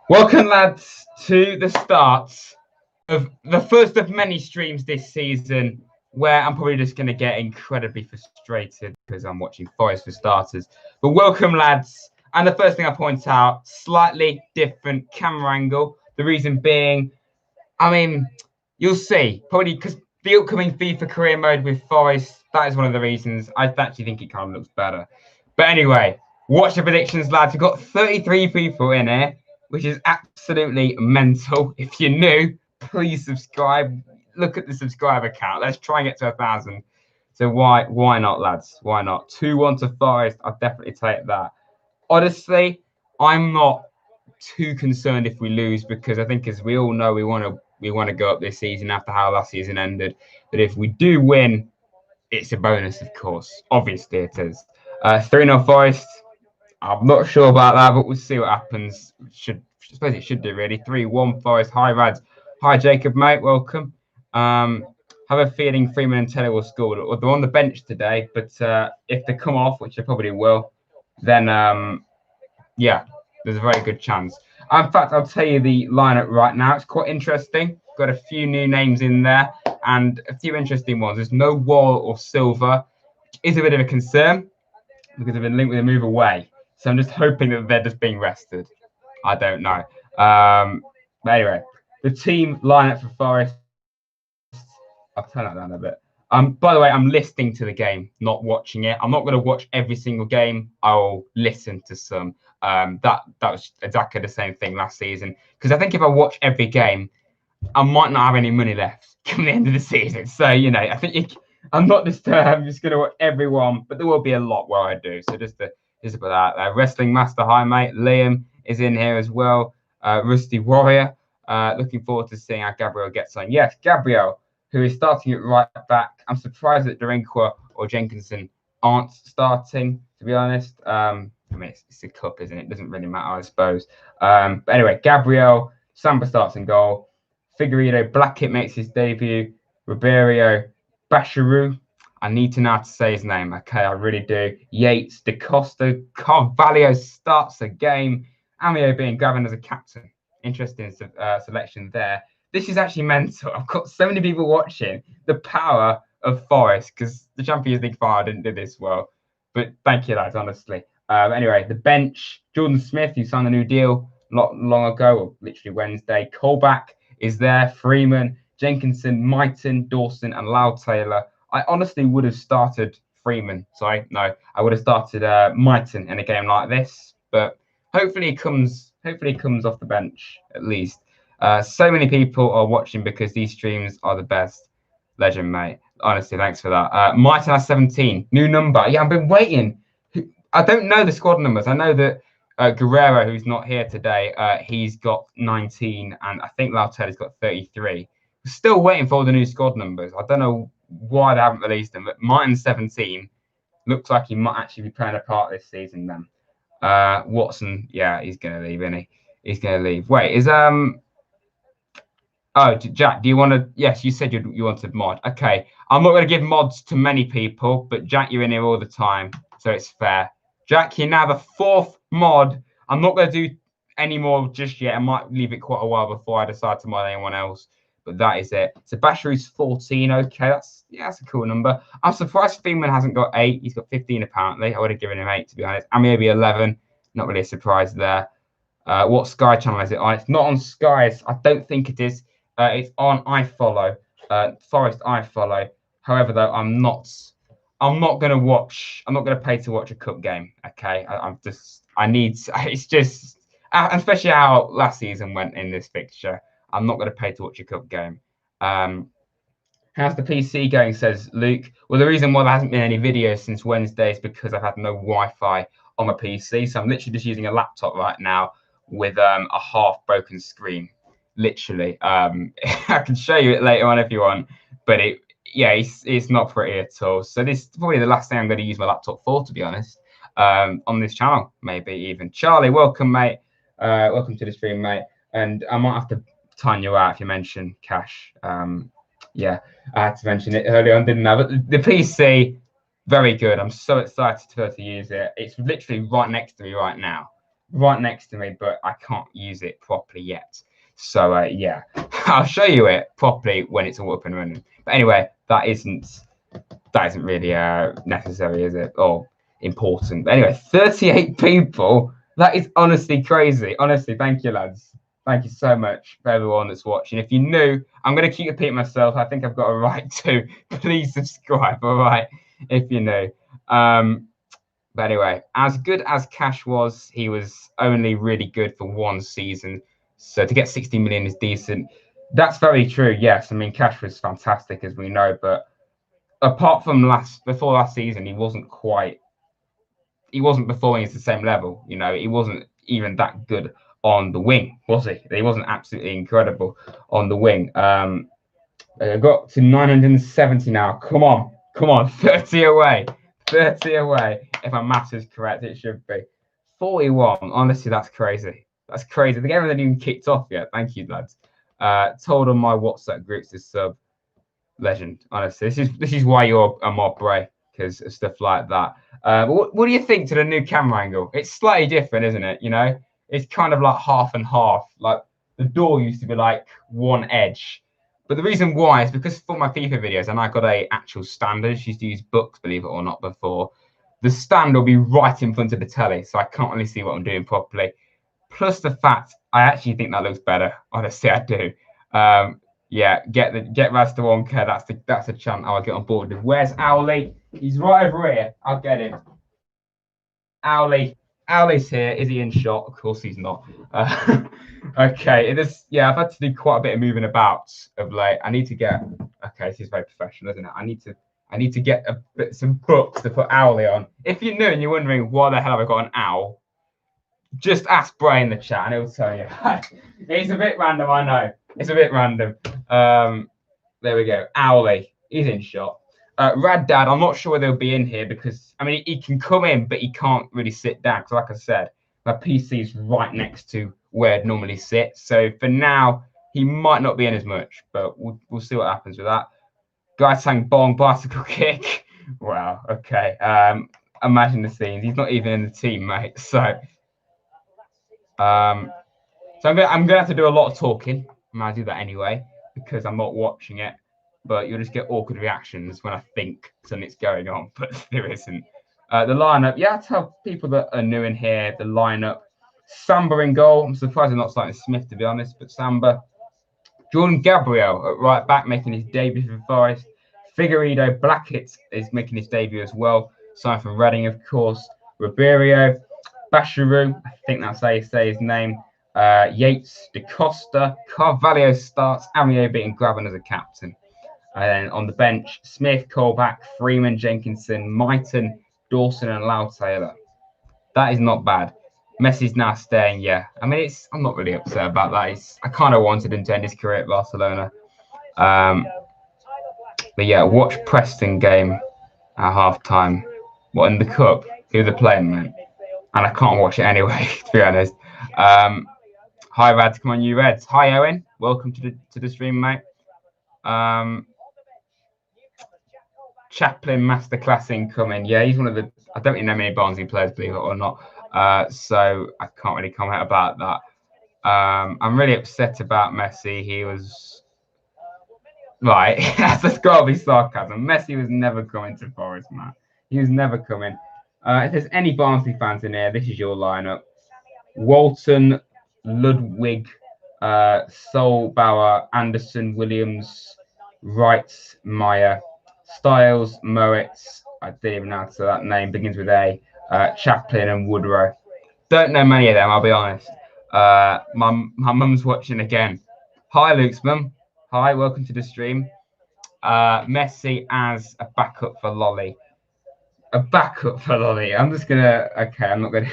Welcome, lads, to the start of the first of many streams this season where I'm probably just going to get incredibly frustrated because I'm watching Forest for starters. But welcome, lads. And the first thing I point out, slightly different camera angle. The reason being, I mean, you'll see, probably because the upcoming FIFA career mode with Forest, that is one of the reasons. I actually think it kind of looks better. But anyway, watch the predictions, lads. We've got 33 people in here, which is absolutely mental. If you're new, please subscribe. Look at the subscriber count. Let's try and get to 1,000. So why not, lads? Why not? 2-1 to Forest. I'll definitely take that. Honestly, I'm not too concerned if we lose because I think, as we all know, we want to go up this season after how last season ended. But if we do win, it's a bonus, of course. Obviously, it is. 3-0 Forest. I'm not sure about that, but we'll see what happens. I suppose it should do, really. 3-1 Forest. Hi, Rads. Hi, Jacob, mate. Welcome. Have a feeling Freeman and Taylor will score. They're on the bench today, but if they come off, which they probably will, then, yeah, there's a very good chance. In fact, I'll tell you the lineup right now. It's quite interesting. Got a few new names in there and a few interesting ones. There's no Wall or Silver. Is a bit of a concern because they've been linked with a move away. So I'm just hoping that they're just being rested. I don't know. But anyway, the team lineup for Forest. I'll turn that down a bit. By the way, I'm listening to the game, not watching it. I'm not going to watch every single game. I'll listen to some. That was exactly the same thing last season. Because I think if I watch every game, I might not have any money left come the end of the season. So, I think I'm not just I'm just going to watch everyone, but there will be a lot where I do. So just to put that out there. Wrestling Master, hi, mate. Liam is in here as well. Rusty Warrior. Looking forward to seeing how Gabriel gets on. Yes, Gabriel, who is starting at right back. I'm surprised that Derinqua or Jenkinson aren't starting, to be honest. I mean, it's a cup, isn't it? It doesn't really matter, I suppose. But anyway, Gabriel, Samba starts in goal. Figueiredo, Blackett makes his debut. Ribeiro, Basharu. I need to know how to say his name. Okay, I really do. Yates, Da Costa, Carvalho starts the game. Amio being Gavin as a captain. Interesting selection there. This is actually mental. I've got so many people watching. The power of Forest, because the Champions League final didn't do this well. But thank you, lads, honestly. Anyway, the bench, Jordan Smith, who signed a new deal not long ago, or literally Wednesday. Colback is there. Freeman, Jenkinson, Mighton, Dawson, and Lau Taylor. I honestly would have started Freeman. Sorry, no, I would have started Mighton in a game like this. But hopefully he comes off the bench at least. So many people are watching because these streams are the best. Legend, mate. Honestly, thanks for that. Mighton has 17. New number. Yeah, I've been waiting. I don't know the squad numbers. I know that Guerrero, who's not here today, he's got 19, and I think Lautelli's got 33. Still waiting for all the new squad numbers. I don't know why they haven't released them, but Mighton's 17. Looks like he might actually be playing a part this season then. Watson, yeah, he's going to leave, isn't he? He's going to leave. Wait, is Oh, Jack, do you want to? Yes, you said you wanted mod. Okay, I'm not going to give mods to many people, but Jack, you're in here all the time, so it's fair. Jack, you're now the 4th mod. I'm not going to do any more just yet. I might leave it quite a while before I decide to mod anyone else, but that is it. So Basharu's 14. Okay, that's a cool number. I'm surprised Freeman hasn't got 8. He's got 15 apparently. I would have given him 8 to be honest. And maybe 11. Not really a surprise there. What Sky channel is it on? It's not on Sky's. I don't think it is. It's on iFollow, Forest iFollow. However, though, I'm not going to watch. I'm not going to pay to watch a cup game. Okay, it's just, especially how last season went in this fixture. I'm not going to pay to watch a cup game. How's the PC going? Says Luke. Well, the reason why there hasn't been any videos since Wednesday is because I've had no Wi-Fi on my PC, so I'm literally just using a laptop right now with a half broken screen. Literally, I can show you it later on if you want, but it's not pretty at all. So this is probably the last thing I'm going to use my laptop for, to be honest, on this channel, maybe even. Charlie, welcome, mate. Welcome to the stream, mate. And I might have to time you out if you mention cash. Yeah, I had to mention it earlier on, didn't I? But the PC, Very good. I'm so excited to use it. It's literally right next to me right now. Right next to me, but I can't use it properly yet. So yeah, I'll show you it properly when it's all up and running. But anyway, that isn't really necessary, is it? Or important. But anyway, 38 people. That is honestly crazy. Honestly, thank you, lads. Thank you so much for everyone that's watching. If you're new, I'm going to keep repeating myself. I think I've got a right to. Please subscribe, all right, if you're new. But anyway, as good as Cash was, he was only really good for one season. So to get 60 million is decent. That's very true. Yes, I mean Cash was fantastic, as we know, but apart from before last season, he wasn't performing at the same level. You know, he wasn't even that good on the wing, was he? He wasn't absolutely incredible on the wing. I got to 970 now. Come on, 30 away. 30 away. If my maths is correct, it should be 41. Honestly, that's crazy. That's crazy. The game hasn't even kicked off yet. Thank you, lads. Told on my WhatsApp groups to sub. Legend. Honestly, this is why you're a mob, Bray, because of stuff like that. What do you think to the new camera angle? It's slightly different, isn't it? You know, it's kind of like half and half. Like the door used to be like one edge. But the reason why is because for my FIFA videos, and I got a actual stand. I used to use books, believe it or not, before. The stand will be right in front of the telly, so I can't really see what I'm doing properly. Plus the fact I actually think that looks better. Honestly, I do. Yeah, get Raz to 1K. That's a chant I'll get on board with. Where's Owly? He's right over here. I'll get him. Owly's here. Is he in shot? Of course he's not. Okay, it is. Yeah, I've had to do quite a bit of moving about of late. I need to get. Okay, this is very professional, isn't it? I need to get some books to put Owly on. If you're new and you're wondering why the hell have I got an owl, just ask Bray in the chat and he'll tell you. It's a bit random, I know. It's a bit random. There we go. Owly, he's in shot. Rad Dad, I'm not sure whether he'll be in here because, I mean, he can come in, but he can't really sit down. Because, like I said, my PC is right next to where I'd normally sit. So for now, he might not be in as much, but we'll see what happens with that. Guy sang bong bicycle kick. Wow. Okay. Imagine the scenes. He's not even in the team, mate. So I'm gonna have to do a lot of talking. I'm gonna do that anyway because I'm not watching it. But you'll just get awkward reactions when I think something's going on, but there isn't. The lineup, yeah, I tell people that are new in here the lineup. Samba in goal. I'm surprised they're not starting Smith, to be honest, but Samba. Jordan Gabriel at right back making his debut for Forest. Figueiredo Blackett is making his debut as well. Signed from Reading, of course. Ribeiro, Basharu, I think that's how you say his name. Yates, Da Costa, Carvalho starts, Amiobi and Graben as a captain. And then on the bench, Smith, Colback, Freeman, Jenkinson, Mighton, Dawson, and Lau Taylor. That is not bad. Messi's now staying, yeah. I mean, I'm not really upset about that. I kind of wanted him to end his career at Barcelona. But yeah, watch Preston game at half-time. What, in the cup? Who they're playing, mate? And I can't watch it anyway, to be honest. Hi, Rads. Come on, you Reds. Hi, Owen. Welcome to the stream, mate. Chaplin Masterclass incoming. Yeah, he's one of the. I don't really know many Barnsley players, believe it or not. So I can't really comment about that. I'm really upset about Messi. He was right. That's got to be sarcasm. Messi was never coming to Forest, man. He was never coming. If there's any Barnsley fans in there, this is your lineup: Walton, Ludwig, Solbauer, Anderson, Williams, Wright, Meyer, Styles, Moritz. I didn't even answer that name. Begins with A. Chaplin and Woodrow. Don't know many of them, I'll be honest. My mum's watching again. Hi, Luke's mum. Hi, welcome to the stream. Messi as a backup for Lolly. A backup for Lolly. I'm just gonna. Okay, I'm not gonna.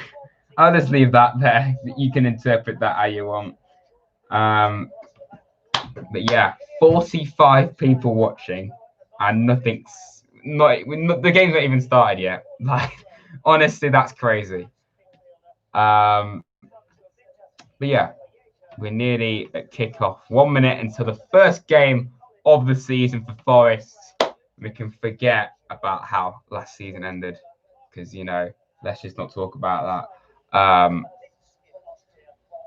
I'll just leave that there. You can interpret that how you want. But yeah, 45 people watching, and nothing's the game's not even started yet. Like, honestly, that's crazy. But yeah, we're nearly at kickoff. 1 minute until the first game of the season for Forest. We can forget about how last season ended, because let's just not talk about that.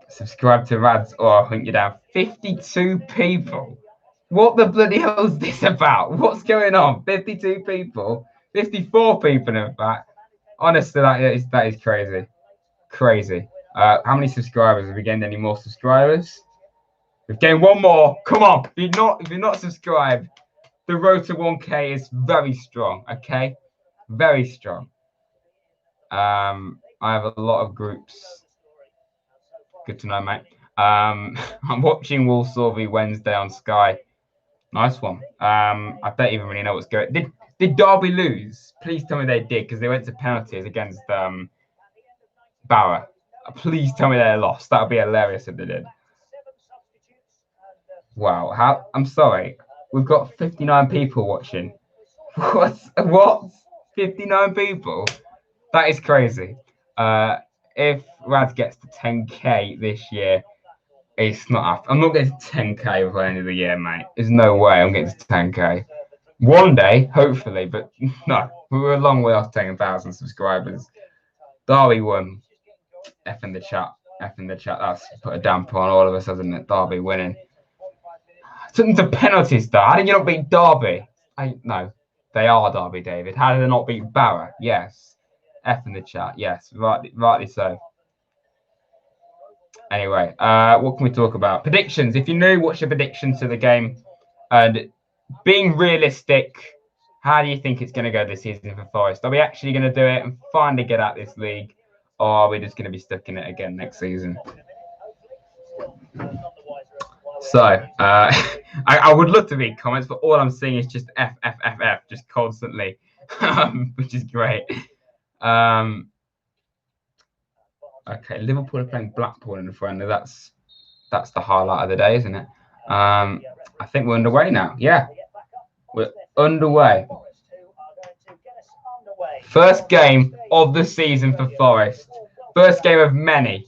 Subscribe to Rads or I'll hunt you down. 52 people. What the bloody hell is this about? What's going on? 52 people, 54 people in fact. Honestly, that is crazy, crazy. How many subscribers? Have we gained any more subscribers? We've gained one more. Come on, if you're not subscribed, the road to 1K is very strong. Okay, very strong. I have a lot of groups. Good to know, mate. I'm watching Walsall v Wednesday on Sky. Nice one. I don't even really know what's going. Did Derby lose? Please tell me they did, because they went to penalties against Bauer. Please tell me they lost. That would be hilarious if they did. Wow. I'm sorry. We've got 59 people watching. What? 59 people? That is crazy. If Rad gets to 10K this year, it's not. I'm not getting to 10K before the end of the year, mate. There's no way I'm getting to 10K. One day, hopefully, but no, we're a long way off 10,000 subscribers. Derby won. F in the chat. That's put a damper on all of us, hasn't it? Derby winning. Took them to penalties, though. How did you not beat Derby? No, they are Derby, David. How did they not beat Barra? Yes. F in the chat. Yes, rightly so. Anyway, what can we talk about? Predictions. If you're new, what's your predictions to the game? And being realistic, how do you think it's going to go this season for Forest? Are we actually going to do it and finally get out this league? Or are we just going to be stuck in it again next season? So, I would love to read comments, but all I'm seeing is just F, just constantly, which is great. Okay, Liverpool are playing Blackpool in the friendly. That's the highlight of the day, isn't it? I think we're underway now. Yeah, we're underway. First game of the season for Forest. First game of many.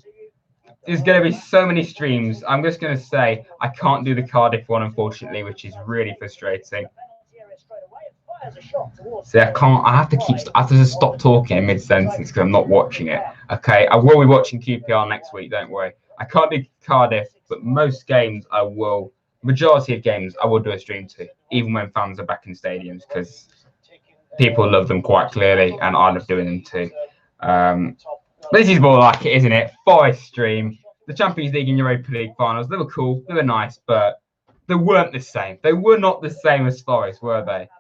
There's going to be so many streams. I'm just going to say I can't do the Cardiff one, unfortunately, which is really frustrating. See, I can't. I have to just stop talking in mid-sentence because I'm not watching it. Okay, I will be watching QPR next week. Don't worry. I can't do Cardiff, but most games I will. Majority of games I will do a stream to, even when fans are back in stadiums, because people love them quite clearly, and I love doing them too. This is more like it, isn't it? Forest stream. The Champions League and Europa League finals. They were cool. They were nice, but they weren't the same. They were not the same as Forest, were they?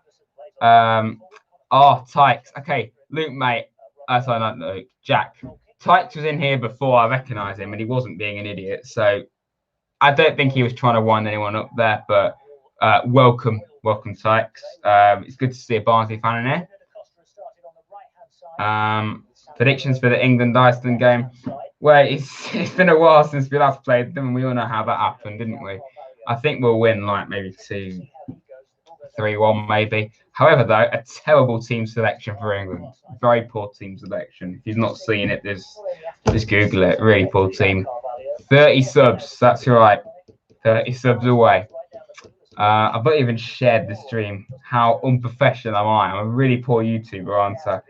Tykes. Okay, Luke, mate. Sorry, not Luke. Jack. Tykes was in here before I recognised him, and he wasn't being an idiot. So I don't think he was trying to wind anyone up there. But welcome, Tykes. It's good to see a Barnsley fan in here. Predictions for the England-Iceland game. Well, it's been a while since we last played them, and we all know how that happened, didn't we? I think we'll win like maybe 2-3-1 maybe. However, though, a terrible team selection for England. Very poor team selection. If you've not seen it, just Google it. Really poor team. 30 subs. That's right. 30 subs away. I've not even shared the stream. How unprofessional am I? I'm a really poor YouTuber, aren't I?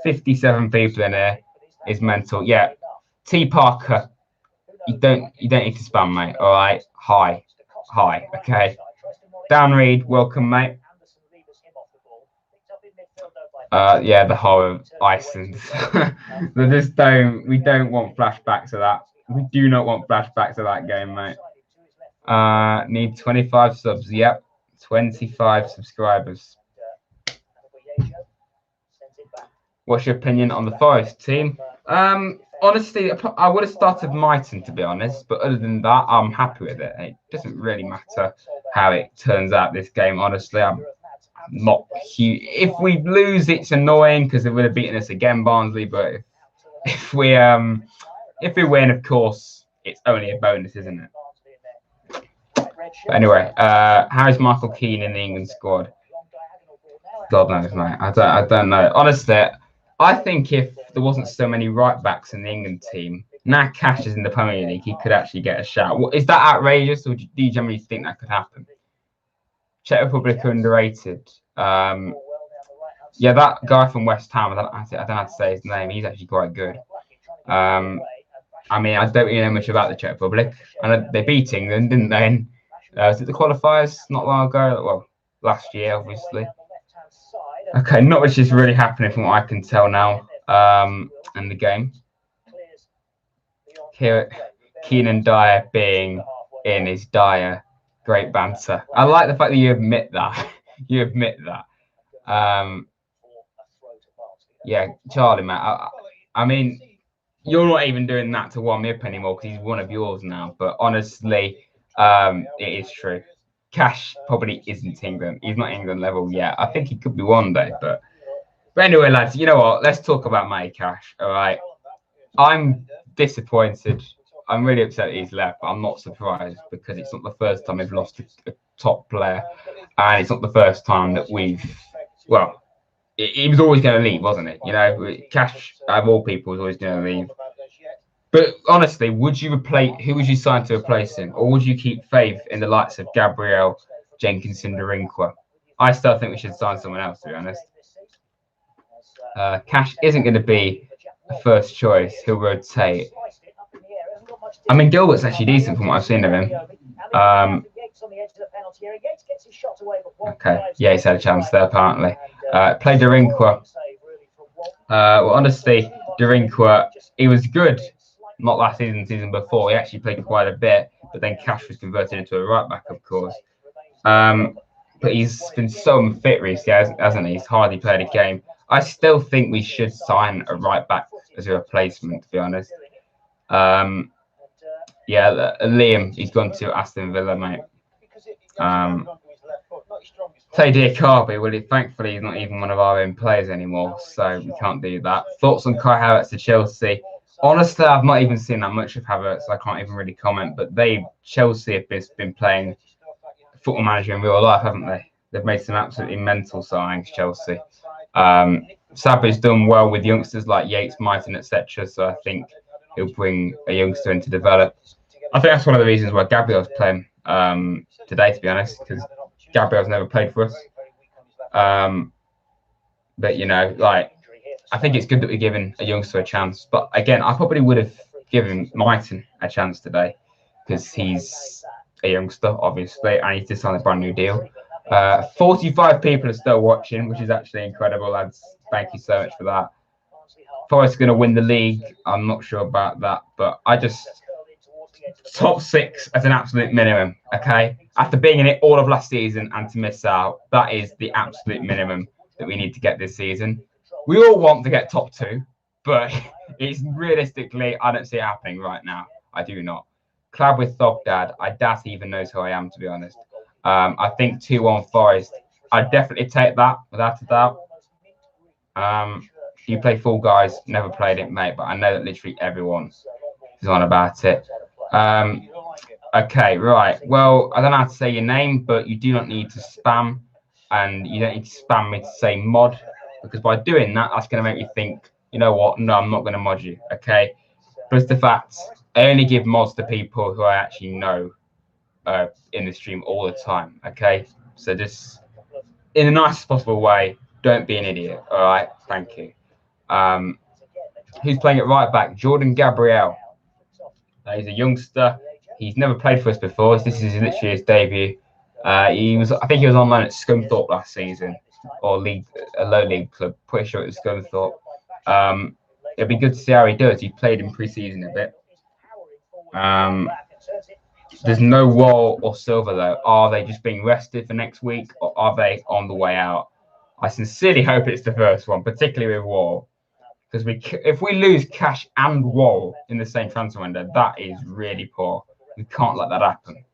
57 people in here is mental. Yeah. T Parker, you don't need to spam, mate. All right. Hi. Okay. Dan Reed, welcome, mate. Yeah, the whole of Iceland. We don't want flashbacks of that. We do not want flashbacks of that game, mate. Need 25 subs. Yep, 25 subscribers. What's your opinion on the Forest team? Honestly, I would have started Mighton, to be honest. But other than that, I'm happy with it. It doesn't really matter how it turns out this game. Honestly, I'm not huge. If we lose, it's annoying because they would have beaten us again, Barnsley. But if we win, of course, it's only a bonus, isn't it? But anyway, how is Michael Keane in the England squad? God knows, mate. I don't know. Honestly, I think if there wasn't so many right backs in the England team, now Cash is in the Premier League, he could actually get a shout. Is that outrageous, or do you generally think that could happen? Czech Republic are underrated. Yeah, that guy from West Ham. I don't know how to say his name. He's actually quite good. I mean, I don't really know much about the Czech Republic. I know they beat England, didn't they? Was it the qualifiers not long ago? Well, last year, obviously. Okay, not much is really happening from what I can tell now in the game. Here, Keenan Dyer being in is Dyer. Great banter. I like the fact that you admit that. You admit that. Yeah, Charlie, mate. I mean, you're not even doing that to warm me up anymore because he's one of yours now. But honestly, it is true. Cash probably isn't England. He's not England level yet. I think he could be one day. But anyway, lads, you know what? Let's talk about Matty Cash. All right. I'm disappointed. I'm really upset he's left, but I'm not surprised because it's not the first time we've lost a top player, and it's not the first time that well, he was always going to leave, wasn't it? You know, Cash, out of all people, was always going to leave. But honestly, who would you sign to replace him? Or would you keep faith in the likes of Gabriel, Jenkinson, Derinkwa? I still think we should sign someone else, to be honest. Cash isn't going to be a first choice. He'll rotate. I mean, Gilbert's actually decent from what I've seen of him. Okay, yeah, he's had a chance there, apparently. Played Derinkwa. Well, honestly, Derinkwa, he was good. Not last season, season before. He actually played quite a bit, but then Cash was converted into a right back, of course. But he's been so unfit recently, hasn't he? He's hardly played a game. I still think we should sign a right back as a replacement, to be honest. Yeah, Liam, he's gone to Aston Villa, mate. Teddy Akabi, well, thankfully he's not even one of our own players anymore, so we can't do that. Thoughts on Kai Havertz to Chelsea? Honestly, I've not even seen that much of Havertz, so I can't even really comment. But Chelsea have been playing Football Manager in real life, haven't they? They've made some absolutely mental signings, Chelsea. Sabri's done well with youngsters like Yates, Mighton, etc. So I think he'll bring a youngster in to develop. I think that's one of the reasons why Gabriel's playing today, to be honest, because Gabriel's never played for us. But you know, like, I think it's good that we're giving a youngster a chance. But again, I probably would have given Mighton a chance today because he's a youngster, obviously, and he's just signed a brand new deal. 45 people are still watching, which is actually incredible, lads. Thank you so much for that. Forest going to win the league. I'm not sure about that, but top 6 as an absolute minimum. Okay, after being in it all of last season and to miss out, that is the absolute minimum that we need to get this season. We all want to get top 2, but it's realistically, I don't see it happening right now. I do not. Club with Thogdad, I doubt he even knows who I am, to be honest. I think 2-1 Forest. I'd definitely take that without a doubt. You play Fall Guys, never played it, mate, but I know that literally everyone is on about it. Okay, right. Well, I don't know how to say your name, but you do not need to spam, and you don't need to spam me to say mod, because by doing that, that's going to make me think, you know what? No, I'm not going to mod you. Okay. Plus the fact, I only give mods to people who I actually know in the stream all the time. Okay. So just in the nicest possible way, don't be an idiot. All right. Thank you. Who's playing at right back? Jordan Gabriel. He's a youngster. He's never played for us before. This is literally his debut. I think he was on loan at Scunthorpe last season, or a low league club. Pretty sure it was Scunthorpe. It'll be good to see how he does. He played in pre-season a bit. There's no Wall or Silva though. Are they just being rested for next week, or are they on the way out? I sincerely hope it's the first one, particularly with Wall. Because if we lose Cash and Wall in the same transfer window, that is really poor. We can't let that happen.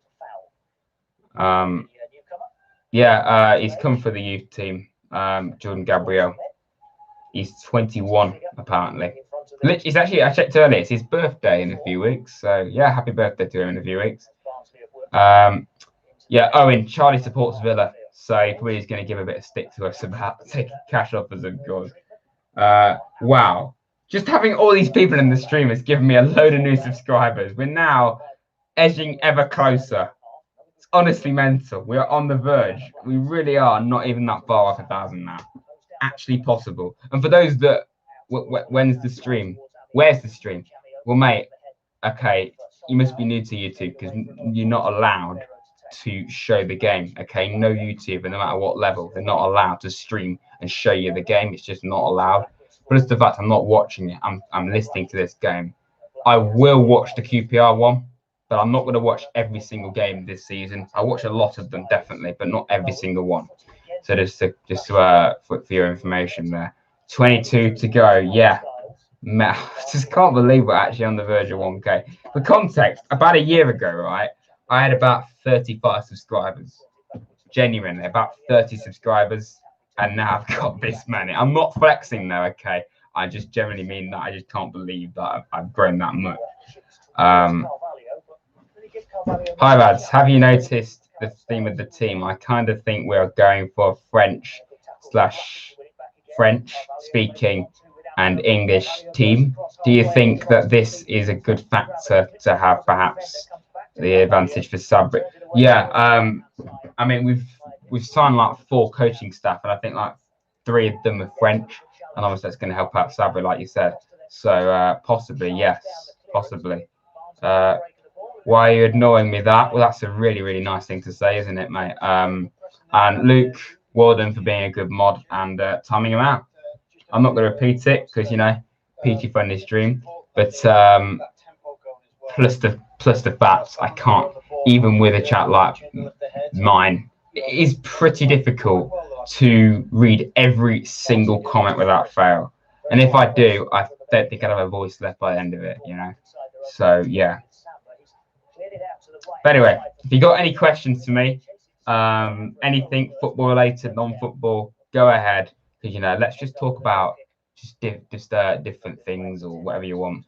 He's come for the youth team, Jordan Gabriel. He's 21, apparently. It's actually, I checked earlier, it's his birthday in a few weeks. So, yeah, happy birthday to him in a few weeks. Owen, Charlie supports Villa. So, he probably is going to give a bit of stick to us about taking Cash offers of God. Wow. Just having all these people in the stream has given me a load of new subscribers. We're now edging ever closer. It's honestly mental. We are on the verge. We really are not even that far off 1,000 now. actually possible? And for those that, when's the stream? Where's the stream? Well, mate, okay, you must be new to YouTube because you're not allowed to show the game. Okay, no YouTuber, no matter what level, they're not allowed to stream and show you the game. It's just not allowed. Plus the fact I'm not watching it, I'm listening to this game. I will watch the QPR one, but I'm not going to watch every single game this season. I watch a lot of them definitely, but not every single one. So for your information there, 22 to go. Yeah, man, I just can't believe we're actually on the verge of 1K. For context, about a year ago, right, I had about 35 subscribers. Genuinely, about 30 subscribers, and now I've got this many. I'm not flexing though, okay? I just generally mean that I just can't believe that I've grown that much. Hi lads, have you noticed the theme of the team? I kind of think we're going for French speaking and English team. Do you think that this is a good factor to have perhaps the advantage for Sabri? Yeah, I mean we've signed like 4 coaching staff, and I think like 3 of them are French, and obviously that's going to help out Sabri, like you said. So possibly, yes, possibly. Why are you ignoring me that? Well, that's a really, really nice thing to say, isn't it, mate? And Luke, well done for being a good mod and timing him out. I'm not going to repeat it because, you know, PG friendly stream. But plus the facts, I can't, even with a chat like mine, it is pretty difficult to read every single comment without fail. And if I do, I don't think I'd have a voice left by the end of it, you know? So, yeah. But anyway, if you got any questions to me, anything football related, non-football, go ahead. Because, you know, let's just talk about different things or whatever you want.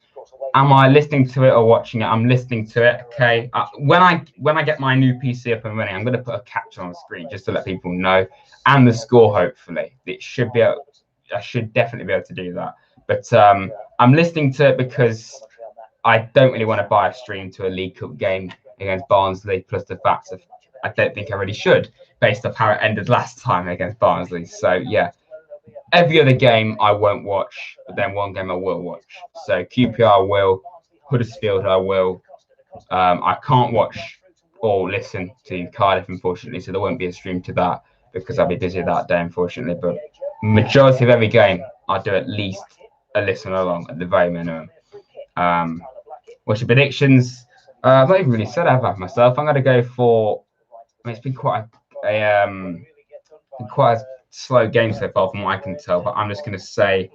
Am I listening to it or watching it? I'm listening to it. Okay. When I get my new PC up and running, I'm going to put a capture on the screen just to let people know, and the score. Hopefully, I should definitely be able to do that. But I'm listening to it because I don't really want to buy a stream to a League Cup game against Barnsley. Plus the fact of I don't think I really should, based off how it ended last time against Barnsley. So yeah. Every other game I won't watch, but then one game I will watch. So QPR I will, Huddersfield I will. I can't watch or listen to Cardiff, unfortunately, so there won't be a stream to that because I'll be busy that day, unfortunately. But majority of every game, I'll do at least a listen along at the very minimum. What's your predictions? I've not even really said I have myself. I'm going to go for. I mean, it's been quite a slow game so far from what I can tell, but I'm just going to say,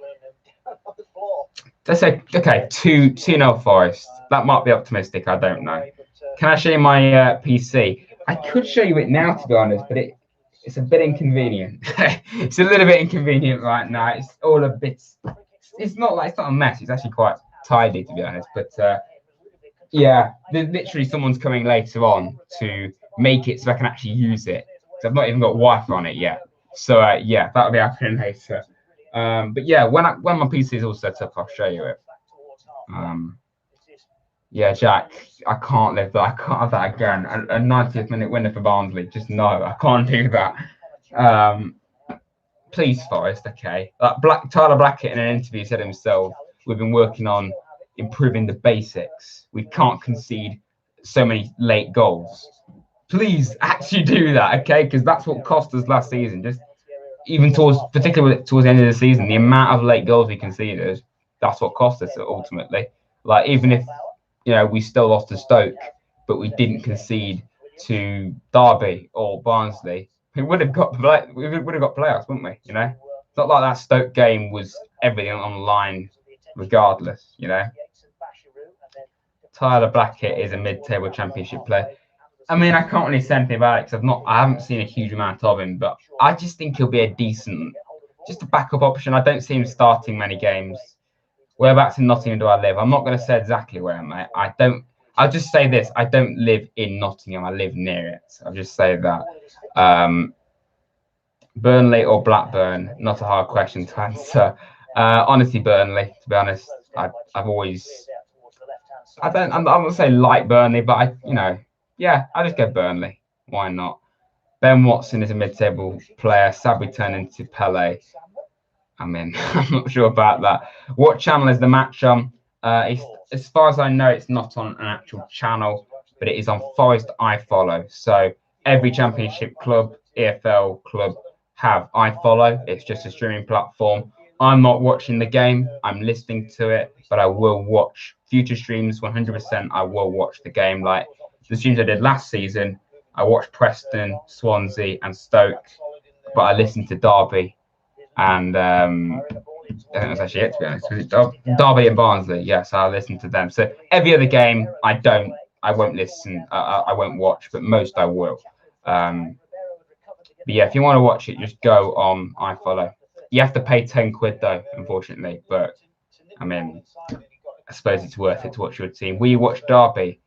let's say, okay, 2-0 Forest. That might be optimistic, I don't know. Can I show you my PC? I could show you it now, to be honest, but it's a bit inconvenient. It's a little bit inconvenient right now. It's all a bit, it's not a mess. It's actually quite tidy, to be honest, but yeah, literally someone's coming later on to make it so I can actually use it. So I've not even got Wi-Fi on it yet. So yeah, that'll be happening later. But yeah, when my PC is all set up, I'll show you it. Yeah, Jack, I can't live that. I can't have that again. A 90th minute winner for Barnsley. Just no, I can't do that. Please, Forest, okay. Tyler Blackett in an interview said himself, we've been working on improving the basics. We can't concede so many late goals. Please actually do that, okay? Because that's what cost us last season. Just even particularly towards the end of the season, the amount of late goals we conceded, that's what cost us ultimately. Like even if we still lost to Stoke, but we didn't concede to Derby or Barnsley, we would have got playoffs, wouldn't we? You know, it's not like that Stoke game was everything on the line, regardless. You know, Tyler Blackett is a mid-table Championship player. I mean, I can't really say anything about it because I haven't seen a huge amount of him, but I just think he'll be just a backup option. I don't see him starting many games. Whereabouts in Nottingham do I live? I'm not going to say exactly where I'm at. I'll just say this. I don't live in Nottingham. I live near it. I'll just say that. Burnley or Blackburn? Not a hard question to answer. Honestly, Burnley, to be honest. I'm not going to say like Burnley, but yeah, I'll just go Burnley. Why not? Ben Watson is a mid-table player. Sabri turned into Pele. I mean, I'm not sure about that. What channel is the match on? As far as I know, it's not on an actual channel, but it is on Forest iFollow. So every Championship club, EFL club have iFollow. It's just a streaming platform. I'm not watching the game. I'm listening to it, but I will watch future streams. 100%, I will watch the game. Like the streams I did last season, I watched Preston, Swansea, and Stoke, but I listened to Derby. And I think that's actually it, to be honest. Was it Derby and Barnsley? Yes, I listened to them. So every other game, I won't listen. I won't watch, but most I will. But yeah, if you want to watch it, just go on iFollow. You have to pay 10 quid though, unfortunately. But I mean, I suppose it's worth it to watch your team. Will you watch Derby?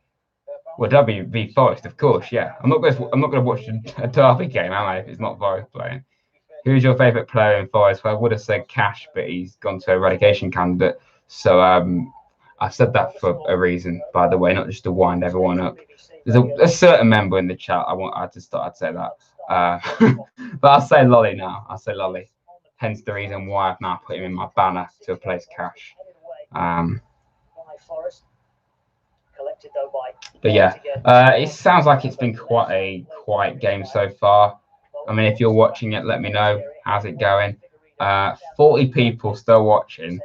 Well, Derby v Forest, of course. Yeah, I'm not going to watch a Derby game, am I? If it's not Forest playing. Who's your favourite player in Forest? Well, I would have said Cash, but he's gone to a relegation candidate. So I've said that for a reason, by the way, not just to wind everyone up. There's a certain member in the chat. I'd say that. But I'll say Lolly now. I'll say Lolly. Hence the reason why I've now put him in my banner to replace Cash. But yeah, it sounds like it's been quite a quiet game so far. I mean, if you're watching it, let me know. How's it going? 40 people still watching.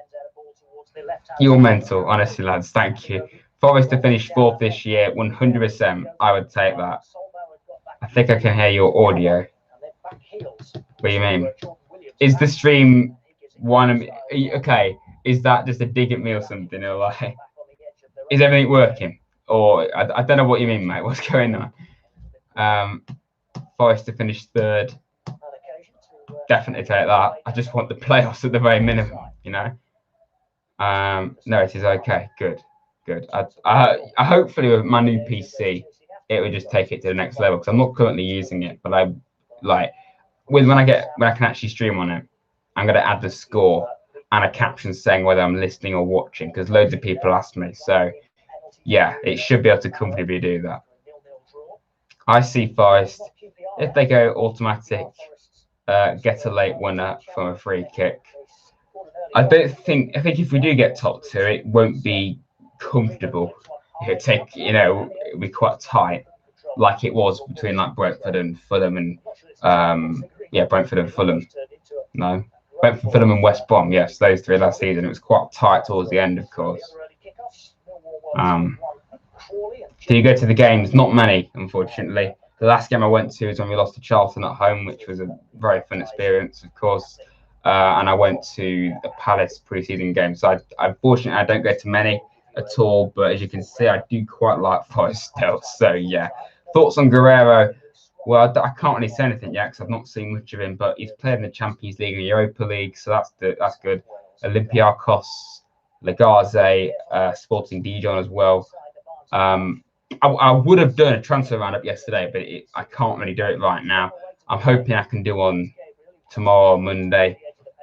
You're mental, honestly, lads. Thank you. Forest to finish 4th this year, 100%. I would take that. I think I can hear your audio. What do you mean? Is the stream one? Okay. Is that just a dig at me or something? Or like, is everything working? Or I don't know what you mean, mate. What's going on? Forest to finish 3rd. Definitely take that. I just want the playoffs at the very minimum, you know. No, it is okay. Good. I hopefully with my new PC, it would just take it to the next level because I'm not currently using it, but I like when I can actually stream on it, I'm gonna add the score and a caption saying whether I'm listening or watching because loads of people ask me. So yeah, it should be able to comfortably do that. I see Forest if they go automatic, get a late winner from a free kick. I think if we do get top 2, it won't be comfortable. It'll be quite tight, like it was between like Brentford and Fulham and Brentford and Fulham. No, Brentford, Fulham and West Brom. Yes, those 3 last season. It was quite tight towards the end, of course. Do you go to the games? Not many, unfortunately. The last game I went to was when we lost to Charlton at home, which was a very fun experience, of course. And I went to the Palace pre-season game. So unfortunately, I don't go to many at all. But as you can see, I do quite like Forest still. So yeah. Thoughts on Guerrero? Well, I can't really say anything yet because I've not seen much of him. But he's played in the Champions League and Europa League, so that's good. Olympiacos, Legaze, Sporting Dijon as well. I would have done a transfer roundup yesterday, but I can't really do it right now. I'm hoping I can do one tomorrow or Monday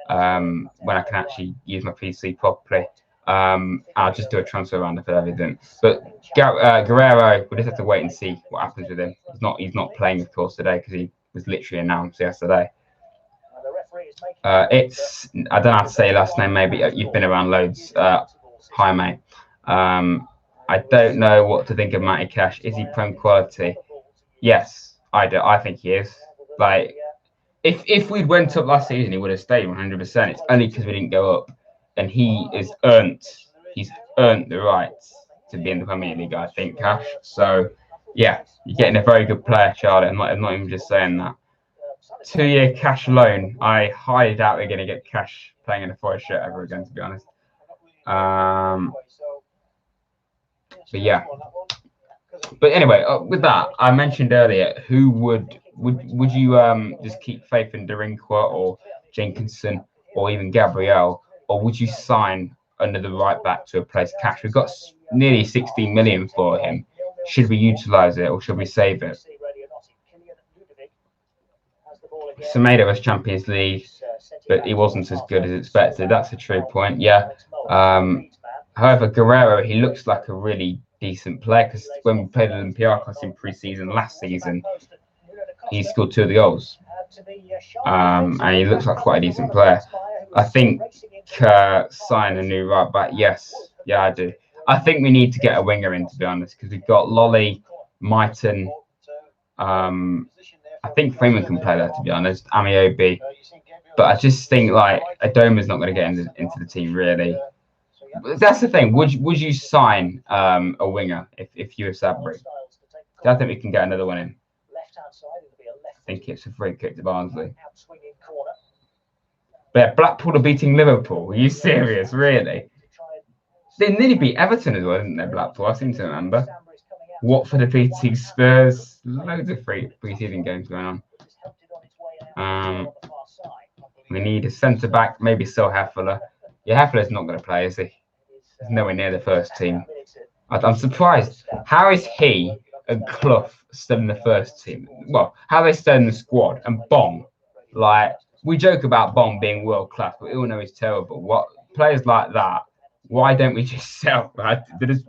when I can actually use my PC properly. I'll just do a transfer roundup and everything. But Guerrero, we'll just have to wait and see what happens with him. He's not playing, of course, today because he was literally announced yesterday. I don't know how to say your last name. Maybe you've been around loads. Hi, mate. I don't know what to think of Matty Cash. Is he prem quality? Yes, I do. I think he is. Like, if we'd went up last season, he would have stayed 100%. It's only because we didn't go up, and he's earned the right to be in the Premier League. I think Cash. So yeah, you're getting a very good player, Charlotte. I'm not even just saying that. 2-year Cash loan. I highly doubt we're going to get Cash playing in a Forest shirt ever again, to be honest. But yeah. But anyway, with that, I mentioned earlier, who would you just keep faith in Derinqua or Jenkinson or even Gabriel, or would you sign another right back to replace Cash? We've got nearly 16 million for him. Should we utilise it or should we save it? Semedo was Champions League, but he wasn't as good as expected. That's a true point. Yeah. However, Guerrero, he looks like a really decent player because when we played Olympiacos in pre-season last season, he scored 2 of the goals. And he looks like quite a decent player. I think sign a new right back. Yes, yeah, I do. I think we need to get a winger in, to be honest, because we've got Lolly, Mighton. I think Freeman can play there, to be honest. Amiobi, but I just think like Adoma's not going to get into the team really. That's the thing. Would you sign a winger if you were Sabri? I think we can get another one in. I think it's a free kick to Barnsley. But yeah, Blackpool are beating Liverpool. Are you serious? Really? They nearly beat Everton as well, didn't they, Blackpool? I seem to remember. Watford are beating Spurs. Loads of pre-season games going on. We need a centre-back, maybe still Heffeler. Yeah, Heffeler's not going to play, is he? He's nowhere near the first team. I'm surprised. How is he and Clough still in the first team? Well, how are they still in the squad? And Bong, like, we joke about Bong being world-class, but we all know he's terrible. What players like that, why don't we just sell? Right? They're just,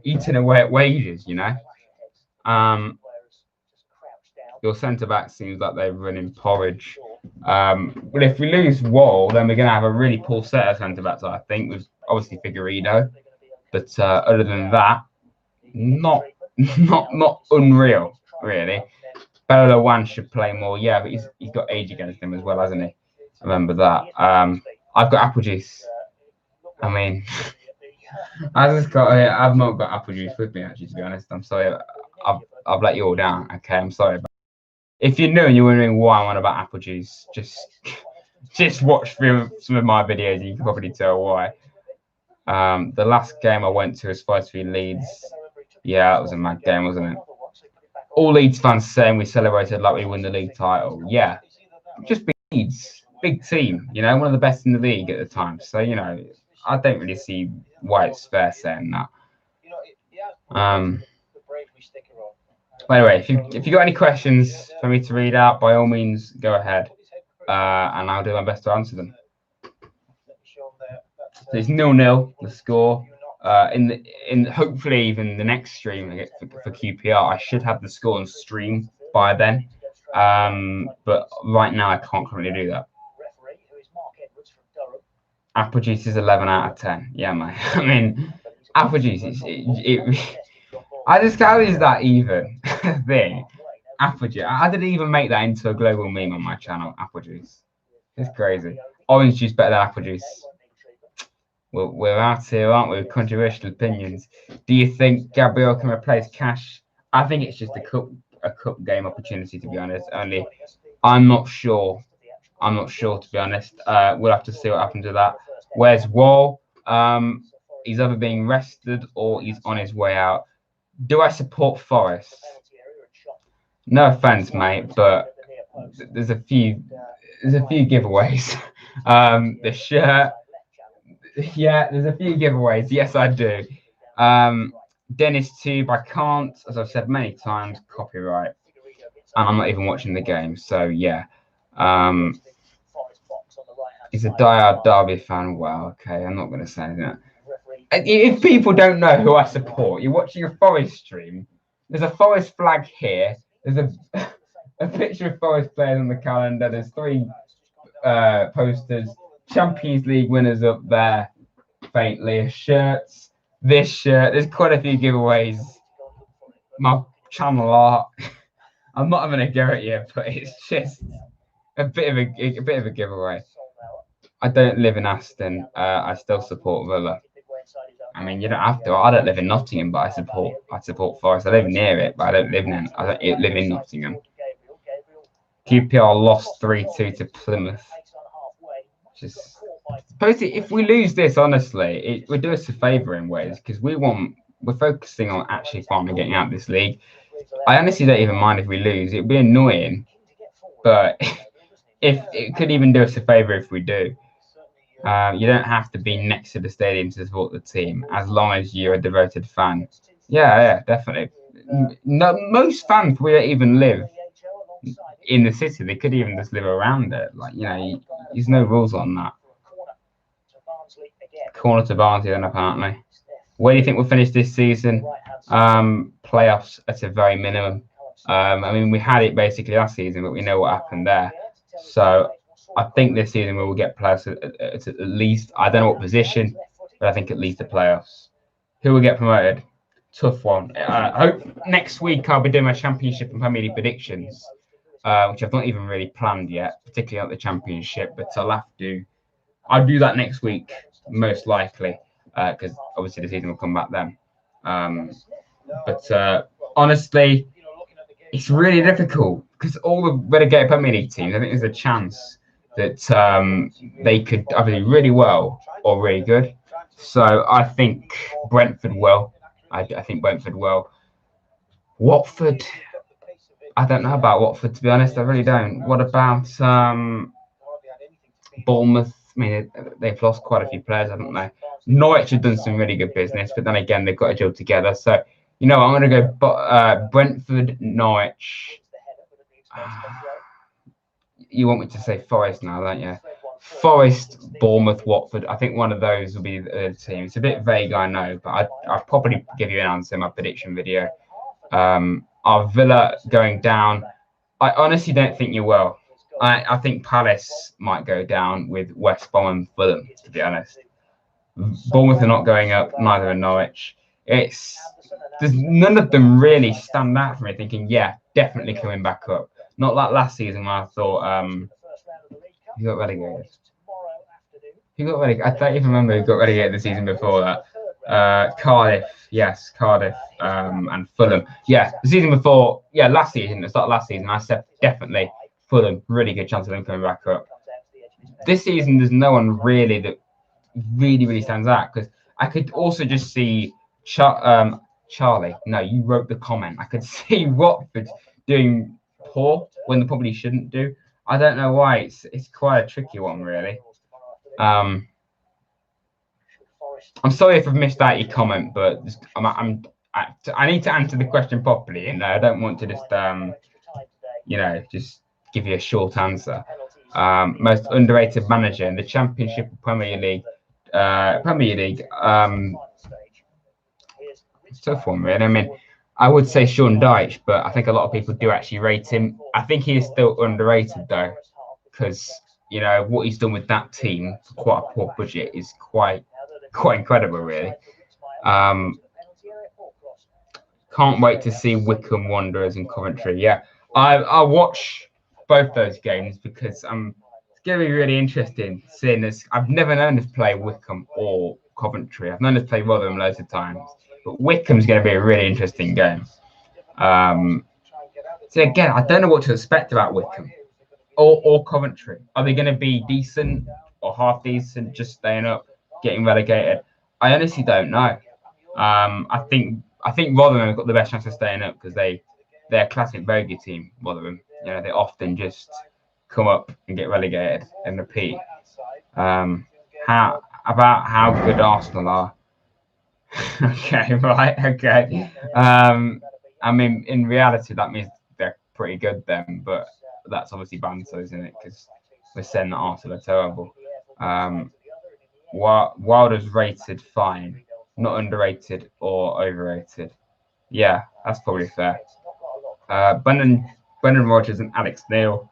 eating away at wages, Your centre-back seems like they're running porridge. But if we lose Wall, then we're going to have a really poor set of centre-backs, I think, with obviously Figueiredo. But other than that, not unreal, really. Bella Wan should play more, yeah, but he's got age against him as well, hasn't he? Remember that. I've got apple juice. I mean, I've not got apple juice with me, actually, to be honest. I'm sorry. I've let you all down. Okay, I'm sorry. If you're new and you're wondering why I'm on about apple juice, just watch through some of my videos and you can probably tell why. The last game I went to was supposed to be Leeds. Yeah, it was a mad game, wasn't it? All Leeds fans saying we celebrated like we won the league title. Yeah, just Leeds, big team, one of the best in the league at the time. So, I don't really see why it's fair saying that. Anyway, if you got any questions for me to read out, by all means, go ahead, and I'll do my best to answer them. So it's 0-0 the score. In hopefully even the next stream for QPR, I should have the score on stream by then. But right now I can't currently do that. Apple juice is 11 out of 10. Yeah, man. I mean, apple juice is I just how is that even a thing? Apple juice. I didn't even make that into a global meme on my channel. Apple juice. It's crazy. Orange juice better than apple juice. We're out here, aren't we, with controversial opinions. Do you think Gabriel can replace Cash? I think it's just a cup game opportunity, to be honest. Only I'm not sure. To be honest. We'll have to see what happens with that. Where's Wall? He's either being rested or he's on his way out. Do I support Forest? No offense, mate, but there's a few giveaways. The shirt. Yeah, there's a few giveaways. Yes, I do. Dennis Tube, I can't, as I've said many times, copyright. And I'm not even watching the game, so yeah. He's a diehard Derby fan. Wow, okay, I'm not going to say that. If people don't know who I support, you're watching a Forest stream. There's a Forest flag here. There's a picture of Forest players on the calendar. There's 3 posters. Champions League winners up there. Faintly, shirts. This shirt. There's quite a few giveaways. My channel art. I'm not having a go at you, but it's just a bit of a giveaway. I don't live in Aston. I still support Villa. I mean, you don't have to. I don't live in Nottingham, but I support Forest. I live near it, but I don't live in Nottingham. QPR lost 3-2 to Plymouth. Supposedly, if we lose this, honestly, it would do us a favour in ways because we're focusing on actually finally getting out of this league. I honestly don't even mind if we lose. It'd be annoying, but if it could even do us a favour if we do. You don't have to be next to the stadium to support the team as long as you're a devoted fan. Yeah, definitely. No, most fans won't even live in the city. They could even just live around it. Like, there's no rules on that. Corner to Barnsley then, apparently. Where do you think we'll finish this season? Playoffs at a very minimum. I mean, we had it basically last season, but we know what happened there. So I think this season we will get players at least, I don't know what position, but I think at least the playoffs. Who will get promoted? Tough one. I hope next week I'll be doing my Championship and Premier League predictions, which I've not even really planned yet, particularly at the Championship, but I'll do that next week, most likely, because obviously the season will come back then. But honestly, it's really difficult because all the relegated Premier League teams, I think there's a chance that they could either do really well or really good. So I think Brentford will. I think Brentford will. Watford, I don't know about Watford, to be honest. I really don't. What about Bournemouth? I mean, they've lost quite a few players, haven't they? Norwich have done some really good business, but then again, they've got to gel together. So, I'm going to go Brentford, Norwich. You want me to say Forest now, don't you? Forest, Bournemouth, Watford. I think one of those will be the team. It's a bit vague, I know, but I'll probably give you an answer in my prediction video. Are Villa going down? I honestly don't think you will. I think Palace might go down with West Brom and Fulham, to be honest. Bournemouth are not going up, neither are Norwich. There's none of them really stand out for me thinking, yeah, definitely coming back up. Not like last season when I thought he got relegated. Who got relegated? I don't even remember who got relegated the season before that. Cardiff, yes, Cardiff, and Fulham. Yeah, the season before, last season, the start of last season, I said definitely Fulham, really good chance of them coming back up. This season, there's no one really that really stands out because I could also just see Charlie. No, you wrote the comment. I could see Watford doing poor when they probably shouldn't do. I don't know why. It's quite a tricky one, really. I'm sorry if I've missed out your comment, but I need to answer the question properly, and I don't want to just give you a short answer. Most underrated manager in the Championship, Premier League. It's a tough one, really. I mean, I would say Sean Dyche, but I think a lot of people do actually rate him. I think he is still underrated, though, because what he's done with that team for quite a poor budget is quite incredible, really. Can't wait to see Wycombe Wanderers and Coventry. Yeah, I'll watch both those games because it's going to be really interesting seeing this. I've never known us play Wycombe or Coventry. I've known us play Rotherham loads of times, but Wycombe's going to be a really interesting game. So again, I don't know what to expect about Wycombe or Coventry. Are they going to be decent or half decent, just staying up, getting relegated? I honestly don't know. I think Rotherham have got the best chance of staying up because they're a classic bogey team. Rotherham, they often just come up and get relegated and repeat. How good Arsenal are? Okay, right, okay. I mean, in reality, that means they're pretty good then, but that's obviously banter, isn't it? Because we're saying that Arsenal are terrible. Wilder's rated fine, not underrated or overrated. Yeah, that's probably fair. Brendan Rodgers and Alex Neil.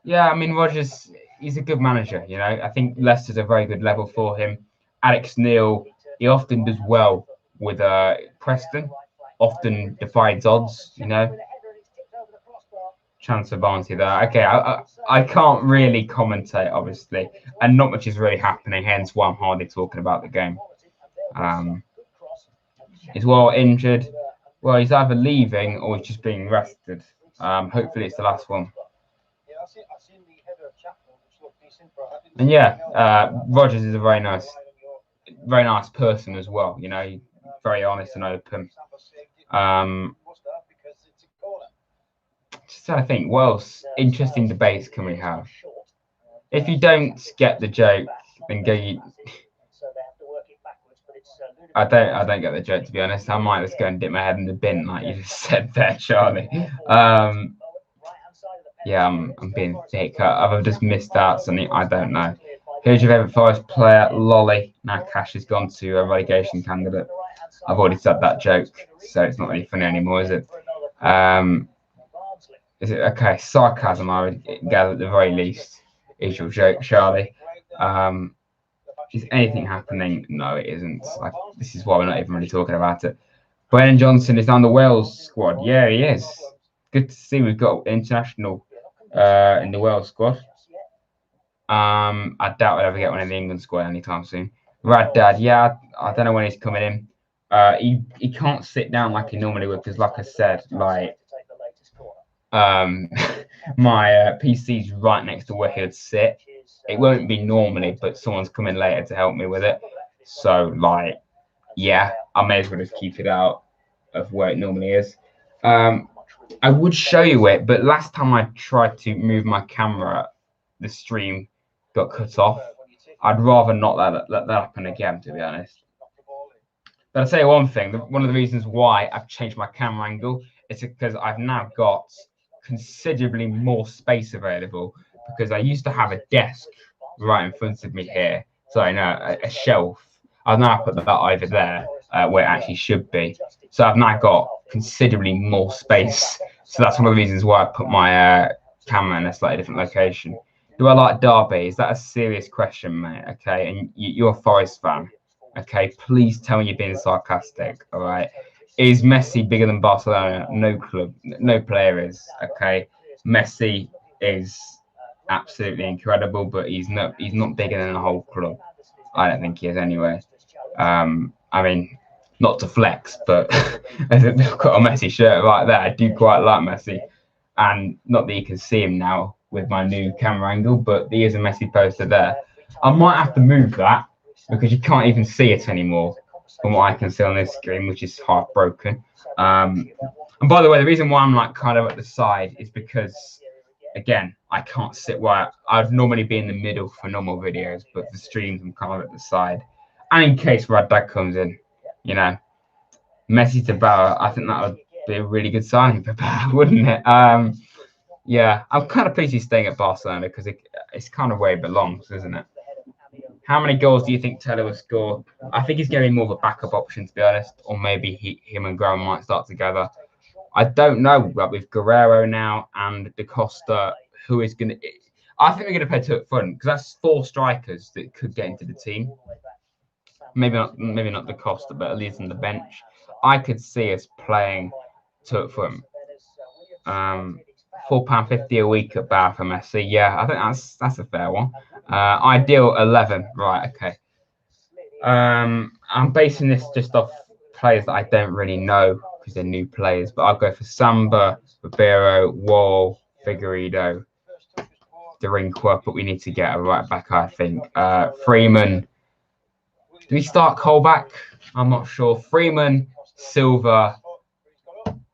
Yeah, I mean, Rodgers, he's a good manager, I think Leicester's a very good level for him. Alex Neil, he often does well with Preston, often defies odds, Chance for Barnsley there. Okay, I can't really commentate, obviously, and not much is really happening, hence why I'm hardly talking about the game. He's well injured. Well, he's either leaving or he's just being rested. Hopefully it's the last one. And Rodgers is a very nice person as well. Very honest and open. Just trying to think, what else interesting debates can we have? If you don't get the joke, then go. I don't get the joke, to be honest. I might just go and dip my head in the bin, like you just said there, Charlie. Yeah, I'm being thick. I've just missed out something. I don't know. Who's your favourite Forest player? Lolly. Now Cash has gone to a relegation candidate. I've already said that joke, so it's not really funny anymore, is it? Is it okay? Sarcasm, I would gather at the very least, is your joke, Charlie. Is anything happening? No, it isn't. This is why we're not even really talking about it. Brennan Johnson is on the Wales squad. Yeah, he is. Good to see we've got international in the Wales squad. I doubt we'll ever get one in the England squad anytime soon. Rad Dad, yeah, I don't know when he's coming in. He can't sit down like he normally would because, like I said, my PC's right next to where he'd sit. It won't be normally, but someone's coming later to help me with it. So, yeah, I may as well just keep it out of where it normally is. I would show you it, but last time I tried to move my camera, the stream got cut off. I'd rather not let that happen again, to be honest. But I'll tell you one thing, one of the reasons why I've changed my camera angle is because I've now got considerably more space available, because I used to have a desk right in front of me here. Sorry, no, a shelf. I've now put that over there where it actually should be. So I've now got considerably more space. So that's one of the reasons why I put my camera in a slightly different location. Do I like Derby? Is that a serious question, mate? Okay, and you're a Forest fan. Okay, please tell me you're being sarcastic. All right. Is Messi bigger than Barcelona? No club, no player is. Okay, Messi is absolutely incredible, but he's not bigger than the whole club. I don't think he is anyway. I mean, not to flex, but I've got a Messi shirt right there. I do quite like Messi, and not that you can see him now with my new camera angle, but there is a Messi poster there. I might have to move that because you can't even see it anymore from what I can see on this screen, which is half broken. And by the way, the reason why I'm kind of at the side is because, again, I can't sit where I'd normally be in the middle for normal videos, but the streams I'm kind of at the side. And in case Rad Dad comes in, Messi to Bauer, I think that would be a really good signing for Bauer, wouldn't it? Yeah, I'm kind of pleased he's staying at Barcelona because it's kind of where he belongs, isn't it? How many goals do you think Taylor will score? I think he's going to be more of a backup option, to be honest, or maybe him and Graham might start together. I don't know, but with Guerrero now and Da Costa, who is going to... I think we're going to play two up front because that's 4 strikers that could get into the team. Maybe not Da Costa, but at least on the bench. I could see us playing two up front. £4.50 a week at Bar for Messi. Yeah, I think that's a fair one. Ideal 11. Right, okay. I'm basing this just off players that I don't really know because they're new players, but I'll go for Samba, Ribeiro, Wall, Figueiredo, Derinqua, but we need to get a right back, I think. Freeman. Do we start Colback? I'm not sure. Freeman, Silva.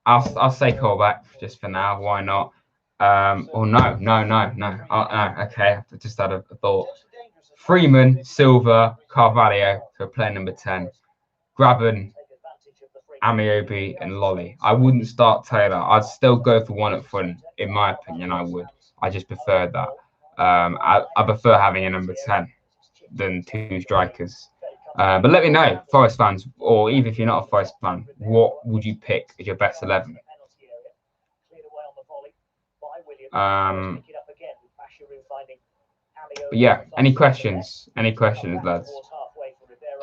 I'll say Colback just for now. Why not? Oh no. Oh, okay, I just had a thought. Freeman, Silva, Carvalho for player number 10. Graben, Amiobi, and Lolly. I wouldn't start Taylor. I'd still go for one up front. In my opinion, I would. I just prefer that. I prefer having a number 10 than 2 strikers. But let me know, Forest fans, or even if you're not a Forest fan, what would you pick as your best 11? But yeah, any questions? Any questions, lads?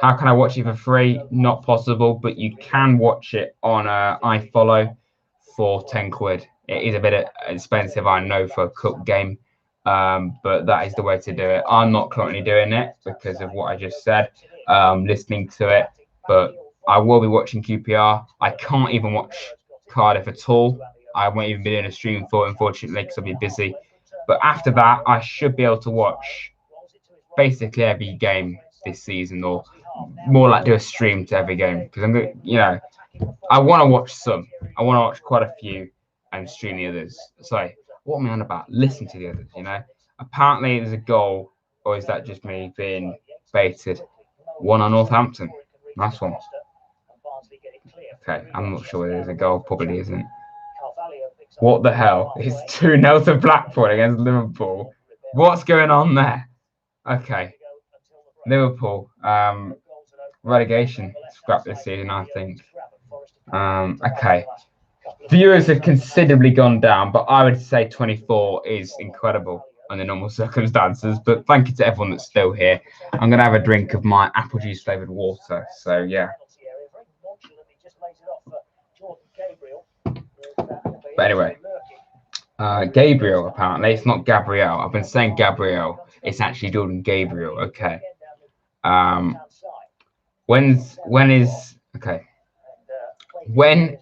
How can I watch it for free? Not possible, but you can watch it on iFollow for 10 quid. It is a bit expensive, I know, for a cup game, but that is the way to do it. I'm not currently doing it because of what I just said, listening to it, but I will be watching QPR. I can't even watch Cardiff at all. I won't even be doing a stream for it, unfortunately, because I'll be busy. But after that, I should be able to watch basically every game this season, or more like do a stream to every game, because I'm going to, I want to watch some. I want to watch quite a few and stream the others. Sorry, what am I on about? Listen to the others, Apparently there's a goal, or is that just me being baited? 1 on Northampton. Nice one. Okay, I'm not sure there's a goal. Probably isn't. What the hell? It's 2-0 to Blackpool against Liverpool. What's going on there? Okay. Liverpool. Relegation scrap this season, I think. Okay. Viewers have considerably gone down, but I would say 24 is incredible under normal circumstances. But thank you to everyone that's still here. I'm going to have a drink of my apple juice flavoured water. So, yeah. But anyway, Gabriel, apparently. It's not Gabriel. I've been saying Gabriel. It's actually Jordan Gabriel. Okay. When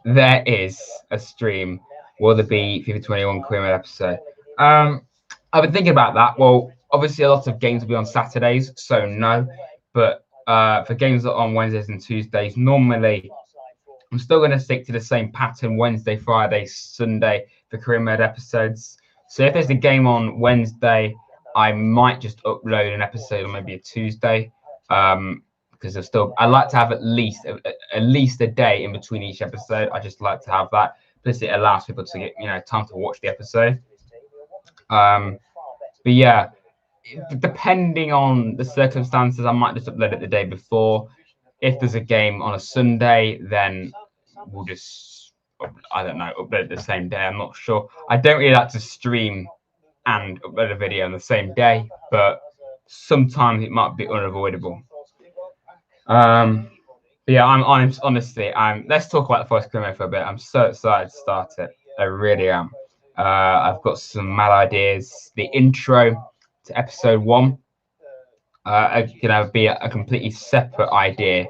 there is a stream, will there be FIFA 21 career mode episode? I've been thinking about that. Well, obviously a lot of games will be on Saturdays, so no. But for games that are on Wednesdays and Tuesdays, normally I'm still going to stick to the same pattern: Wednesday, Friday, Sunday for career mode episodes. So if there's a game on Wednesday, I might just upload an episode on maybe a Tuesday. Because I like to have at least a day in between each episode. I just like to have that. Plus, it allows people to get time to watch the episode. But yeah, depending on the circumstances, I might just upload it the day before. If there's a game on a Sunday, then we'll just upload it the same day. I'm not sure. I don't really like to stream and upload a video on the same day, but sometimes it might be unavoidable. But yeah, I'm honestly, let's talk about the Forest career mode for a bit. I'm so excited to start it. I really am. I've got some mad ideas. The intro to episode 1 gonna be a completely separate idea.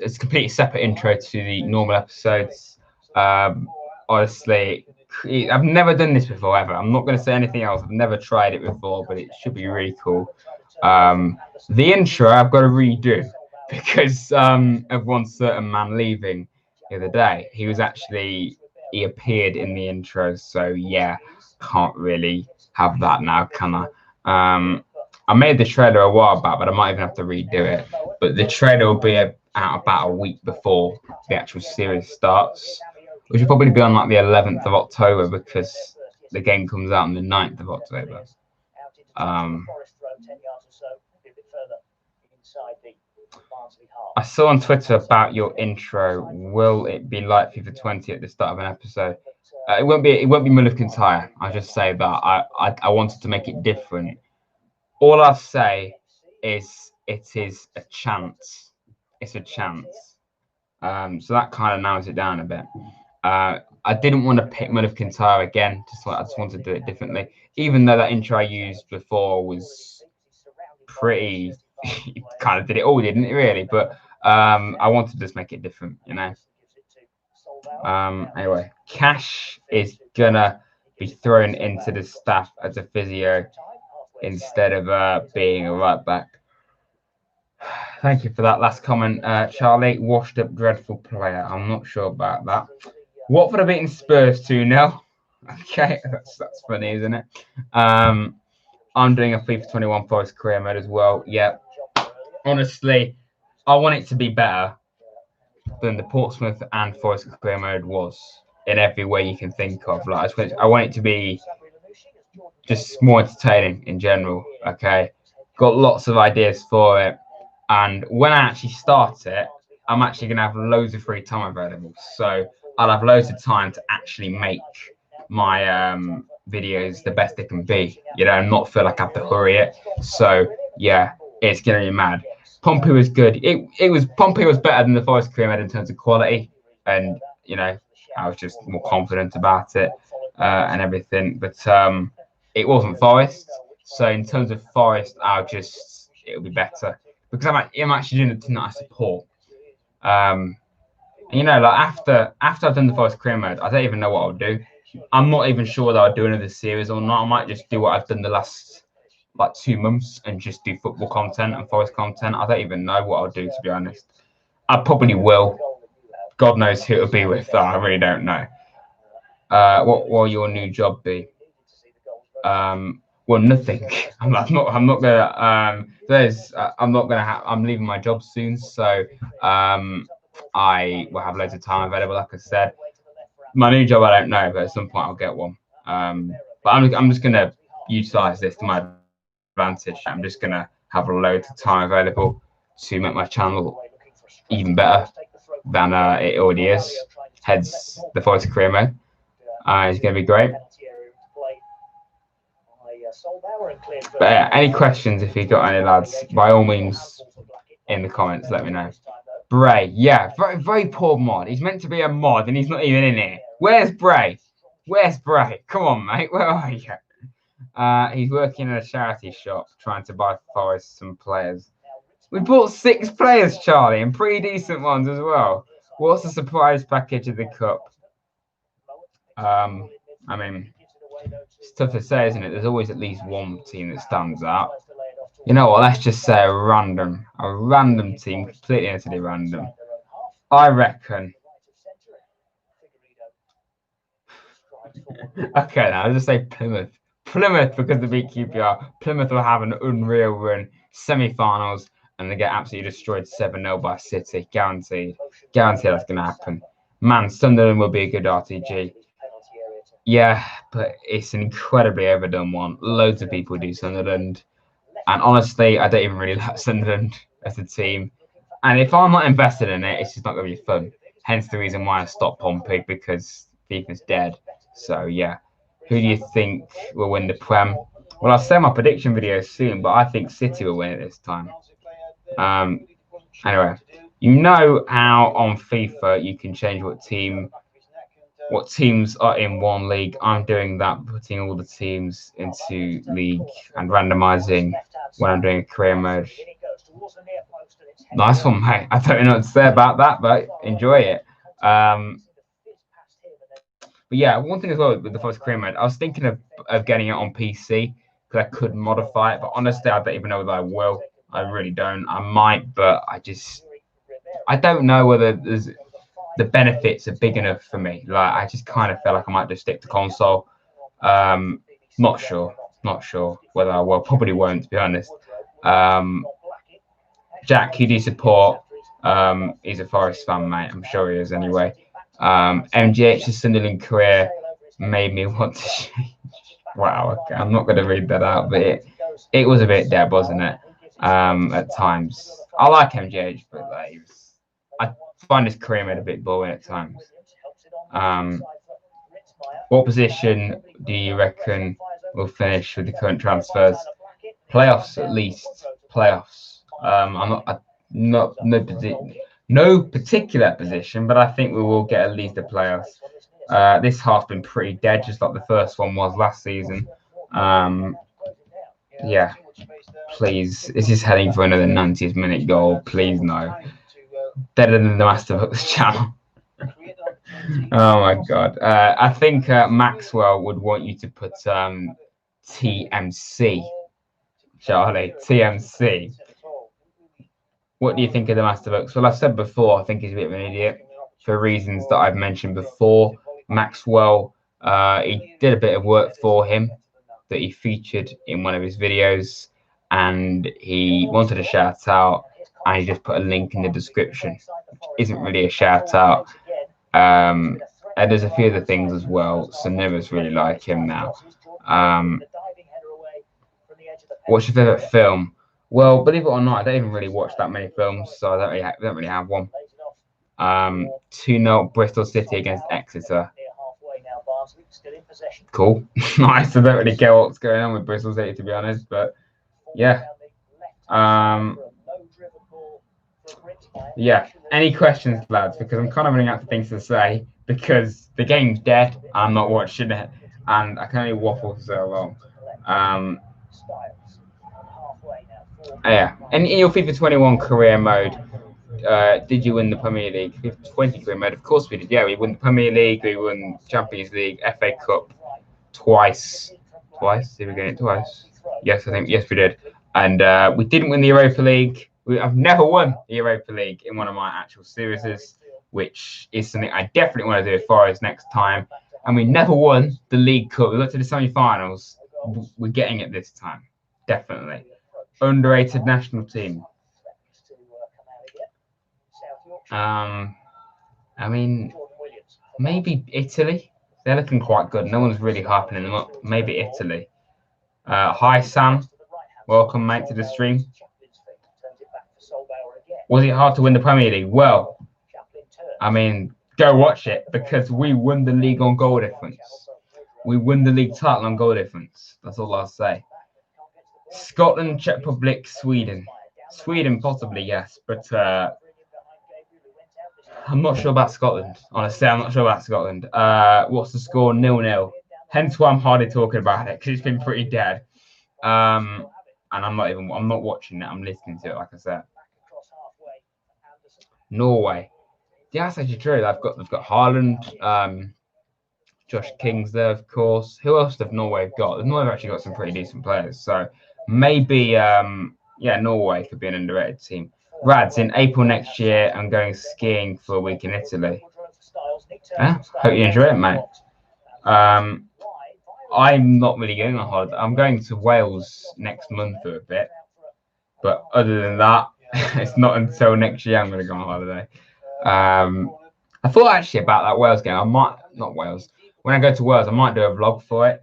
It's a completely separate intro to the normal episodes. Honestly, I've never done this before ever. I'm not going to say anything else. I've never tried it before, but it should be really cool. The intro I've got to redo because of one certain man leaving the other day. He appeared in the intro, so yeah, can't really have that now, can I? I made the trailer a while back, but I might even have to redo it. But the trailer will be out about a week before the actual series starts, which will probably be on like the 11th of October because the game comes out on the 9th of October. I saw on Twitter about your intro. Will it be like FIFA 20 at the start of an episode? It won't be Mull of Kintyre. I'll just say that I wanted to make it different. All I'll say is it is a chance. It's a chance. So that kind of narrows it down a bit. I didn't want to pick Mull of Kintyre again. I just wanted to do it differently. Even though that intro I used before was pretty, kind of did it all, didn't it really? But I wanted to just make it different, Anyway, Cash is gonna be thrown into the staff as a physio instead of being a right back. Thank you for that last comment, Charlie. Washed up, dreadful player. I'm not sure about that. Watford have beaten Spurs 2-0. Okay, that's funny, isn't it? I'm doing a FIFA 21 Forest career mode as well. Yeah, honestly, I want it to be better than the Portsmouth and Forest career mode was in every way you can think of. Like, I want it to be just more entertaining in general. Okay, got lots of ideas for it, and when I actually start it, I'm actually gonna have loads of free time available. So I'll have loads of time to actually make my videos the best they can be, not feel like I have to hurry it. So yeah, it's gonna be mad. Pompey was good. Pompey was better than the Forest career mode in terms of quality, and I was just more confident about it and everything. But it wasn't Forest, so in terms of Forest, it'll be better because I'm actually doing the team that I support. Like after I've done the Forest career mode, I don't even know what I'll do. I'm not even sure that I'll do another series or not. I might just do what I've done the last 2 months and just do football content and Forest content. I don't even know what I'll do, to be honest. I probably will. God knows who it'll be with. I really don't know. What will your new job be? Well, nothing. I'm not gonna. I'm leaving my job soon, so I will have loads of time available. Like I said, my new job I don't know, but at some point I'll get one. But I'm just gonna utilize this to my advantage. I'm just gonna have loads of time available to make my channel even better than it already is. Hence the Forest career mode. He's going to be great. But yeah, any questions if you got any, lads, by all means, in the comments, let me know. Bray, yeah, very, very poor mod. He's meant to be a mod and he's not even in here. Where's Bray? Where's Bray? Come on, mate. Where are you? He's working in a charity shop trying to buy Forest some players. We bought 6 players, Charlie, and pretty decent ones as well. What's the surprise package of the cup? I mean, it's tough to say, isn't it? There's always at least one team that stands out. You know what? Let's just say a random team, completely and utterly random. I reckon. Okay, now I'll just say Plymouth. Plymouth, because they beat QPR. Plymouth will have an unreal run, semi-finals, and they get absolutely destroyed 7-0 by City. Guaranteed. Guaranteed that's going to happen. Man, Sunderland will be a good RTG. Yeah, but it's an incredibly overdone one. Loads of people do Sunderland. And honestly, I don't even really like Sunderland as a team. And if I'm not invested in it, it's just not going to be fun. Hence the reason why I stopped Pompey, because FIFA's dead. So, yeah. Who do you think will win the Prem? Well, I'll say my prediction video soon, but I think City will win it this time. Anyway, you know how on FIFA you can change what teams are in one league. I'm doing that, putting all the teams into league and randomizing when I'm doing a career mode. Nice one, mate. I don't know what to say about that, but enjoy it. But yeah, one thing as well with the Forest career mode, I was thinking of getting it on PC because I could modify it, but honestly, I don't even know whether I will. I really don't. I might, but I don't know whether the benefits are big enough for me. Like, I just kind of feel like I might just stick to console. Not sure whether I will. Probably won't, to be honest. Jack, who do you support? He's a Forest fan, mate. I'm sure he is anyway. MGH's Sunderland career made me want to change. Wow, okay, I'm not going to read that out, but it was a bit dead, wasn't it? At times. I like MGH, but like, I find his career made a bit boring at times. What position do you reckon will finish with the current transfers? Playoffs, at least. Playoffs. No particular position, but I think we will get at least a playoffs. This half's been pretty dead, just like the first one was last season. Yeah, please. This is heading for another 90th minute goal. Please, no. Better than the Masterbox channel. Oh my god. I think Maxwell would want you to put TMC. Charlie, TMC. What do you think of the Masterbox? Well, I've said before, I think he's a bit of an idiot for reasons that I've mentioned before. Maxwell, he did a bit of work for him that he featured in one of his videos, and he wanted a shout out, and he just put a link in the description, which isn't really a shout out. And there's a few other things as well. So Never's really like him now. What's your favorite film? Well, believe it or not, I don't even really watch that many films, so I don't really have one. 2-0 Bristol City against Exeter. Cool. Nice. I don't really care what's going on with Bristol City, to be honest, but yeah. Yeah. Any questions, lads? Because I'm kind of running out of things to say because the game's dead. I'm not watching it, and I can only waffle for so long. Yeah. And in your FIFA 21 career mode, did you win the Premier League? FIFA 20 career mode? Of course we did. Yeah, we won the Premier League, we won Champions League, FA Cup twice. Did we get it twice? Yes, we did. And we didn't win the Europa League. I've never won the Europa League in one of my actual series, which is something I definitely want to do with Forest next time. And we never won the League Cup. We got to the semi-finals. We're getting it this time. Definitely. Underrated national team. I mean, maybe Italy. They're looking quite good. No one's really hyping them up. Maybe Italy. Hi, Sam. Welcome, mate, to the stream. Was it hard to win the Premier League? Well, I mean, go watch it because we won the league on goal difference. We won the league title on goal difference. That's all I'll say. Scotland, Czech Republic, Sweden. Sweden, possibly, yes, but I'm not sure about Scotland. Honestly, I'm not sure about Scotland. What's the score? 0-0. Hence why I'm hardly talking about it, because it's been pretty dead. And I'm not watching it. I'm listening to it, like I said. Norway. Yeah, that's actually true. They've got Haaland, Josh King's there, of course. Who else have Norway got? Norway have actually got some pretty decent players. So maybe, Norway could be an underrated team. Rads, in April next year, I'm going skiing for a week in Italy. Yeah, hope you enjoy it, mate. I'm not really going on holiday. I'm going to Wales next month for a bit. But other than that, it's not until next year I'm going to go on holiday. I thought actually about that Wales game. Not Wales. When I go to Wales, I might do a vlog for it.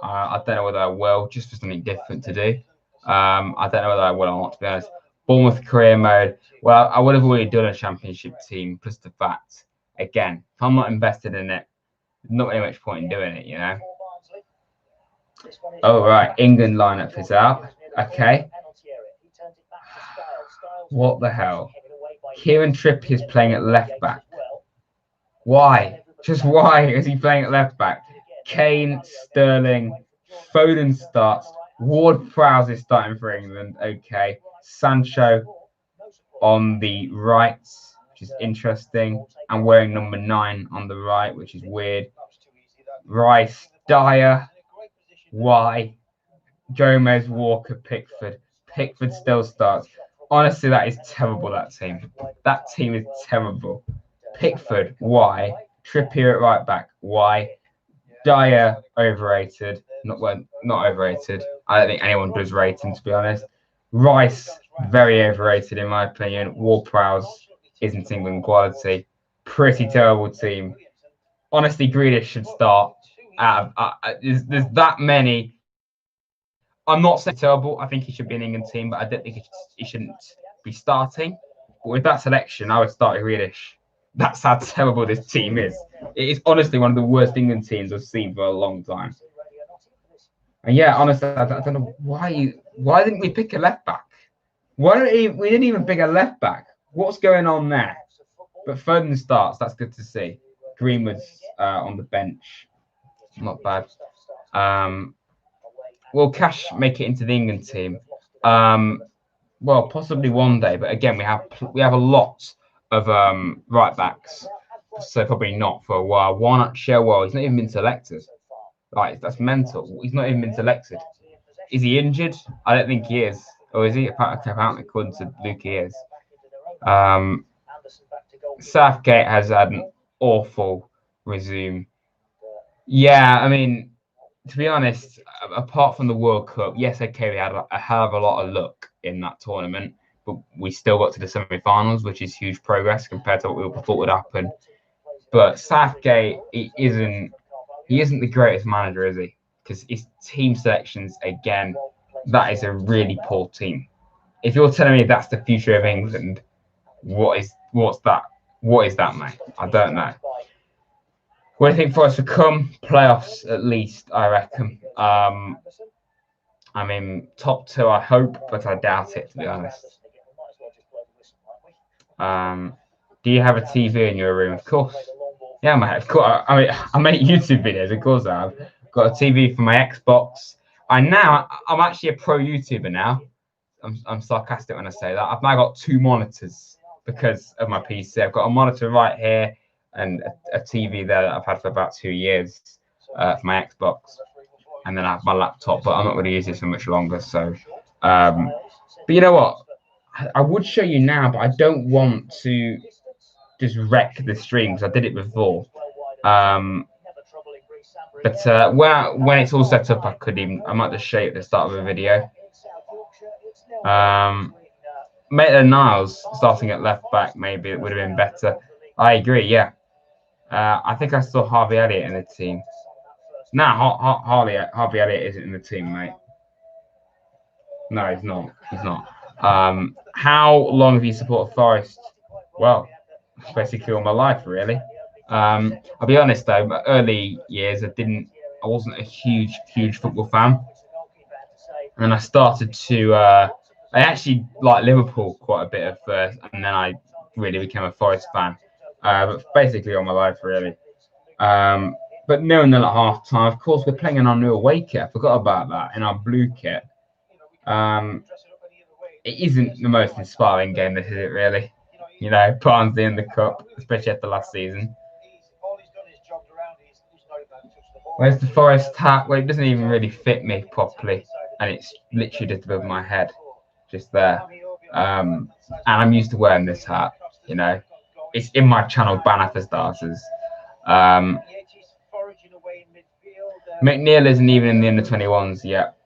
I don't know whether I will, just for something different to do. I don't know whether I will or not, to be honest. Bournemouth career mode. Well, I would have already done a championship team, plus the fact, again, if I'm not invested in it, there's not really much point in doing it, you know? Oh, right. England lineup is out. Okay. What the hell? Kieran Trippier is playing at left back. Why? Just why is he playing at left back? Kane, Sterling, Foden starts. Ward-Prowse is starting for England. Okay. Sancho on the right, which is interesting. And wearing number 9 on the right, which is weird. Rice, Dyer. Why? Gomez, Walker, Pickford. Pickford still starts. Honestly, that is terrible, that team. That team is terrible. Pickford, why? Trippier at right back, why? Dyer, overrated. Not overrated. I don't think anyone does rate him, to be honest. Rice, very overrated, in my opinion. Ward-Prowse isn't England quality. Pretty terrible team. Honestly, Grealish should start. There's that many. I'm not saying terrible. I think he should be an England team, but I don't think he shouldn't be starting. But with that selection, I would start Grealish. That's how terrible this team is. It is honestly one of the worst England teams I've seen for a long time. And yeah, honestly, I don't know why didn't we pick a left back? We didn't even pick a left back. What's going on there? But Foden starts. That's good to see. Greenwood's on the bench. Not bad. Will Cash make it into the England team? Well, possibly one day. But again, we have a lot of right backs, so probably not for a while. Why not Sherwell? He's not even been selected. Like, that's mental. He's not even been selected. Is he injured? I don't think he is. Or is he? Apparently, according to Luke, he is. Southgate has had an awful resume. Yeah, I mean, to be honest, apart from the World Cup, yes, okay, we had a hell of a lot of luck in that tournament, but we still got to the semi-finals, which is huge progress compared to what we thought would happen. But Southgate, he isn't the greatest manager, is he? Because his team selections, again, that is a really poor team. If you're telling me that's the future of England, what's that? What is that, mate? I don't know. What do you think for us to come? Playoffs, at least, I reckon. I mean, top 2, I hope, but I doubt it, to be honest. Do you have a TV in your room? Of course. Yeah, mate. Of course. I mean, I make YouTube videos. Of course, I have. Got a TV for my Xbox. I'm actually a pro YouTuber now. I'm sarcastic when I say that. I've now got 2 monitors because of my PC. I've got a monitor right here and a TV there that I've had for about 2 years for my Xbox, and then I have my laptop, but I'm not going to use this for much longer. So, but you know what? I would show you now, but I don't want to just wreck the stream because I did it before. But when it's all set up, I might just show you at the start of a video. Maitland-Niles starting at left back, maybe it would have been better. I agree, yeah. I think I saw Harvey Elliott in the team. No, Harvey Elliott isn't in the team, mate. No, he's not. He's not. How long have you supported Forest? Well, basically all my life, really. I'll be honest though, my early years I wasn't a huge football fan, and I started to I actually liked Liverpool quite a bit at first, and then I really became a Forest fan. But basically all my life really. But 0-0 at half time. Of course, we're playing in our new away kit. I forgot about that in our blue kit. It isn't the most inspiring game, this is it really? You know, Barnsley in the cup, especially after last season. Where's the Forest hat? Well, it doesn't even really fit me properly, and it's literally just above my head, just there. And I'm used to wearing this hat. You know, it's in my channel banner for starters. McNeil isn't even in the under 21s yet.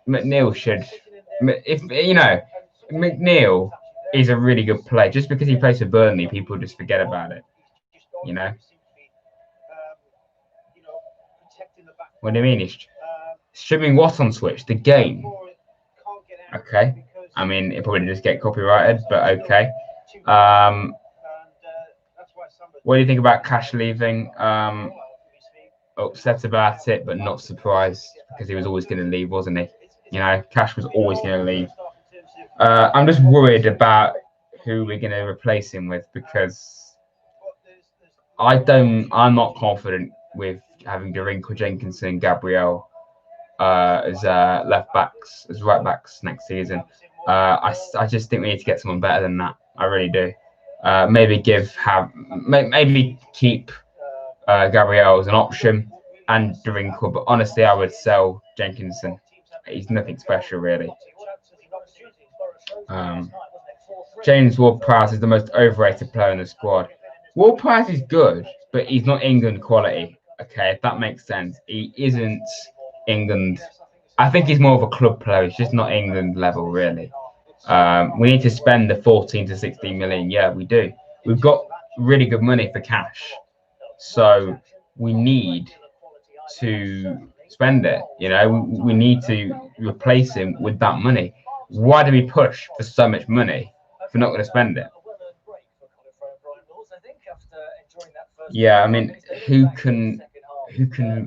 McNeil should, if you know, McNeil is a really good player. Just because he plays for Burnley, people just forget about it. You know. What do you mean? He's streaming what on Switch? The game. Okay. I mean, it probably just get copyrighted, but okay. What do you think about Cash leaving? Upset about it, but not surprised because he was always going to leave, wasn't he? You know, Cash was always going to leave. I'm just worried about who we're going to replace him with because I'm not confident with having Derinko, Jenkinson, and Gabriel as left backs, as right backs next season. I just think we need to get someone better than that. I really do. Maybe keep Gabriel as an option and Derinko, but honestly, I would sell Jenkinson. He's nothing special really. James Ward-Prowse is the most overrated player in the squad. Ward-Prowse is good, but he's not England quality. Okay, if that makes sense. He isn't England. I think he's more of a club player. He's just not England level, really. We need to spend the 14 to 16 million. Yeah, we do. We've got really good money for Cash. So we need to spend it. You know, we need to replace him with that money. Why do we push for so much money if we're not going to spend it? Yeah, I mean, who can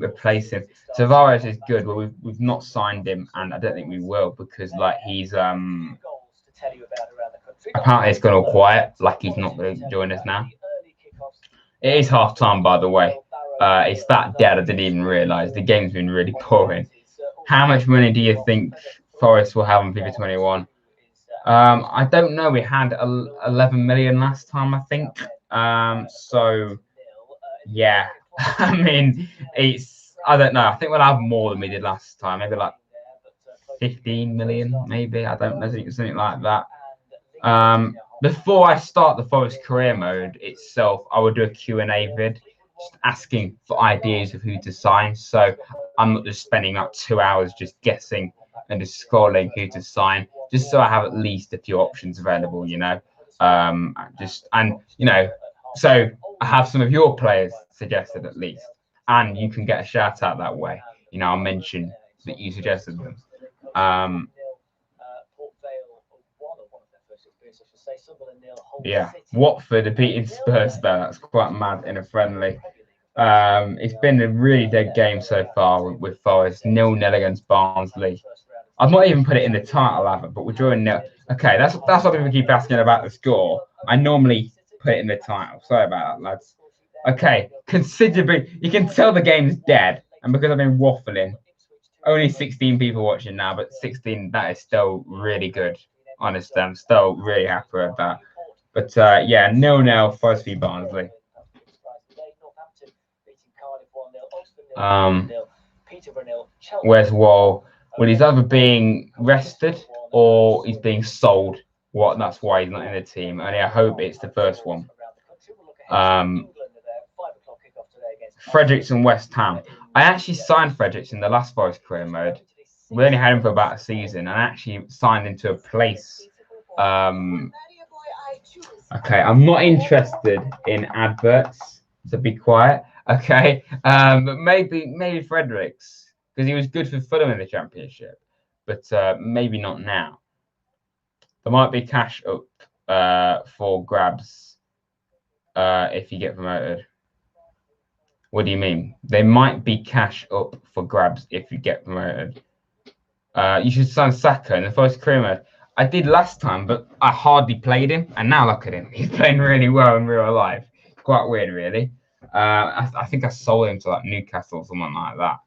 replace him? Tavares is good, but we've not signed him, and I don't think we will because like he's apparently it's gone all quiet, like he's not going to join us now. It is half time, by the way. It's that dead. I didn't even realise the game's been really boring. How much money do you think Forest will have on FIFA 21? I don't know. We had 11 million last time, I think. So yeah, I mean, I don't know. I think we'll have more than we did last time. Maybe like 15 million, maybe. I don't know, something like that. Before I start the Forest career mode itself, I would do a Q&A vid, just asking for ideas of who to sign. So I'm not just spending like 2 hours just guessing and just scrolling who to sign, just so I have at least a few options available, you know. So I have some of your players suggested at least, and you can get a shout out that way. You know, I'll mention that you suggested them. Yeah, Watford are beating Spurs though. That's quite mad in a friendly. It's been a really dead game so far with Forest. 0-0 against Barnsley. I've not even put it in the title, I haven't, but we're drawing 0. Okay, that's what people keep asking about the score. I normally put it in the title. Sorry about that, lads. Okay, considerably, you can tell the game's dead, and because I've been waffling, only 16 people watching now, but 16, that is still really good. Honestly, I'm still really happy with that. But yeah, 0-0 Forest v Barnsley. Where's Wall? Well, he's either being rested or he's being sold. That's why he's not in the team. And I hope it's the first one. Fredericks and West Ham. I actually signed Fredericks in the last Forest career mode. We only had him for about a season, and I actually signed into a place. Okay, I'm not interested in adverts, so be quiet. Okay, but maybe Fredericks, because he was good for Fulham in the Championship, but maybe not now. There might be cash up for grabs if you get promoted. What do you mean? They might be cash up for grabs if you get promoted. You should sign Saka in the first career mode. I did last time, but I hardly played him, and now look at him. He's playing really well in real life. Quite weird, really. I think I sold him to like Newcastle or something like that.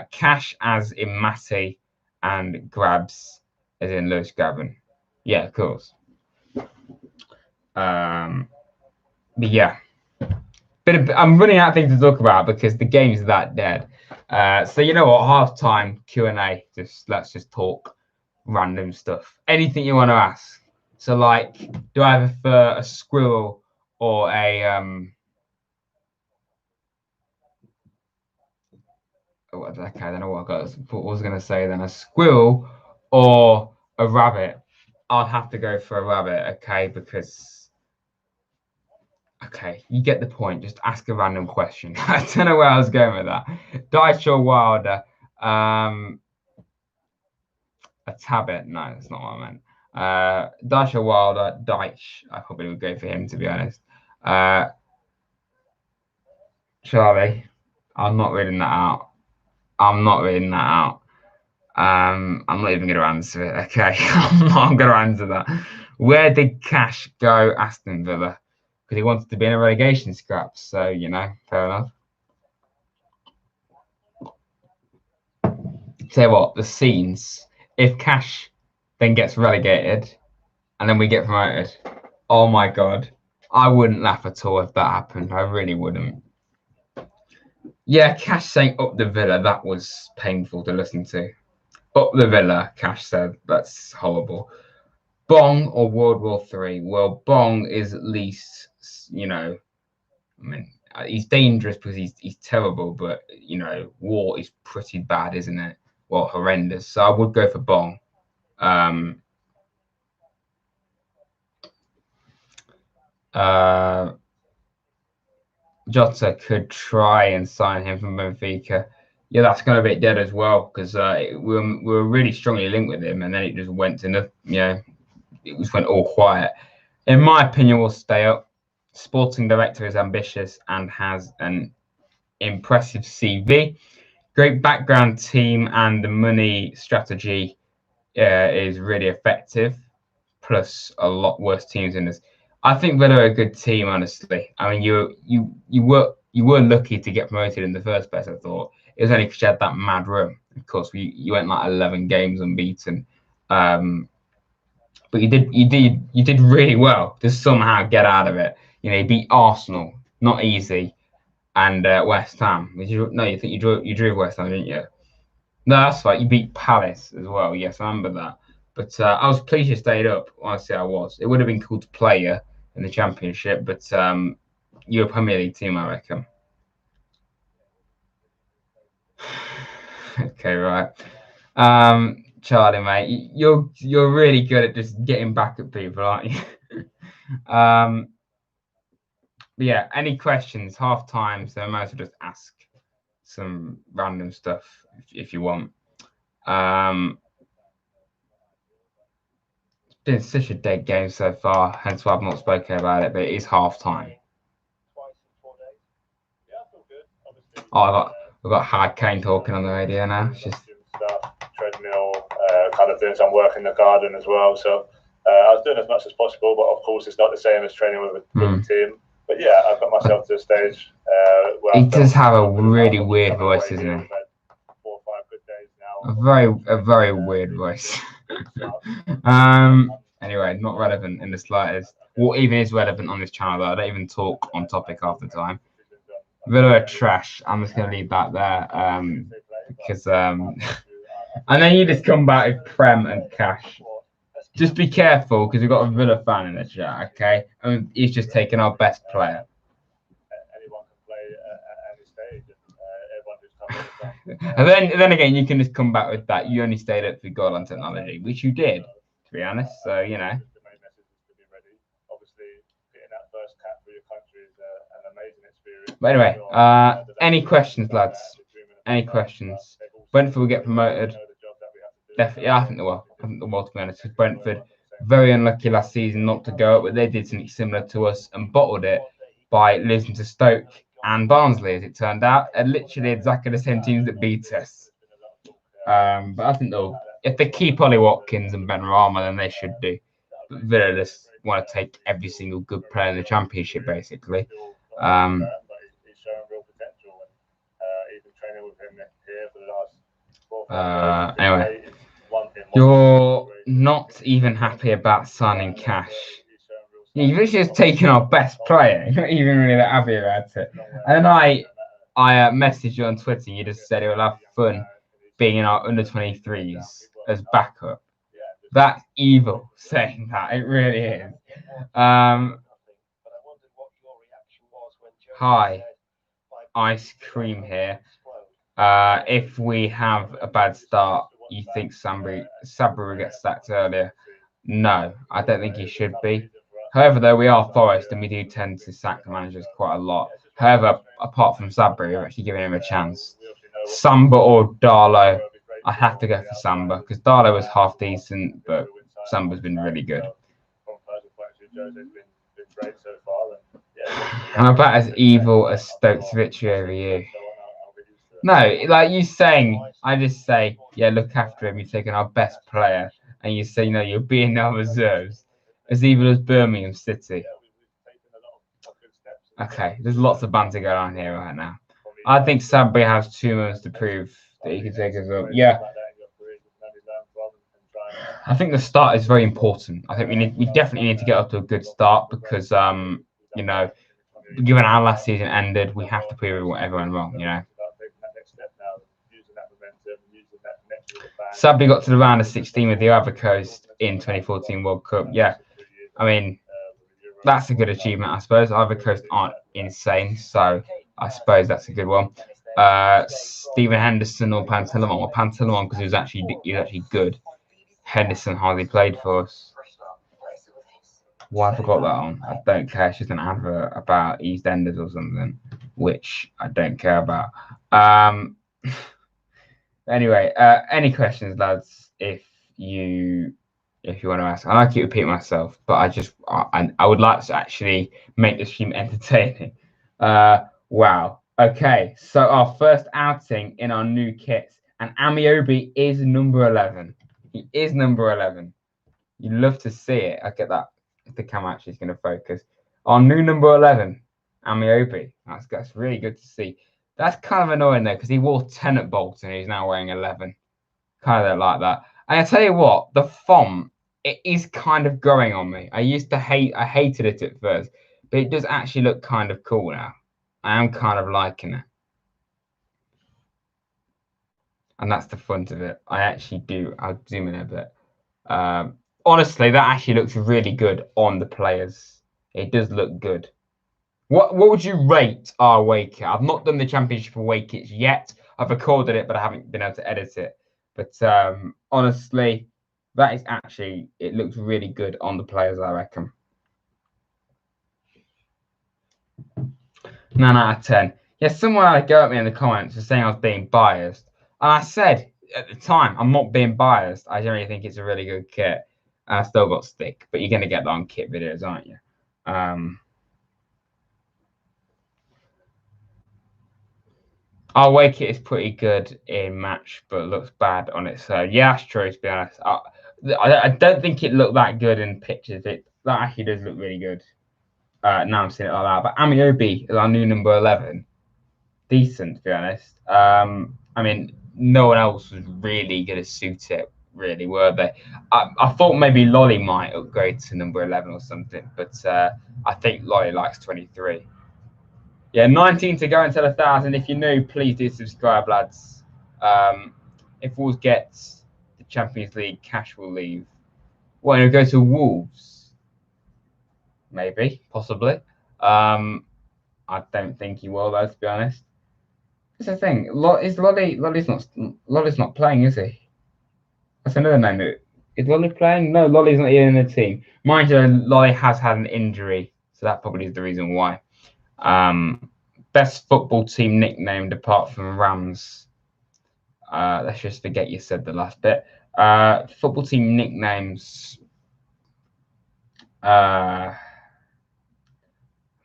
Cash as in Matty and grabs as in Lewis Graben. Yeah, of course. But yeah, I'm running out of things to talk about because the game's that dead. So you know what? Halftime Q&A. Let's just talk random stuff. Anything you want to ask. So like, do I prefer a squirrel or a okay, I don't know what I was gonna say then. A squirrel or a rabbit? I'd have to go for a rabbit, okay, because okay, you get the point. Just ask a random question. I don't know where I was going with that. Dyche or Wilder? A Tabit? No, that's not what I meant. Dyche or Wilder? Dyche. I probably would go for him, to be honest. Charlie, I'm not reading that out. I'm not reading that out. I'm not even going to answer it. Okay, I'm not going to answer that. Where did Cash go? Aston Villa, because he wanted to be in a relegation scrap. So you know, fair enough. Tell you what, the scenes. If Cash then gets relegated, and then we get promoted, oh my god, I wouldn't laugh at all if that happened. I really wouldn't. Yeah, Cash saying up the Villa, that was painful to listen to. Up the Villa, Cash said. That's horrible. Bong or World War III? Well, Bong is at least, you know, I mean, he's dangerous because he's terrible, but, you know, war is pretty bad, isn't it? Well, horrendous. So I would go for Bong. Jota could try and sign him from Benfica. Yeah, that's going to be dead as well because we were really strongly linked with him, and then it just went to nothing. You know, it just went all quiet. In my opinion, we'll stay up. Sporting director is ambitious and has an impressive CV. Great background team, and the money strategy is really effective. Plus, a lot worse teams in this. I think Villa are a good team, honestly. I mean, you were lucky to get promoted in the first place. I thought it was only because you had that mad run. Of course, you went like 11 games unbeaten, but you did really well to somehow get out of it. You know, you beat Arsenal, not easy, and West Ham. You think you drew West Ham, didn't you? No, that's right. You beat Palace as well. Yes, I remember that. But I was pleased you stayed up. Honestly, I was. It would have been cool to play you in the Championship, but you're a Premier League team, I reckon. Okay, right. Charlie, mate, you're really good at just getting back at people, aren't you? But yeah, any questions? Half time, so I might as well just ask some random stuff if you want. It's been such a dead game so far, hence why I've not spoken about it, but it is half time. Oh, I've got Hard Kane talking on the radio now. It's just treadmill, kind of doing some work in the garden as well. So I was doing as much as possible, but of course it's not the same as training with a team. But yeah, I've got myself to a stage where he does have a really weird voice, isn't he? 4 or 5 good days now. A very weird voice. Anyway, not relevant in the slightest. What even is relevant on this channel, though? I don't even talk on topic half the time. Villa are trash. I'm just gonna leave that there. Because and then you just come back with Prem and Cash. Just be careful because we've got a Villa fan in the chat, okay? And he's just taken our best player. Anyone can play at any stage, and everyone who's And then again, you can just come back with that. You only stayed up for goal on technology, which you did, to be honest. So you know. The main message is to be ready. Obviously, getting that first cap for your country is an amazing experience. But anyway, any questions, lads? Any questions? Brentford will get promoted. Definitely, yeah, I think they will. I think they will, to be honest. Because Brentford, very unlucky last season not to go up, but they did something similar to us and bottled it by losing to Stoke and Barnsley, as it turned out, are literally exactly the same teams that beat us. But I think if they keep Ollie Watkins and Ben Rama, then they should do. But Villa just want to take every single good player in the Championship, basically. Anyway, you're not even happy about signing Cash. You've literally just taken our best player. You're not even really that happy about it. And then I messaged you on Twitter. You just said it will have fun being in our under-23s as backup. That's evil saying that. It really is. Hi, ice cream here. If we have a bad start, you think Sabri will get sacked earlier? No, I don't think he should be. However, though, we are Forest and we do tend to sack the managers quite a lot. However, apart from Sabri, we're actually giving him a chance. Samba or Darlow, I have to go for Samba because Darlow was half decent, but Samba's been really good. I'm about as evil as Stoke's victory over you. No, like you saying, I just say, yeah, look after him. You're taking our best player, and you say, no, you're being our reserves. As evil as Birmingham City. Okay, there's lots of banter going on here right now. I think Sabri has 2 months to prove that he can take us up. Yeah. I think the start is very important. I think we definitely need to get up to a good start because you know, given our last season ended, we have to prove everyone wrong, you know. Sabri got to the round of 16 with the Ivory Coast in 2014 World Cup. Yeah, I mean, that's a good achievement, I suppose. Ivory Coast aren't insane, so I suppose that's a good one. Stephen Henderson or Pantilimon? Well, Pantilimon because he was actually good. Henderson hardly played for us. Well, I forgot that one. I don't care. It's just an advert about EastEnders or something, which I don't care about. Anyway, any questions, lads? If you want to ask, I keep repeating myself, but I would like to actually make the stream entertaining. Wow. Okay, so our first outing in our new kits, and Amiobi is number 11. He is number 11. You love to see it. I get that. If the camera actually is going to focus. Our new number 11, Amiobi. That's really good to see. That's kind of annoying though, because he wore 10 at Bolton and he's now wearing 11. Kind of don't like that. And I tell you what, the font, it is kind of growing on me. I hated it at first, but it does actually look kind of cool now. I am kind of liking it. And that's the front of it. I'll zoom in a bit. Honestly, that actually looks really good on the players. It does look good. What would you rate our away kit? I've not done the Championship away kits yet. I've recorded it, but I haven't been able to edit it. But honestly, it looks really good on the players, I reckon. 9 out of 10. Yeah, someone had a go at me in the comments for saying I was being biased. And I said at the time, I'm not being biased. I generally think it's a really good kit. And I still got stick, but you're going to get that on kit videos, aren't you? Our away kit is pretty good in match, but looks bad on its own. Yeah, that's true, to be honest. I don't think it looked that good in pictures. That actually does look really good. Now I'm seeing it like that. But Amiobi is our new number 11. Decent, to be honest. I mean, no one else was really going to suit it, really, were they? I thought maybe Lolly might upgrade to number 11 or something, but I think Lolly likes 23. Yeah, 19 to go until 1,000. If you're new, please do subscribe, lads. If Wolves gets the Champions League, Cash will leave. Well, he'll go to Wolves. Maybe, possibly. I don't think he will, though, to be honest. That's the thing. Lolly's not playing, is he? That's another name. Is Lolly playing? No, Lolly's not even in the team. Mind you, Lolly has had an injury, so that probably is the reason why. Best football team nicknamed apart from Rams. Let's just forget you said the last bit. Football team nicknames.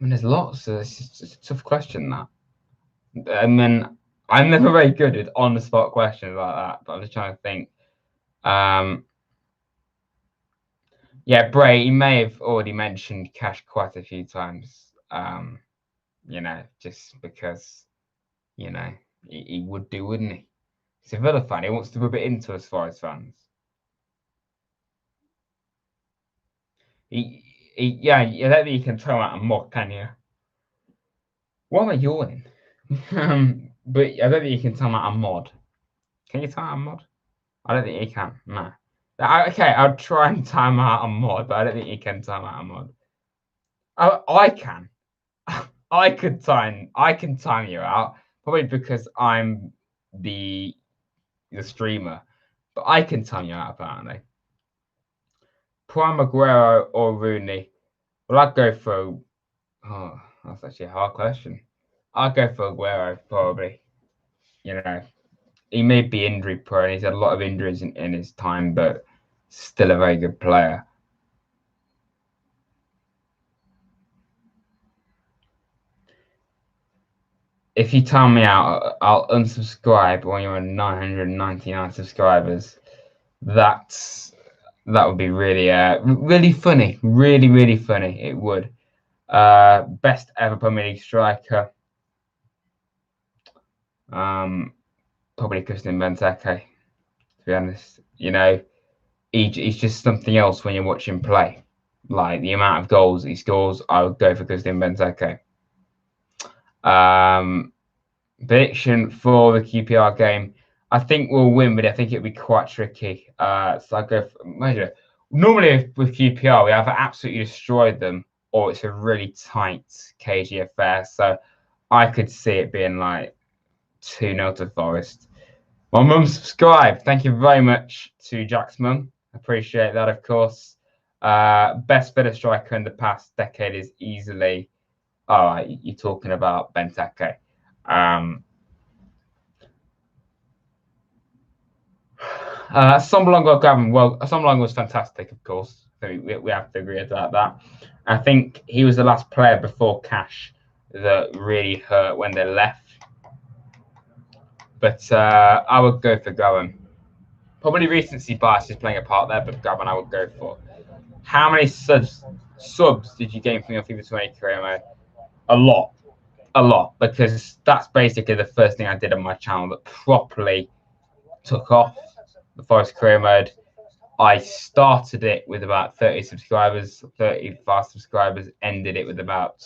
mean, there's lots. It's a tough question, that. And then I'm never very good at on-the-spot questions like that, but I'm just trying to think. Yeah, Bray, he may have already mentioned Cash quite a few times. You know, just because, you know, he would do, wouldn't he? He's a Villa fan. He wants to rub it into us Forest fans. Yeah, I don't think you can throw out a mod, can you? Why am I yawning? But I don't think you can tell out a mod. Can you time out a mod? I don't think you can. No. Okay, I'll try and time out a mod, but I don't think you can time out a mod. I can. I can time you out, probably because I'm the streamer, but I can time you out apparently. Prime Aguero or Rooney? Well, I'd go for. Oh, that's actually a hard question. I'd go for Aguero probably. You know, he may be injury prone. He's had a lot of injuries in his time, but still a very good player. If you time me out, I'll unsubscribe when you're on 999 subscribers. That would be really really funny. Really funny. It would. Best ever Premier League striker. Probably Christian Benteke. To be honest, you know, he's just something else when you watch him play. Like the amount of goals he scores, I would go for Christian Benteke. Prediction for the QPR game. I think we'll win, but I think it'll be quite tricky. So I go for, normally with QPR, we either absolutely destroyed them or it's a really tight, cagey affair. So I could see it being like 2-0 to Forest. My mum subscribed. Thank you very much to Jack's mum. Appreciate that, of course. Best Villa striker in the past decade is easily. Oh, you're talking about Benteke. Somblong Gavin. Well, Somblong was fantastic, of course. So we have to agree about that. I think he was the last player before Cash that really hurt when they left. But I would go for Gavin. Probably recency bias is playing a part there, but Gavin I would go for. How many subs did you gain from your FIFA 20 career mode? A lot, because that's basically the first thing I did on my channel that properly took off. The Forest career mode. I started it with about 30 subscribers, 35 subscribers, ended it with about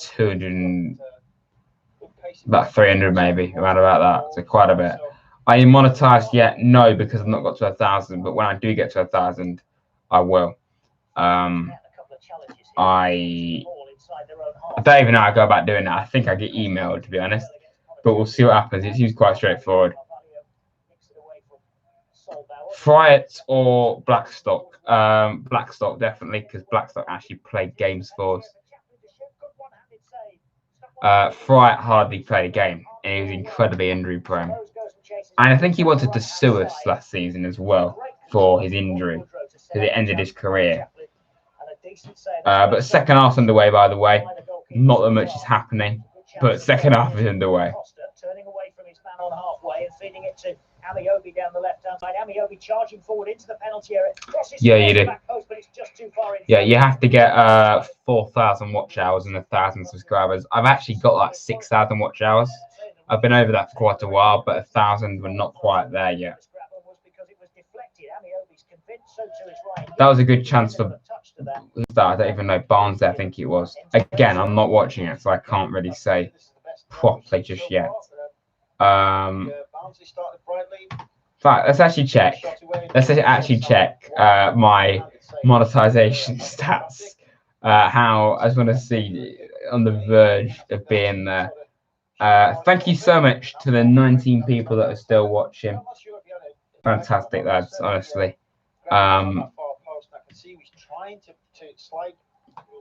200, about 300 maybe, around about that. So quite a bit. Are you monetized yet? No, because I've not got to 1,000. But when I do get to 1,000, I will. I don't even know how I go about doing that. I think I get emailed, to be honest. But we'll see what happens. It seems quite straightforward. Friat or Blackstock? Blackstock, definitely, because Blackstock actually played games for us. Friat hardly played a game, and he was incredibly injury prone. And I think he wanted to sue us last season as well for his injury, because it ended his career. But second half's underway, by the way. Not that much is happening, but second half is underway. Turning away from his man on halfway and feeding it to Amiobi down the left-hand side. Amiobi charging forward into the penalty area. Yeah, you do. Post, but it's just too far in. Yeah, you have to get 4,000 watch hours and 1,000 subscribers. I've actually got like 6,000 watch hours. I've been over that for quite a while, but 1,000 were not quite there yet. That was a good chance for who's that? I don't even know. Barnsley, I think it was. Again, I'm not watching it, so I can't really say properly just yet. In fact, let's actually check. Let's actually check my monetization stats. How I just want to see on the verge of being there. Thank you so much to the 19 people that are still watching. Fantastic, lads, honestly.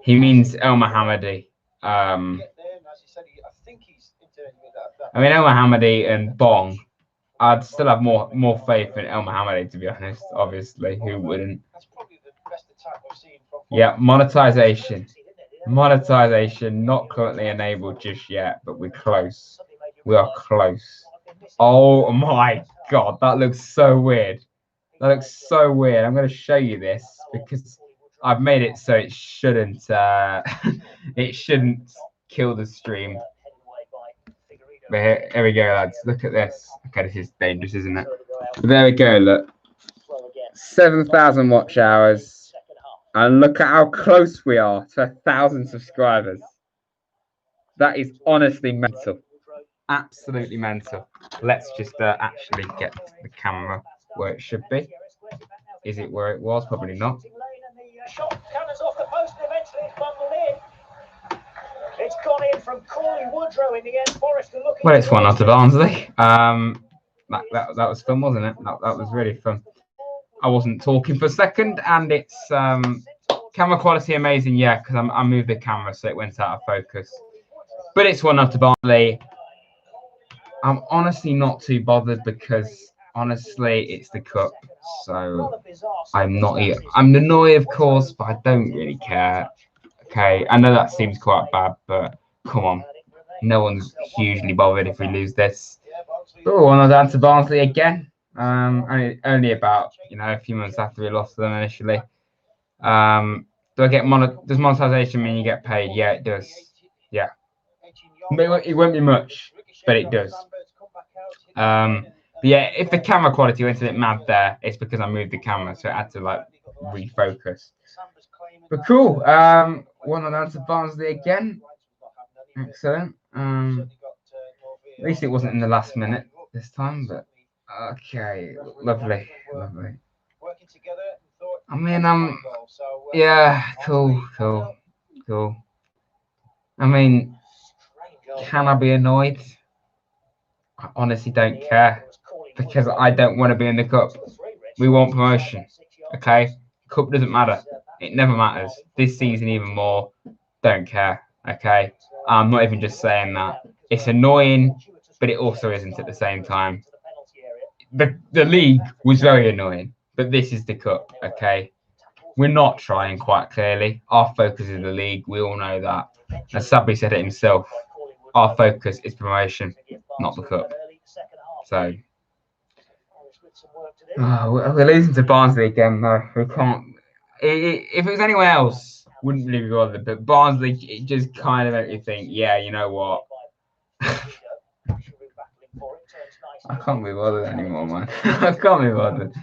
He means El Mohammadi. I mean, El Mohammadi and Bong. I'd still have more faith in El Mohammadi, to be honest. Obviously, who wouldn't? Yeah, monetization. Monetization not currently enabled just yet, but we're close. We are close. Oh my god, that looks so weird. That looks so weird. I'm going to show you this because I've made it so it shouldn't it shouldn't kill the stream. But here we go, lads. Look at this. Okay, this is dangerous, isn't it? But there we go. Look, 7,000 watch hours, and look at how close we are to 1,000 subscribers. That is honestly mental. Absolutely mental. Let's just actually get the camera where it should be. Is it where it was? Probably not. It's gone in from Corley Woodrow in the end. Forrester looking. Well, it's 1-0 to Barnsley. That was fun, wasn't it? That was really fun. I wasn't talking for a second, and it's camera quality amazing, yeah, because I moved the camera so it went out of focus. But it's 1-0 to Barnsley. I'm honestly not too bothered because honestly it's the cup, so I'm not. I'm annoyed, of course, but I don't really care. Okay, I know that seems quite bad, but come on, no one's hugely bothered if we lose this. Oh, 1-0 down to Barnsley again. Only about a few months after we lost them initially. Do I get does monetization mean you get paid? Yeah, it does. Yeah, it won't be much, but it does. But yeah, if the camera quality went a bit mad there, it's because I moved the camera, so it had to like refocus. But cool. 1-0 down to Barnsley again. Excellent. At least it wasn't in the last minute this time, but okay, lovely. I mean, yeah, cool. I mean, can I be annoyed? I honestly don't care because I don't want to be in the cup. We want promotion, okay? Cup doesn't matter. It never matters. This season even more. Don't care, okay? I'm not even just saying that. It's annoying, but it also isn't at the same time. The league was very annoying, but this is the cup, okay? We're not trying quite clearly. Our focus is the league. We all know that. As Sabri said it himself, our focus is promotion, not the cup. So, we're losing to Barnsley again, though. We can't. If it was anywhere else, wouldn't really be bothered. But Barnsley, it just kind of makes me think, yeah, you know what? I can't be bothered anymore, man. I can't be bothered.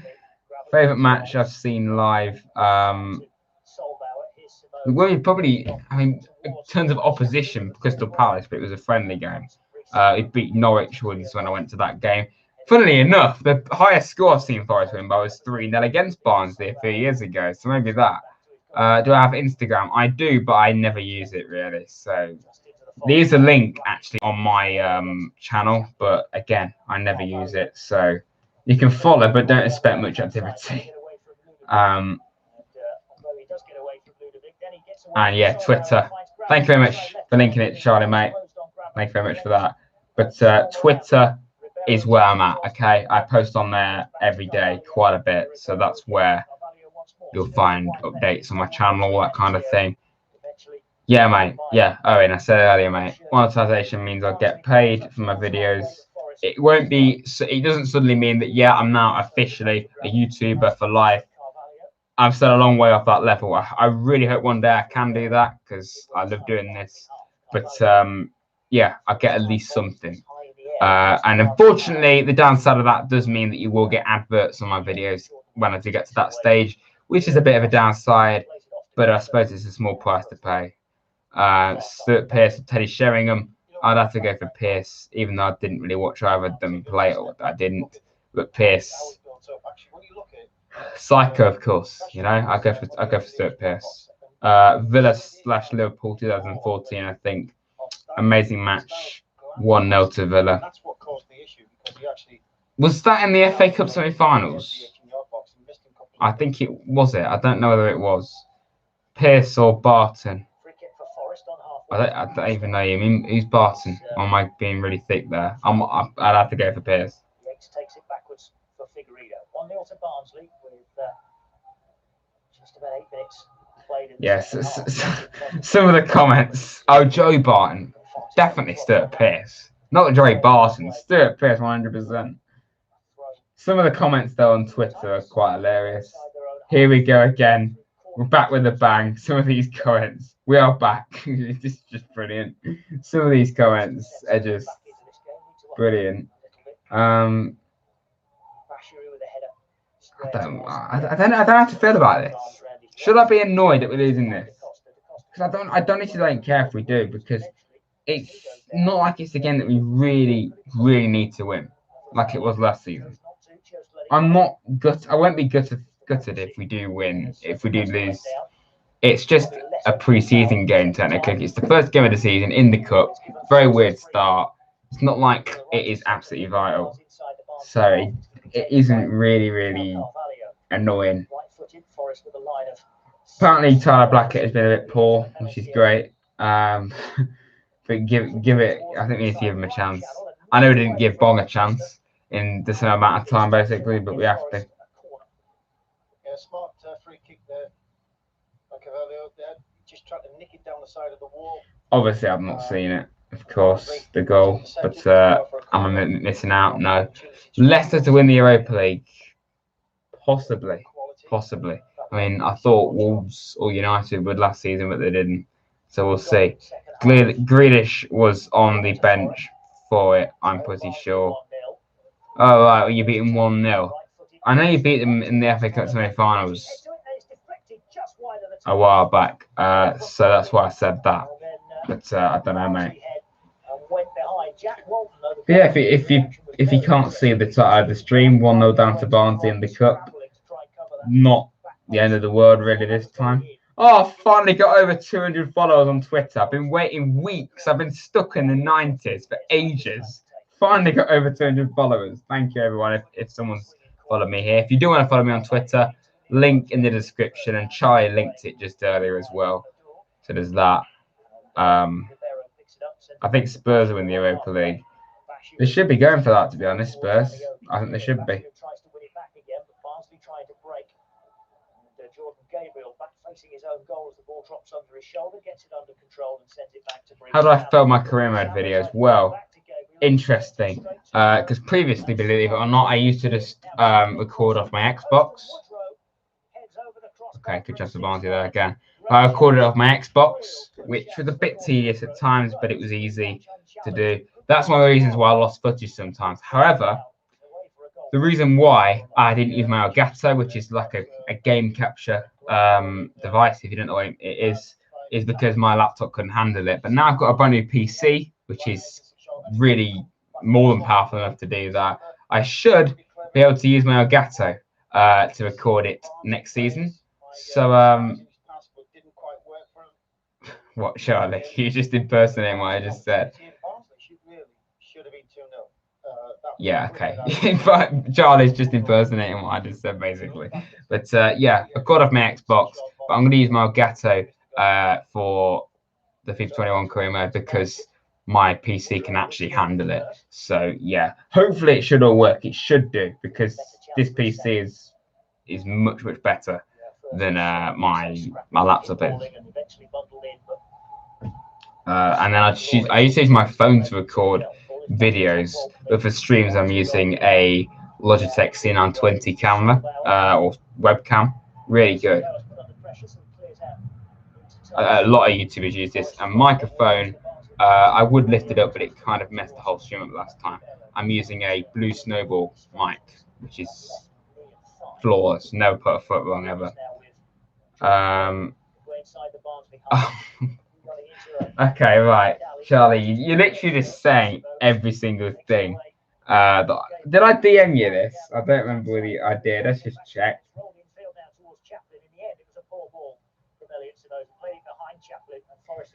Favorite match I've seen live. Probably, I mean, in terms of opposition, Crystal Palace, but it was a friendly game. It beat Norwich once when I went to that game. Funnily enough, the highest score I've seen Forest win by was 3-0 against Barnsley a few years ago. So maybe that. Do I have Instagram? I do, but I never use it really. So there's a link actually on my channel, but again, I never use it. So you can follow, but don't expect much activity. And yeah, Twitter. Thank you very much for linking it, Charlie, mate. Thank you very much for that. But Twitter is where I'm at, okay? I post on there every day, quite a bit. So that's where you'll find updates on my channel, all that kind of thing. Yeah, mate. Yeah. Oh, and I said earlier, mate, monetization means I'll get paid for my videos. It won't be, it doesn't suddenly mean that, yeah, I'm now officially a YouTuber for life. I'm still a long way off that level. I really hope one day I can do that because I love doing this. But yeah, I get at least something. And unfortunately, the downside of that does mean that you will get adverts on my videos when I do get to that stage, which is a bit of a downside. But I suppose it's a small price to pay. Stuart Pearce and Teddy Sheringham, I'd have to go for Pearce, even though I didn't really watch either of them play, or I didn't. But Pearce. Psycho, of course. I go for Stuart Pearce. Villa/Liverpool 2014, I think. Amazing match. 1-0 to Villa. Was that in the FA Cup semi-finals? I think it was. I don't know whether it was Pearce or Barton. I don't even know you. I mean, who's Barton? Or am I being really thick there? I'd have to go for Pearce. Takes it backwards for Figueiredo. 1-0 to Barnsley with just about 8 minutes Yes, some of the comments. Oh, Joe Barton, definitely Stuart Pearce. Not Joey Barton, Stuart Pearce, 100%. Some of the comments though on Twitter are quite hilarious. Here we go again. We're back with a bang. Some of these comments. We are back. It's just brilliant. Some of these comments are just brilliant. I don't know how to feel about this. Should I be annoyed that we're losing this? Because I don't actually care if we do, because it's not like it's the game that we really need to win, like it was last season. I'm not gut. I won't be gutted if we do win. If we do lose, it's just a pre-season game technically. It's the first game of the season in the cup. Very weird start. It's not like it is absolutely vital. So it isn't really annoying. Apparently Tyler Blackett has been a bit poor, which is great. But give it. I think we need to give him a chance. I know we didn't give Bong a chance in the same amount of time, basically, but we have to. Yeah, smart free kick there. Machiavelli there, just trying to nick it down the side of the wall. Obviously, I've not seen it, of course, the goal, but am I missing out? No. Leicester to win the Europa League, possibly. I mean, I thought Wolves or United would last season, but they didn't. So we'll see. Grealish was on the bench for it, I'm pretty sure. Oh, right, well, you beat them 1-0. I know you beat them in the FA Cup semi-finals a while back, so that's why I said that. But I don't know, mate. But yeah, if you can't see the stream, 1-0 down to Barnsley in the cup. Not the end of the world really this time. Oh, finally got over 200 followers on Twitter. I've been waiting weeks. I've been stuck in the 90s for ages. Finally got over 200 followers. Thank you, everyone, if someone's followed me here. If you do want to follow me on Twitter, link in the description, and Charlie linked it just earlier as well. So there's that. I think Spurs are in the Europa League. They should be going for that, to be honest, Spurs. I think they should be. How do I film my career mode videos? Well, interesting. Because previously, believe it or not, I used to just record off my Xbox. Okay, good job to Barnsley there again. I recorded off my Xbox, which was a bit tedious at times, but it was easy to do. That's one of the reasons why I lost footage sometimes. However, the reason why I didn't use my Elgato, which is like a game capture device, if you don't know what it is because my laptop couldn't handle it. But now I've got a brand new PC, which is really more than powerful enough to do that. I should be able to use my Elgato to record it next season. So, what, Charlie? You just impersonating what I just said. Yeah, okay. But Charlie's just impersonating what I just said, basically. But yeah, I've got off my Xbox, but I'm going to use my Elgato for the FIFA 21 career mode because my PC can actually handle it. So yeah, hopefully it should all work. It should do, because this PC is much better than my laptop is. And then I used to use my phone to record videos, but for streams I'm using a Logitech C920 camera or webcam. Really good. A lot of YouTubers use this. And microphone, I would lift it up, but it kind of messed the whole stream up last time. I'm using a Blue Snowball mic, which is flawless. Never put a foot wrong ever. Okay, right, Charlie, you're literally just saying every single thing. Did I DM you this? I don't remember whether I did. Let's just check.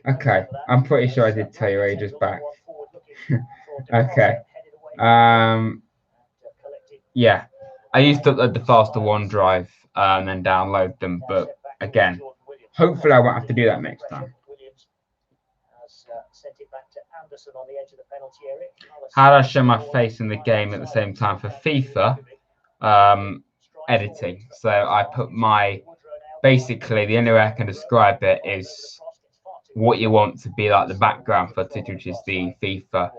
Okay, I'm pretty sure I did tell you ages back. Okay. Yeah, I used to upload the files to OneDrive and then download them, but again, hopefully I won't have to do that next time. How do I show my face in the game at the same time? For FIFA, editing. So I put my basically the only way I can describe it is what you want to be like the background footage, which is the FIFA.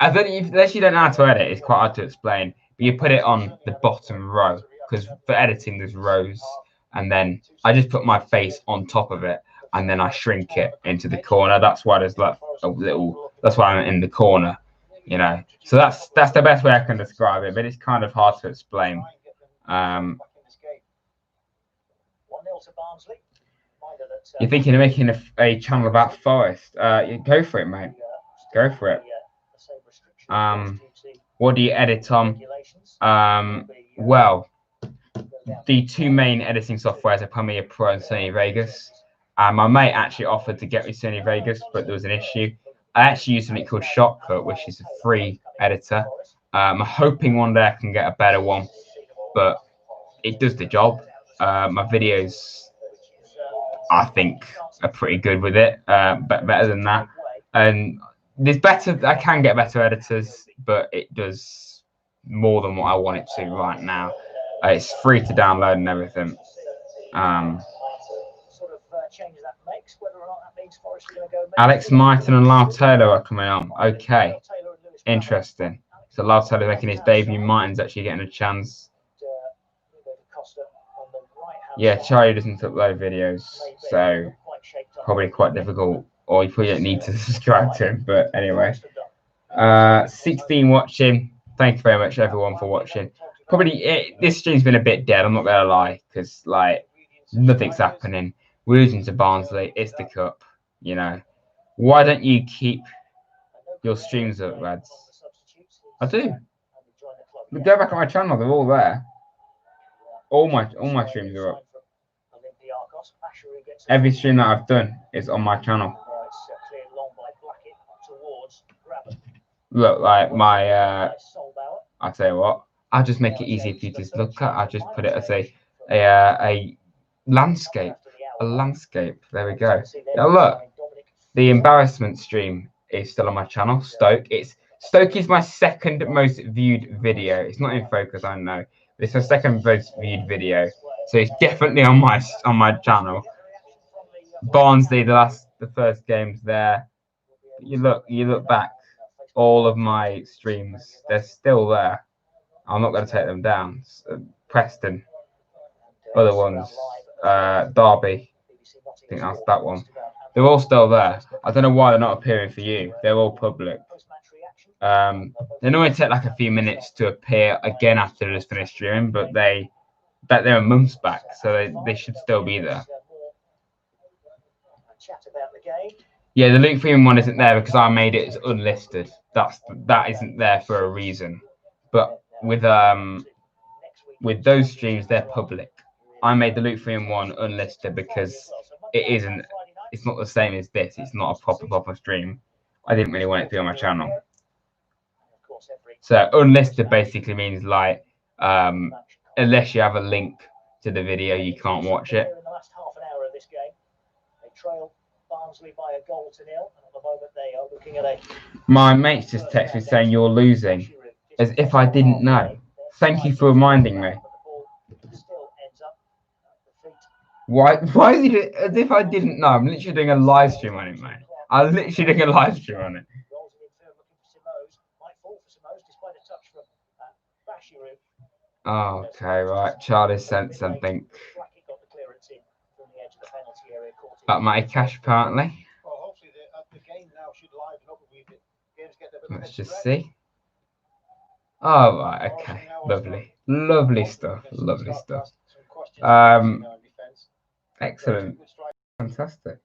I don't unless you don't know how to edit, it's quite hard to explain. But you put it on the bottom row because for editing there's rows, and then I just put my face on top of it, and then I shrink it into the corner. That's why there's like a little. That's why I'm in the corner, you know. So that's the best way I can describe it, but it's kind of hard to explain. 1-0 to Barnsley. You're thinking of making a channel about Forest? Go for it, mate. Go for it. What do you edit on? Well, the two main editing softwares are Premiere Pro and Sony Vegas. My mate actually offered to get me Sony Vegas, but there was an issue. I actually use something called Shotcut, which is a free editor. I'm hoping one day I can get a better one, but it does the job. My videos, I think, are pretty good with it, but better than that. And there's better. I can get better editors, but it does more than what I want it to right now. It's free to download and everything. Alex Martin and Lyle Taylor are coming on. Okay, interesting. So Lyle Taylor making his debut. Martin's actually getting a chance. Yeah, Charlie doesn't upload videos, so probably quite difficult. Or you probably don't need to subscribe to him. But anyway, 16 watching. Thank you very much, everyone, for watching. Probably this stream's been a bit dead. I'm not gonna lie, because like nothing's happening. We're losing to Barnsley. It's the cup, you know. Why don't you keep your streams up, lads? I do. But go back on my channel. They're all there. All my streams are up. Every stream that I've done is on my channel. Look, like my I tell you what, I'll just make it easy for you to look at. I'll just put it as a landscape. A landscape. There we go. Now look, the embarrassment stream is still on my channel. Stoke is my second most viewed video. It's not in focus, I know. It's my second most viewed video, so it's definitely on my channel. Barnsley, the first game's there. You look back, all of my streams, they're still there. I'm not going to take them down. Preston, other ones, Derby, I think that's that one. They're all still there. I don't know why they're not appearing for you. They're all public. They normally take like a few minutes to appear again after they just finished streaming, but they're months back, so they should still be there. Yeah, the Luke Freeman one isn't there because I made it as unlisted. That isn't there for a reason. But with those streams, they're public. I made the Luke Freeman one unlisted because it's not the same as this. It's not a proper stream. I didn't really want it to be on my channel. So unlisted basically means like unless you have a link to the video, you can't watch it. My mates just texted me saying you're losing, as if I didn't know. Thank you for reminding me. Why is it as if I didn't know? I'm literally doing a live stream on it, mate. I'm literally doing a live stream on it. Oh, okay, right. Charlie sent something about my cash, apparently. Let's just see. Oh, right, okay. Lovely stuff. Excellent. Fantastic.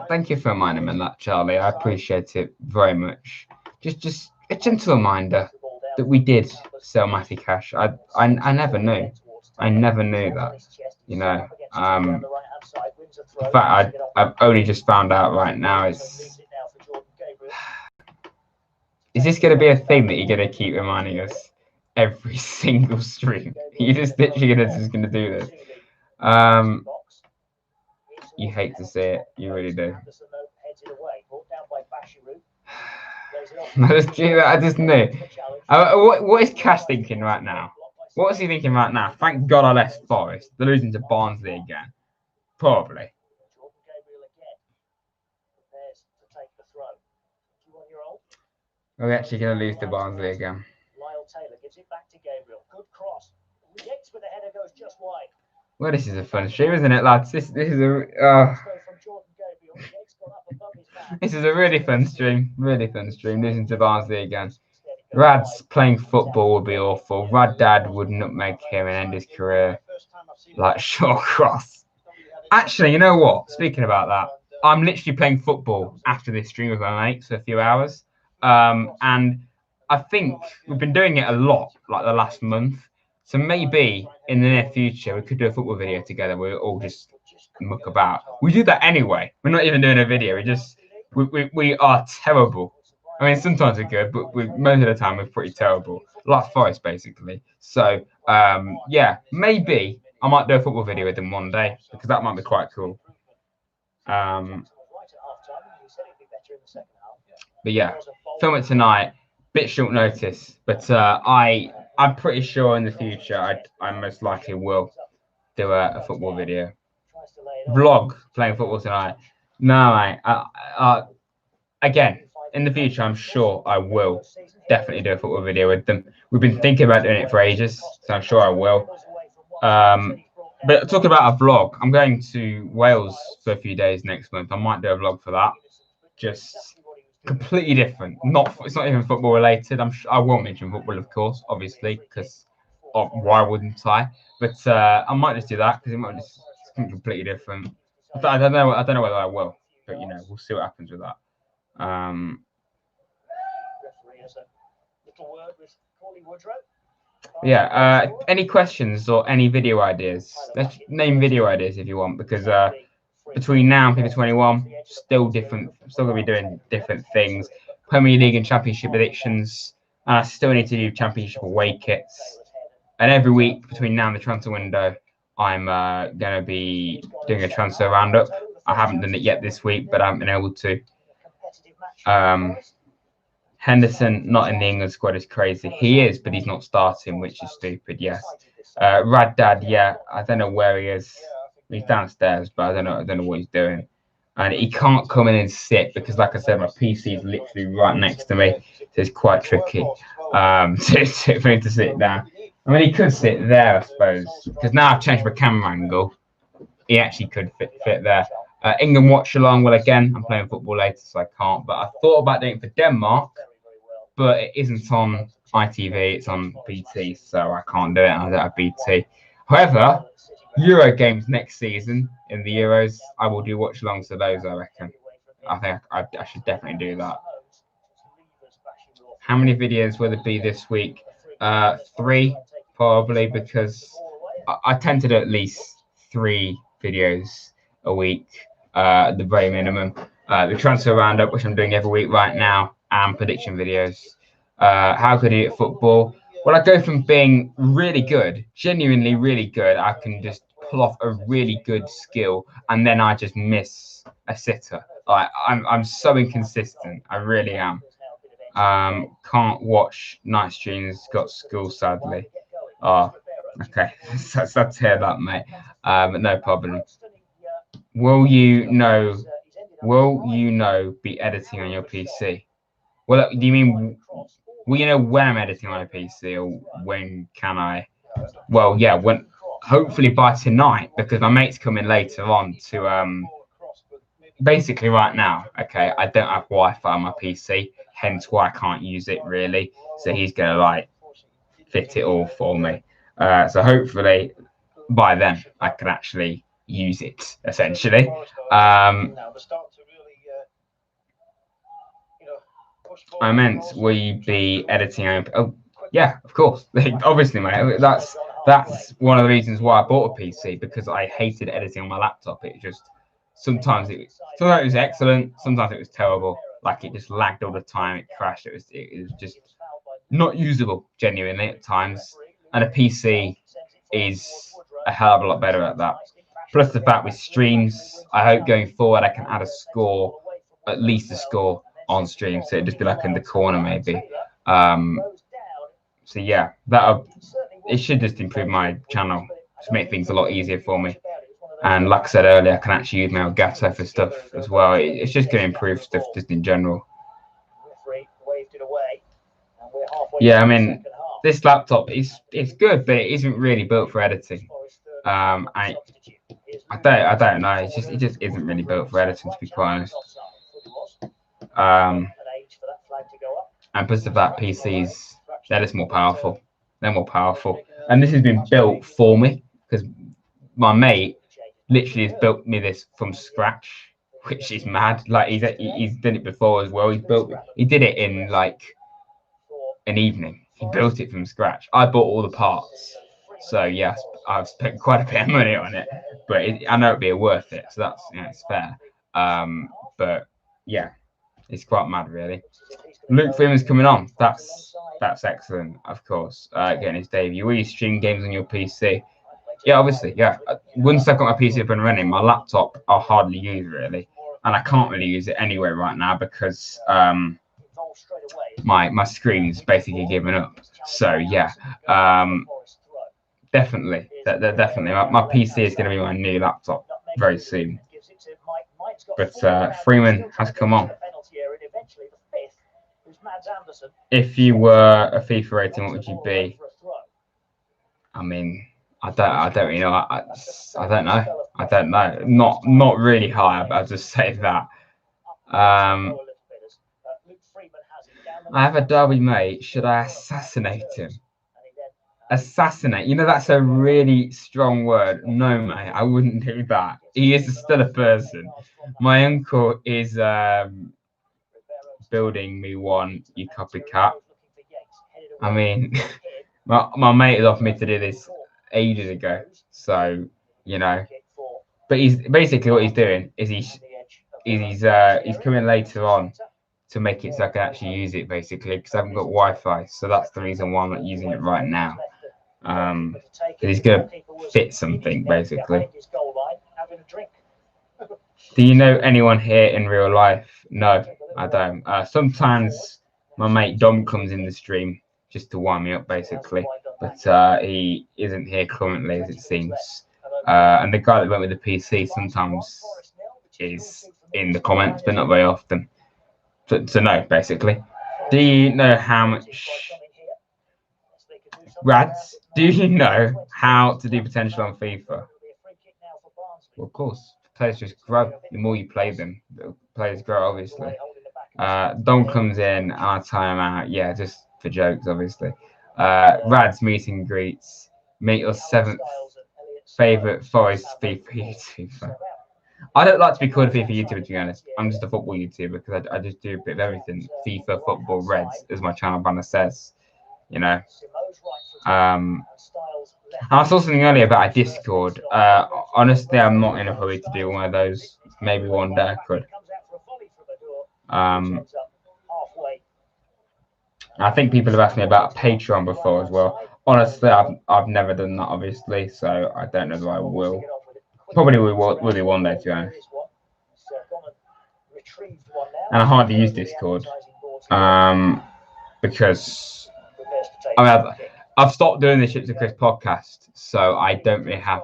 Thank you for reminding me that, Charlie. I appreciate it very much. Just a gentle reminder that we did sell Matty Cash. I never knew. I never knew that. You know. In fact, I've only just found out right now. Is this going to be a thing that you're going to keep reminding us every single stream? You're just literally going to do this. You hate to see it. You really do. I just knew. What is Cash thinking right now? What was he thinking right now? Thank God I left Forest. They're losing to Barnsley again. Probably. Jordan Gabriel again prepares to take the throw. 21-year-old. We're actually going to lose to Barnsley again. Lyle Taylor gives it back to Gabriel. Good cross. Yates with the header goes just wide. Well, this is a fun stream, isn't it, lads? This is a From Jordan Gabriel. Yates got up above his man. this is a really fun stream. Really fun stream. Losing to Barnsley again. Rad's playing football would be awful. Rad Dad would nutmeg him and end his career like short cross. Actually, you know what? Speaking about that, I'm literally playing football after this stream with my mates for a few hours. And I think we've been doing it a lot, like the last month. So maybe in the near future, we could do a football video together. We're all just muck about. We do that anyway. We're not even doing a video. We are terrible. I mean, sometimes we're good, but most of the time we're pretty terrible. Like Forest, basically. So, yeah, maybe I might do a football video with them one day because that might be quite cool. But yeah, film it tonight. Bit short notice, but I'm pretty sure in the future I most likely will do a football video. Vlog playing football tonight. No, mate. Again, in the future, I'm sure I will definitely do a football video with them. We've been thinking about doing it for ages, so I'm sure I will. But talking about a vlog, I'm going to Wales for a few days next month. I might do a vlog for that. Just completely different. It's not even football related. I won't mention football, of course, obviously, because why wouldn't I? But I might just do that because it might just be completely different. I don't know whether I will, but you know, we'll see what happens with that. Yeah. Any questions or any video ideas? Let's name video ideas if you want, because between now and FIFA 21, still gonna be doing different things. Premier League and Championship predictions. And I still need to do Championship away kits. And every week between now and the transfer window, I'm gonna be doing a transfer roundup. I haven't done it yet this week, but I haven't been able to. Henderson not in the England squad is crazy. He is, but he's not starting, which is stupid. Yes. Rad Dad, yeah, I don't know where he is. He's downstairs, but I don't know what he's doing. And he can't come in and sit because, like I said, my PC is literally right next to me, so it's quite tricky for him to sit down. I mean, he could sit there, I suppose, because now I've changed my camera angle. He actually could fit there. England watch along. Well, again, I'm playing football later, so I can't. But I thought about doing it for Denmark, but it isn't on ITV. It's on BT, so I can't do it. I don't have BT. However, Euro games next season in the Euros, I will do watch alongs to those. I reckon. I think I should definitely do that. How many videos will there be this week? 3 probably, because I tend to do at least 3 videos a week. The very minimum. The transfer roundup, which I'm doing every week right now, and prediction videos. How good are you at football? Well, I go from being really good, genuinely really good. I can just pull off a really good skill, and then I just miss a sitter. Like I'm so inconsistent. I really am. Can't watch night streams. Got school, sadly. Oh, okay. Sad to hear that, mate. But no problem. Will you know be editing on your PC? Well, do you mean will you know when I'm editing on a PC, or when can I? Well, yeah, when hopefully by tonight, because my mate's coming later on to basically right now. Okay, I don't have Wi-Fi on my PC, hence why I can't use it really. So he's gonna like fit it all for me. So hopefully by then I can actually use it essentially. I meant, will you be editing? Oh, yeah, of course. Obviously, mate. That's one of the reasons why I bought a PC, because I hated editing on my laptop. It just sometimes it was excellent, sometimes it was terrible. Like it just lagged all the time. It crashed. It was just not usable genuinely at times. And a PC is a hell of a lot better at that. Plus the fact with streams, I hope going forward I can add a score, at least a score on stream, so it'd just be like in the corner maybe. So yeah, it should just improve my channel, just make things a lot easier for me. And like I said earlier, I can actually use my Elgato for stuff as well. It's just going to improve stuff just in general. Yeah, I mean, this laptop is good, but it isn't really built for editing. I don't know. It just isn't really built for editing, to be quite honest. And plus of that, PCs, they're just more powerful. They're more powerful, and this has been built for me because my mate literally has built me this from scratch, which is mad. Like he's done it before as well. He did it in like an evening. He built it from scratch. I bought all the parts, so yes, I've spent quite a bit of money on it, but I know it'd be worth it. So that's it's fair. But yeah, it's quite mad, really. Luke Freeman's coming on. That's excellent, of course. Getting his debut. Will you stream games on your PC? Yeah, obviously, yeah. Once I've got my PC up and running, my laptop I'll hardly use really, and I can't really use it anyway right now because my screen's basically given up. So yeah, definitely, definitely. My PC is going to be my new laptop very soon. But Freeman has come on. If you were a FIFA rating, what would you be? I mean, I don't really know. I don't know. I don't know. Not really high. I'll just say that. I have a Derby mate. Should I assassinate him? Assassinate. You know, that's a really strong word. No, mate, I wouldn't do that. He is still a person. My uncle is building me one, you copycat. I mean, my mate has offered me to do this ages ago. So, you know. But he's basically what he's doing is he's coming later on to make it so I can actually use it basically because I haven't got Wi-Fi. So that's the reason why I'm not using it right now. He's gonna fit something basically. Do you know anyone here in real life? No, I don't. Sometimes my mate Dom comes in the stream just to wind me up basically, but he isn't here currently as it seems. And the guy that went with the PC sometimes is in the comments, but not very often. So no, basically. Do you know how much Rads? Do you know how to do potential on FIFA? Well, of course, players just grow. The more you play them, the players grow, obviously. Don comes in and I time out. Yeah, just for jokes, obviously. Rads meet and greets. Meet your 7th favourite Forest FIFA YouTuber. I don't like to be called a FIFA YouTuber, to be honest. I'm just a football YouTuber because I just do a bit of everything. FIFA, football, Reds, as my channel banner says. You know. I saw something earlier about a Discord. Honestly, I'm not in a hurry to do one of those. Maybe one day I could. I think people have asked me about Patreon before as well. Honestly, I've never done that, obviously, so I don't know if I will. Probably will be one day, to be honest. And I hardly use Discord because I've stopped doing the Shit to Chris podcast, so I don't really have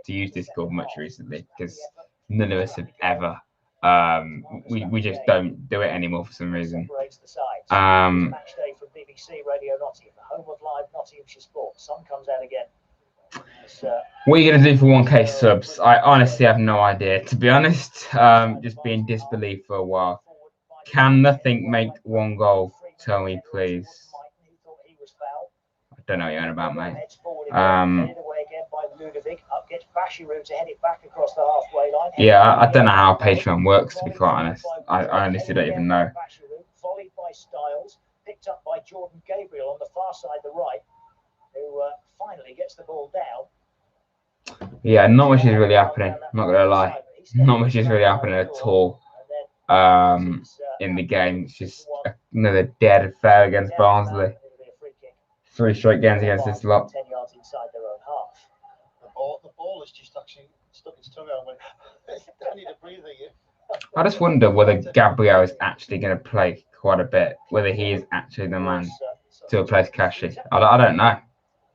to use Discord much recently because none of us have ever. We just don't do it anymore for some reason. What are you going to do for 1K subs? I honestly have no idea, to be honest. Just be in disbelief for a while. Can nothing make one goal? Tell me, please. I don't know what you're on about, mate. Yeah, I don't know how Patreon works, to be quite honest. I honestly don't even know. Volleyed by Styles, picked up by Jordan Gabriel on the far side, the right, who finally gets the ball down. Yeah, not much is really happening. I'm not gonna lie, not much is really happening at all. In the game, it's just another dead affair against Barnsley. 3 straight games against this lot. 10 yards inside their own half. The ball has just actually stuck its tongue out and went, I need a breather here. I just wonder whether Gabriel is actually going to play quite a bit, whether he is actually the man to replace Kashi. I don't know.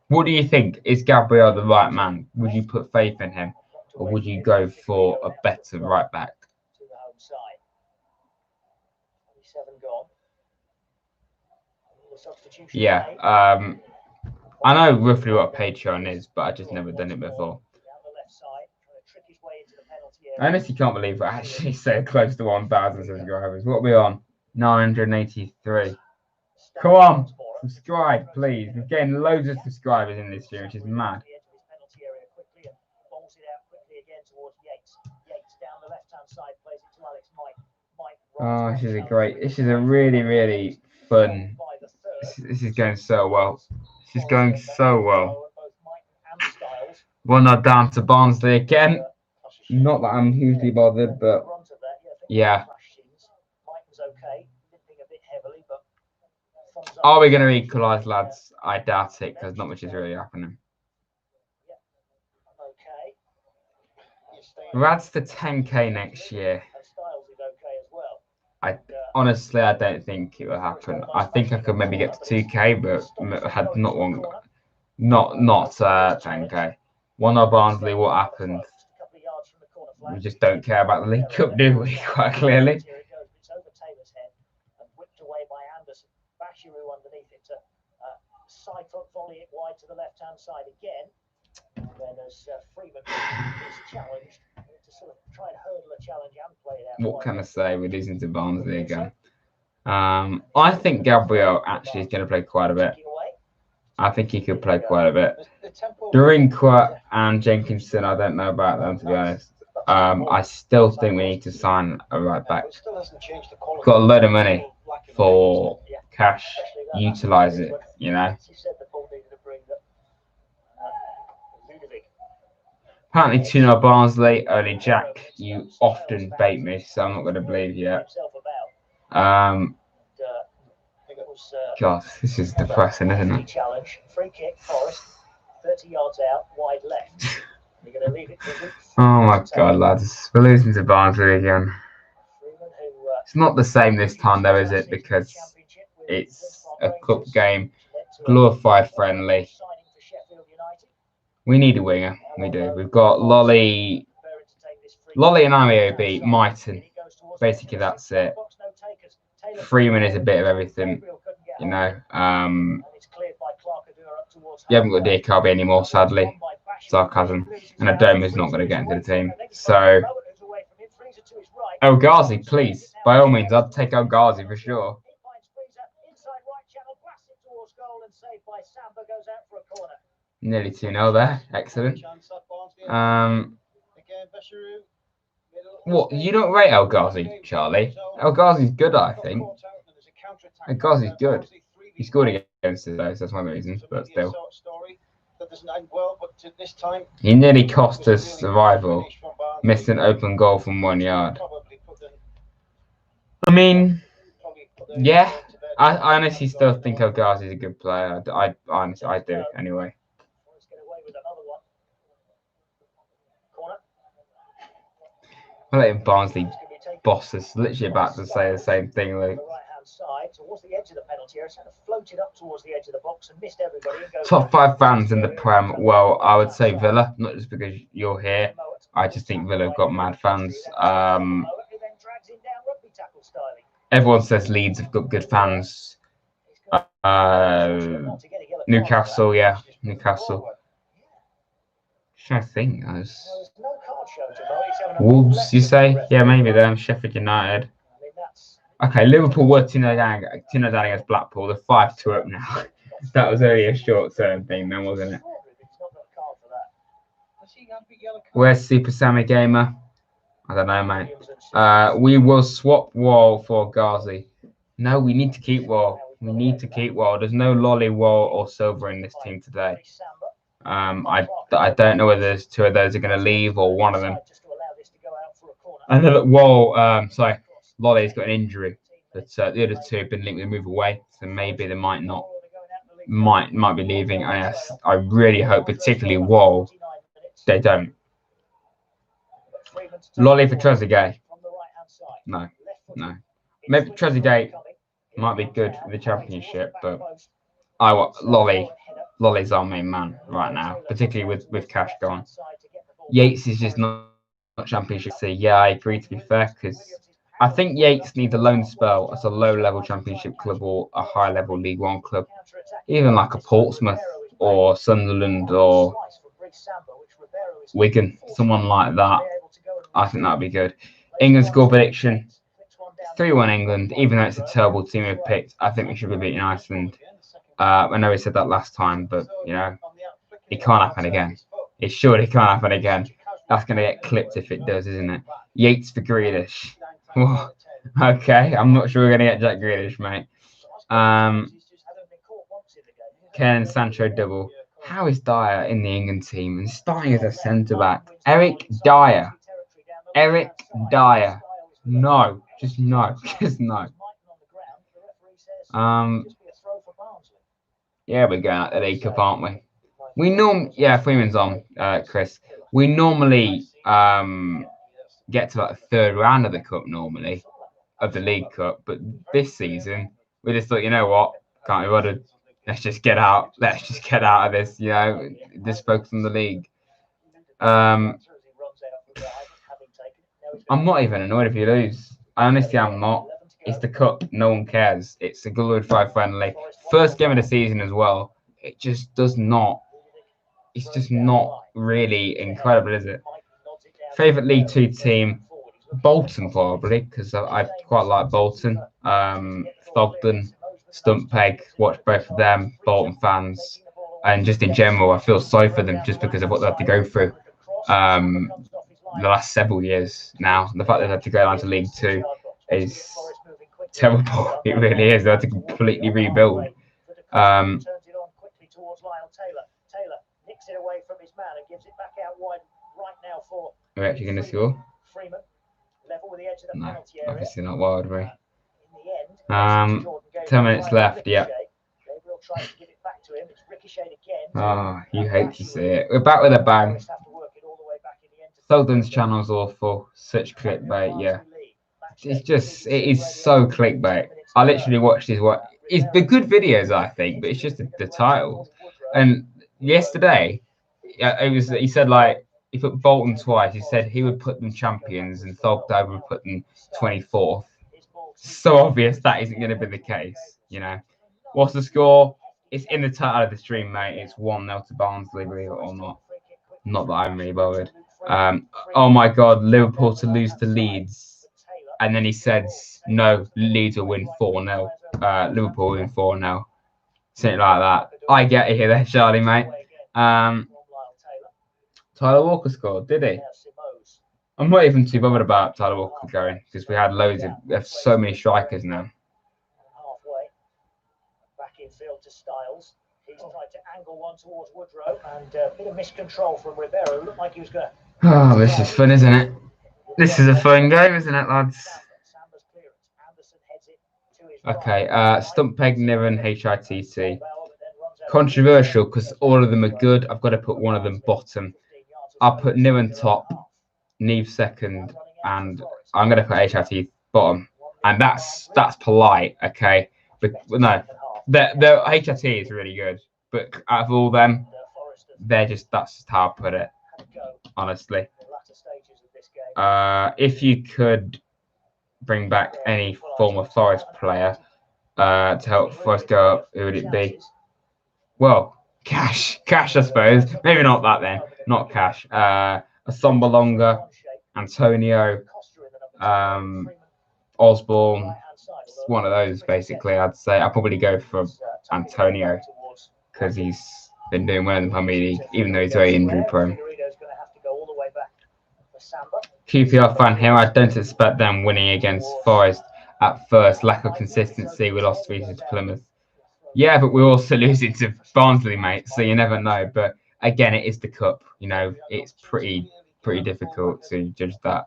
What do you think? Is Gabriel the right man? Would you put faith in him, or would you go for a better right back? To the home side. 27 gone. The substitution Yeah. made. I know roughly what a Patreon is, but I just never done it before. Down the left side, trying to trick his way into the penalty I area. honestly can't believe we're actually so close to 1,000 subscribers. What are we on? 983. Come on, subscribe, please. We're getting loads of subscribers in this stream, which is mad. Oh, this is a really, really fun. This is going so well. This is going so well. 1-0 down to Barnsley again. Not that I'm hugely bothered, but yeah. Are we going to equalise, lads? I doubt it, because not much is really happening. Rads to 10k next year. Honestly, I don't think it will happen. I think I could maybe get to 2k, but had not long, not 10k. 1-0 Barnsley. What happened? We just don't care about the League Cup, do we? Quite clearly. Underneath it to side foot volley it wide to the left hand side again. And then as Freeman is challenged to sort of try and hurdle a challenge and play it out. What can I say? We're losing to Barnsley again. I think Gabriel actually is going to play quite a bit. I think he could play quite a bit. Durinqua and Jenkinson, I don't know about them, to be honest. I still think we need to sign a right back. Got a load of money for cash, utilise it, you know. Apparently 2-0 Barnsley, early Jack. You often bait me, so I'm not going to believe you. God, this is depressing, isn't it? Challenge, free kick, Forest, 30 yards out, wide left. You're going to leave it to oh my God, lads, we're losing to Barnsley again. It's not the same this time, though, is it? Because it's a cup game, glorified friendly. We need a winger. We do. We've got Lolly and IOB, Mighton. Basically, that's it. Freeman is a bit of everything, you know. You haven't got DKB anymore, sadly. Sarcasm. And Adoma's not going to get into the team. So, El Ghazi, please. By all means, I'd take El Ghazi for sure. Nearly 2-0 there. Excellent. What? You don't rate El Ghazi, Charlie? El Ghazi's good, I think. El Ghazi's good. He scored against us, though, so that's one of the reasons, but still. He nearly cost us survival. Missed an open goal from 1 yard. I mean, yeah. I honestly still think El Ghazi's a good player. I do, anyway. I let Barnsley boss us. Literally about to say the same thing, Luke. Top 5 fans in the Prem. Well, I would say Villa, not just because you're here. I just think Villa have got mad fans. Everyone says Leeds have got good fans. Newcastle, yeah, Newcastle. I think Wolves, you say? Yeah, maybe them. Sheffield United. Okay, Liverpool were 2-0 down against Blackpool. They're 5-2 up now. That was only a short-term thing, then, wasn't it? Where's Super Sammy Gamer? I don't know, mate. We will swap Wall for Ghazi. No, we need to keep Wall. We need to keep Wall. There's no Lolly, Wall, or Silver in this team today. I don't know whether there's 2 of those are going to leave or one of them. I know that Lolly's got an injury, but the other 2 have been linked with a move away, so maybe they might be leaving. And I really hope, particularly Wall, they don't. Lolly for Trezeguet. No. Maybe Trezeguet might be good for the Championship, but I want Lolly Lolly's our main man right now, particularly with Cash gone. Yates is just not championship. So yeah, I agree, to be fair, because I think Yates needs a loan spell at a low-level championship club or a high-level League One club, even like a Portsmouth or Sunderland or Wigan, someone like that. I think that'd be good. England score prediction: 3-1 England. Even though it's a terrible team we've picked, I think we should be beating Iceland. I know we said that last time, but you know, it can't happen again. It surely can't happen again. That's going to get clipped if it does, isn't it? Yates for Grealish. Okay, I'm not sure we're going to get Jack Grealish, mate. Ken Sancho double. How is Dyer in the England team and starting as a centre back? Eric Dyer. No, just no, just no. Yeah, we're going out the League Cup, aren't we? Yeah, Freeman's on, Chris. We normally get to like the third round of the cup normally, of the League Cup, but this season we just thought, you know what, can't be bothered. Let's just get out. Let's just get out of this. You know, just focus on the league. I'm not even annoyed if you lose. I honestly am not. It's the cup. No one cares. It's a glorified friendly. First game of the season as well. It just does not. It's just not really incredible, is it? Favorite League Two team? Bolton, probably, because I quite like Bolton. Thogden, Stumpeg, watch both of them. Bolton fans, and just in general, I feel sorry for them just because of what they have to go through. The last several years now, the fact that they had to go down to League Two is terrible. It really is. They had to completely rebuild. We're actually going to score. No, obviously not Wildbury. 10 minutes left. Yeah. Oh, you hate to see it. We're back with a bang. Thogden's channel's awful. Such clickbait. Yeah. It is so clickbait. I literally watched it's the good videos, I think, but it's just the titles. And yesterday, he said, like, he put Bolton twice. He said he would put them champions and Thogden would put them 24th. So obvious that isn't going to be the case, you know. What's the score? It's in the title of the stream, mate. It's 1-0 to Barnsley, believe it or not. Not that I'm really bothered. Oh my God, Liverpool to lose to Leeds. And then he says, no, Leeds will win 4-0. Liverpool will win 4-0. Something like that. I get it here there, Charlie, mate. Tyler Walker scored, did he? I'm not even too bothered about Tyler Walker going because we have so many strikers now. Halfway, back in field to Styles. He's tried to angle one towards Woodrow and a bit of miscontrol from Ribeiro. Looked like he was going to. Oh, this is fun, isn't it? This is a fun game, isn't it, lads? Okay, Stumpeg, Niven, HITC. Controversial because all of them are good. I've got to put one of them bottom. I'll put Niven top, Neve second, and I'm going to put HIT bottom. And that's polite, okay? But no, the HIT is really good. But out of all them, that's just how I put it, honestly. If you could bring back any former Forest player to help Forest go up, who would it be? Well, Cash, I suppose. Maybe not that then. Not Cash. Assombalonga, Antonio, Osborne. One of those, basically. I'd say I'll probably go for Antonio because he's been doing well in the Premier League, even though he's very injury prone. QPR fan here. I don't expect them winning against Forest at first. Lack of consistency. We lost 3-2 to Plymouth. Yeah, but we're also losing to Barnsley, mate. So you never know. But again, it is the cup. You know, it's pretty difficult to judge that.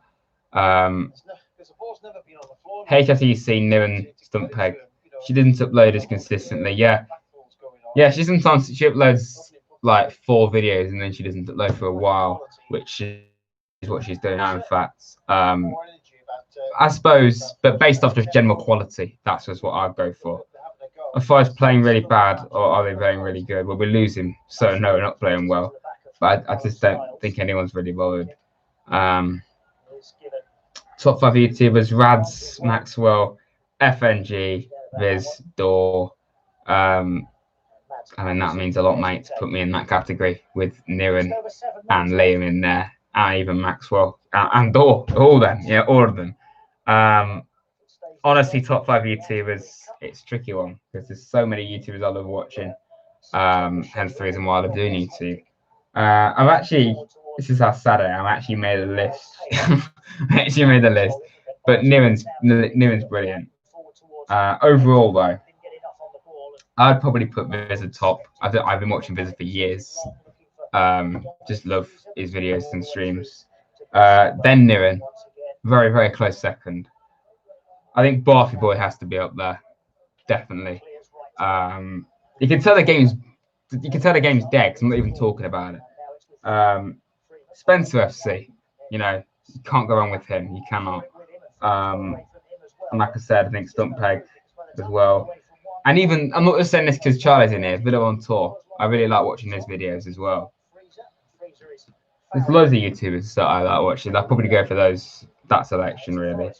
HSEC, Niven, Stumpeg. She doesn't upload as consistently. Yeah, she sometimes uploads like 4 videos and then she doesn't upload for a while, which is what she's doing now. In fact, I suppose, but based off just general quality, that's just what I'd go for. Are Forest playing really bad or are they playing really good? Well, we're losing, so no, we're not playing well. But I just don't think anyone's really bothered. Top 5 YouTubers: Rads, Maxwell, FNG, Viz, Door. I mean, that means a lot, mate, to put me in that category with Niren and Liam in there, and even Maxwell and Door. All them, yeah, all of them. Honestly, top 5 YouTubers, it's a tricky one because there's so many YouTubers I love watching. Hence the reason why I love doing YouTube. I've actually, this is how sad I am. I actually made a list. But Niren's brilliant. Overall, though, I'd probably put Viz at top. I've been watching Viz for years. Just love his videos and streams. Then Niren, very, very close second. I think Barfy Boy has to be up there, definitely. You can tell the game's dead because I'm not even talking about it. Spencer FC, you can't go wrong with him. You cannot. And like I said, I think Stump Peg as well. And even, I'm not just saying this because Charlie's in here, Video on Tour. I really like watching his videos as well. There's loads of YouTubers that I like watching. I'll probably go for that selection, really.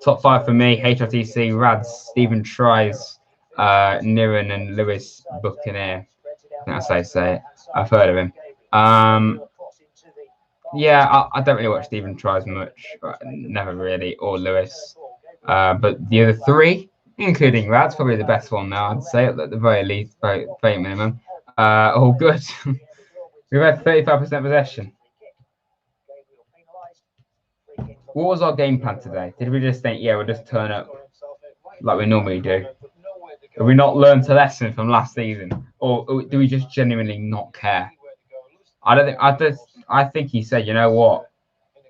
Top 5 for me: HRTC, Rads, Stephen Tries, Niren, and Lewis Buccaneer. I think that's how you say it. I've heard of him. Yeah, I don't really watch Stephen Tries much, never really, or Lewis. But the other 3, including Rads, probably the best one now, I'd say, at the very least, very minimum. All good. We've had 35% possession. What was our game plan today? Did we just think, yeah, we'll just turn up like we normally do? Have we not learned a lesson from last season, or do we just genuinely not care? I think he said, you know what,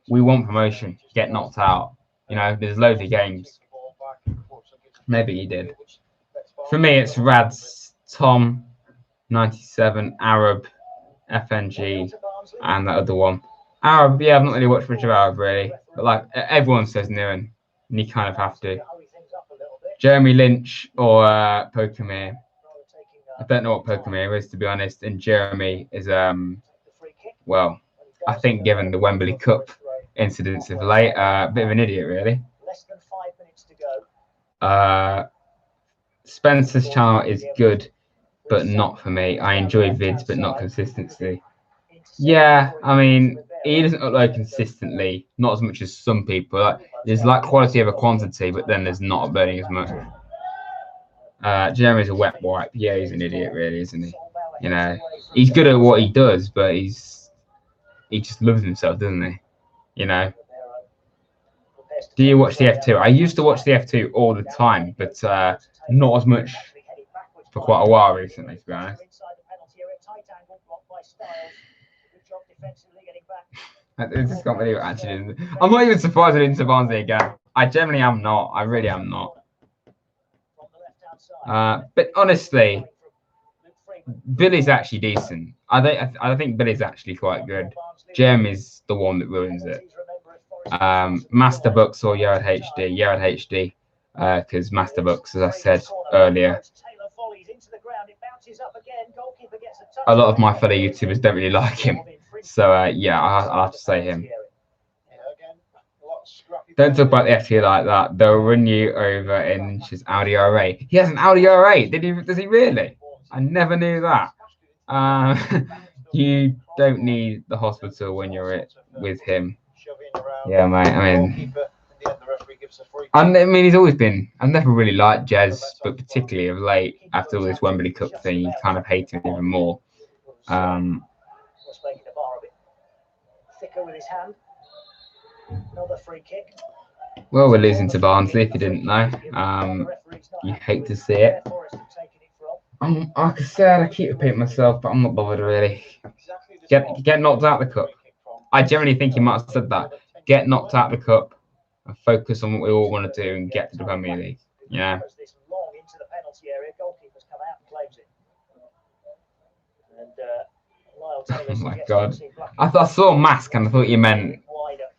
we want promotion, get knocked out. There's loads of games. Maybe he did. For me, it's Rads, Tom, 97, Arab, FNG, and that other one. Arab, yeah, I've not really watched much of Arab, really. But, like, everyone says Niren, and you kind of have to. Jeremy Lynch or Pokemir. I don't know what Pokemir is, to be honest. And Jeremy is, well, I think given the Wembley Cup incidents of late, a bit of an idiot, really. Spencer's channel is good, but not for me. I enjoy vids, but not consistency. Yeah, I mean, he doesn't upload consistently, not as much as some people. Like, there's like quality over quantity, but then there's not uploading as much. Jeremy's a wet wipe. Yeah, he's an idiot, really, isn't he? He's good at what he does, but he just loves himself, doesn't he? Do you watch the F2? I used to watch the F2 all the time, but not as much for quite a while recently, to be honest. I just can't believe it actually didn't. I'm not even surprised I didn't to Barnsley again. I generally am not. I really am not. But honestly, Billy's actually decent. I think Billy's actually quite good. Jeremy's the one that ruins it. Master Bucks or Yared HD, because Master Bucks, as I said earlier, a lot of my fellow YouTubers don't really like him. So yeah, I'll have to say him. Don't talk about the FT like that. They'll run you over in his Audi R8. He has an Audi R8. Does he really? I never knew that. You don't need the hospital when you're with him. Yeah, mate. I mean, he's always been. I've never really liked Jez, but particularly of late, after all this Wembley Cup thing, you kind of hate him even more. Well, we're losing to Barnsley, if you didn't know. You hate to see it. Like I said, I keep repeating myself, but I'm not bothered really. Get knocked out of the cup. I generally think he might have said that. Get knocked out of the cup and focus on what we all want to do and get to the Premier League. Yeah. Oh my God! I saw mask and I thought you meant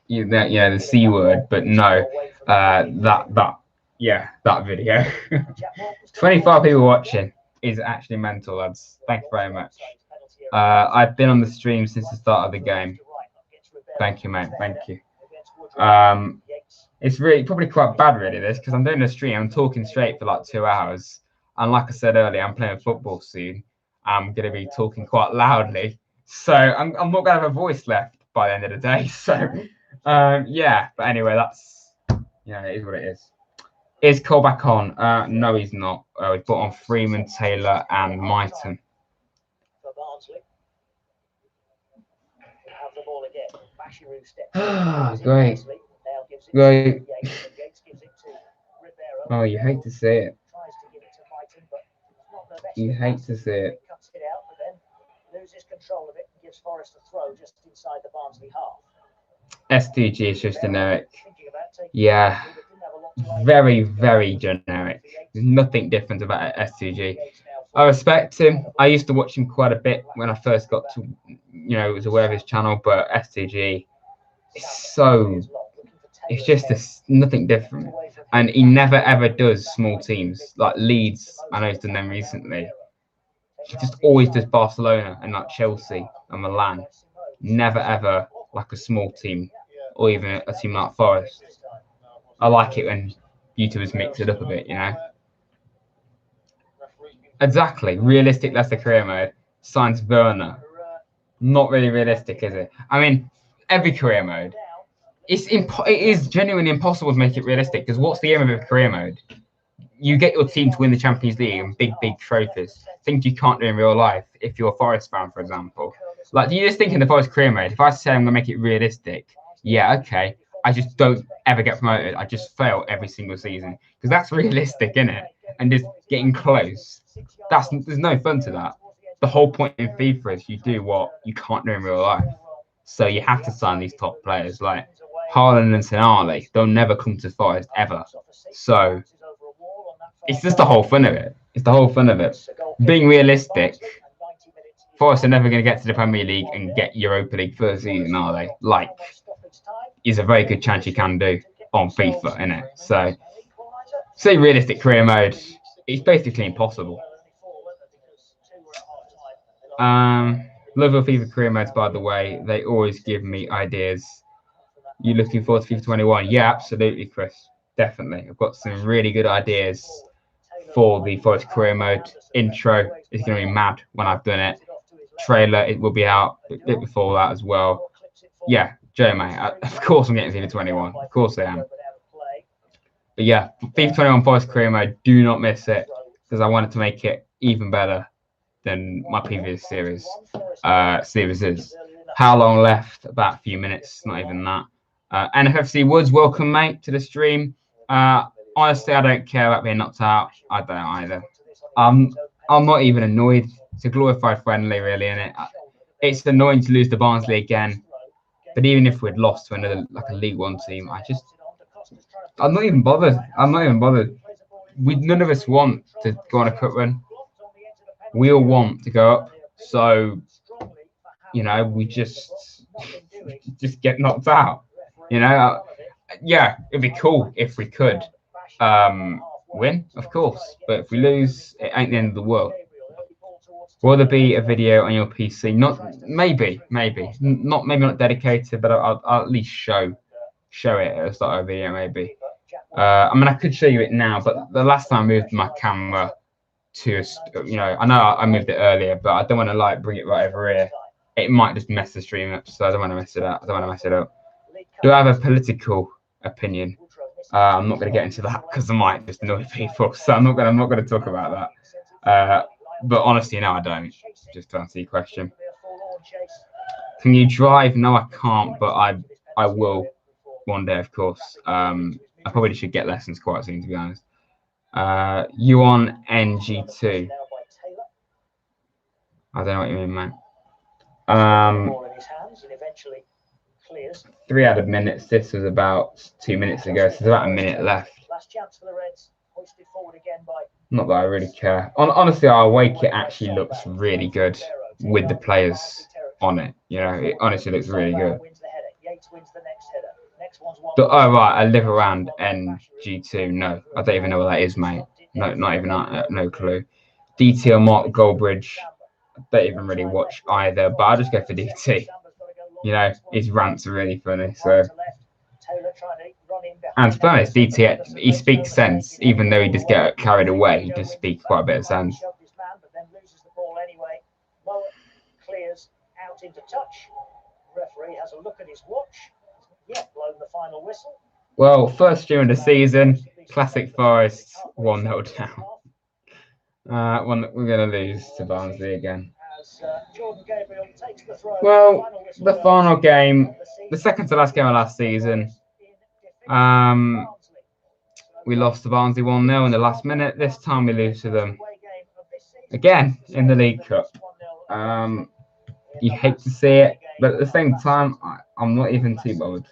the C word, but no, that yeah, that video. 25 people watching is actually mental, lads. Thank you very much. I've been on the stream since the start of the game. Thank you, mate. Thank you. It's really probably quite bad, really, this, because I'm doing a stream. I'm talking straight for like 2 hours. And like I said earlier, I'm playing football soon. I'm going to be talking quite loudly. So I'm not going to have a voice left by the end of the day. So, yeah. But anyway, that's, yeah, it is what it is. Is Cole back on? No, he's not. He's brought on Freeman, Taylor, and Myton. For Barnsley. Have the ball again. Bashiru steps Ah, in. great. Now gives it Great. to Yates, and Yates gives it to Ribeiro. Oh, you hate to see it. Tries to give it to Myton, but it's not the best. You hate to see it. Cuts it out, but then loses control of it and gives Forrest a throw just inside the Barnsley half. STG is just generic. Thinking about taking Yeah. it, but didn't have a lot to aim Very, at. very generic. There's nothing different about STG. I respect him. I used to watch him quite a bit when I first got to, was aware of his channel, but STG is so, it's just nothing different. And he never ever does small teams like Leeds. I know he's done them recently. He just always does Barcelona and like Chelsea and Milan. Never ever like a small team or even a team like Forest. I like it when YouTubers mix it up a bit, Exactly. Realistic Leicester career mode. Signs Werner. Not really realistic, is it? I mean, every career mode. It is genuinely impossible to make it realistic because what's the aim of a career mode? You get your team to win the Champions League and big trophies. Things you can't do in real life if you're a Forest fan, for example. Like, do you just think in the Forest career mode, if I say I'm going to make it realistic, yeah, okay, I just don't ever get promoted. I just fail every single season because that's realistic, isn't it? And just getting close. There's no fun to that. The whole point in FIFA is you do what you can't do in real life. So you have to sign these top players like Haaland and Sonali. They'll never come to Forest ever. So it's just the whole fun of it. It's the whole fun of it. Being realistic, Forest are never going to get to the Premier League and get Europa League first season, are they? Like, is a very good chance you can do on FIFA, innit? So, say realistic career mode, it's basically impossible. Love your FIFA career modes, by the way. They always give me ideas. You looking forward to FIFA 21? Yeah, absolutely, Chris. Definitely. I've got some really good ideas for the Forest career mode. Intro is going to be mad when I've done it. Trailer, it will be out a bit before that as well. Yeah, Joe, mate. Of course I'm getting FIFA 21. Of course I am. But yeah, FIFA 21 Forest career mode, do not miss it because I wanted to make it even better than my previous series. Is. How long left? About a few minutes, not even that. NFFC Woods, welcome, mate, to the stream. Honestly, I don't care about being knocked out. I don't either. I'm not even annoyed. It's a glorified friendly, really, isn't it? It's annoying to lose to Barnsley again. But even if we'd lost to another, like a League One team, I'm not even bothered. None of us want to go on a cup run. We all want to go up. So, we just get knocked out. Yeah, it'd be cool if we could win, of course. But if we lose, it ain't the end of the world. Will there be a video on your PC? Maybe not dedicated, but I'll at least show it at the start of a video, maybe. I could show you it now, but the last time I moved my camera to, I know I moved it earlier, but I don't want to bring it right over here. It might just mess the stream up, so I don't want to mess it up. Do I have a political opinion? I'm not going to get into that because I might just annoy people, so I'm not going to talk about that. But honestly, no, I don't. Just to answer your question. Can you drive? No, I can't, but I will one day, of course. I probably should get lessons quite soon, to be honest. You on NG2? I don't know what you mean, man. 3 added minutes. This was about 2 minutes ago, so there's about a minute left. Not that I really care. Honestly, our away kit actually looks really good with the players on it. It honestly looks really good. Oh, right, I live around NG2. No, I don't even know what that is, mate. No, not even no clue. DT or Mark Goldbridge. I don't even really watch either, but I'll just go for DT. You know, his rants are really funny. So, and to be honest, DT, he speaks sense, even though he does get carried away. He does speak quite a bit of sense. Clears out into touch. Referee has a look at his watch. Yeah, blown the final whistle. Well, first stream of the season, Classic Forest 1-0 down. We're going to lose to Barnsley again. Well, the final game, the second to last game of last season, we lost to Barnsley 1-0 in the last minute. This time we lose to them again in the League Cup. You hate to see it, but at the same time, I'm not even too bothered.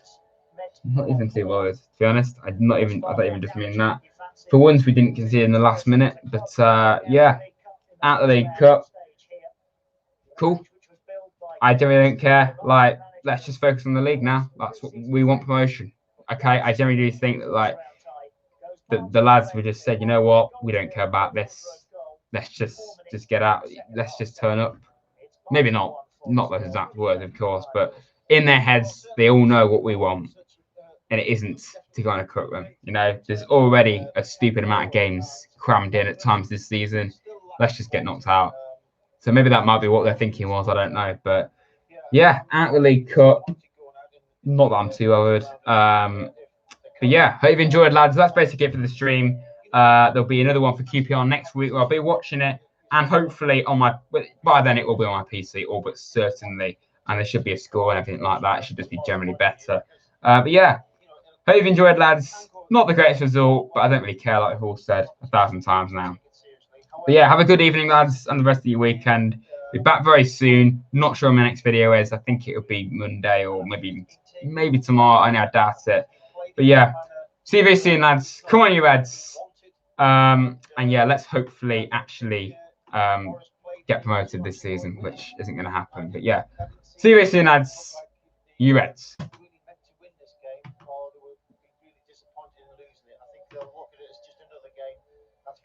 I'm not even too bothered, to be honest. I don't even just mean that. For once, we didn't concede in the last minute, but yeah, out of the League Cup, cool. I generally don't care. Like, let's just focus on the league now. That's what we want, promotion. Okay, I generally do think that like the lads would just said, you know what, we don't care about this. Let's just get out. Let's just turn up. Maybe not those exact words, of course, but in their heads, they all know what we want. And it isn't to go on a cup run. You know, there's already a stupid amount of games crammed in at times this season. Let's just get knocked out. So maybe that might be what their thinking was. I don't know. But yeah, out of the League Cup. Not that I'm too worried. But yeah, hope you've enjoyed, lads. That's basically it for the stream. There'll be another one for QPR next week where I'll be watching it. And hopefully by then it will be on my PC, all but certainly. And there should be a score and everything like that. It should just be generally better. But yeah, hope you've enjoyed, lads. Not the greatest result, but I don't really care, like we've all said 1,000 times now. But yeah, have a good evening, lads, and the rest of your weekend. Be back very soon. Not sure when my next video is. I think it'll be Monday or maybe tomorrow. I know I doubt it. But yeah, see you very soon, lads. Come on, you Reds. And yeah, let's hopefully actually get promoted this season, which isn't going to happen. But yeah, see you very soon, lads. You Reds. Really meant to win this game, or they were really disappointed in losing it. I think they'll look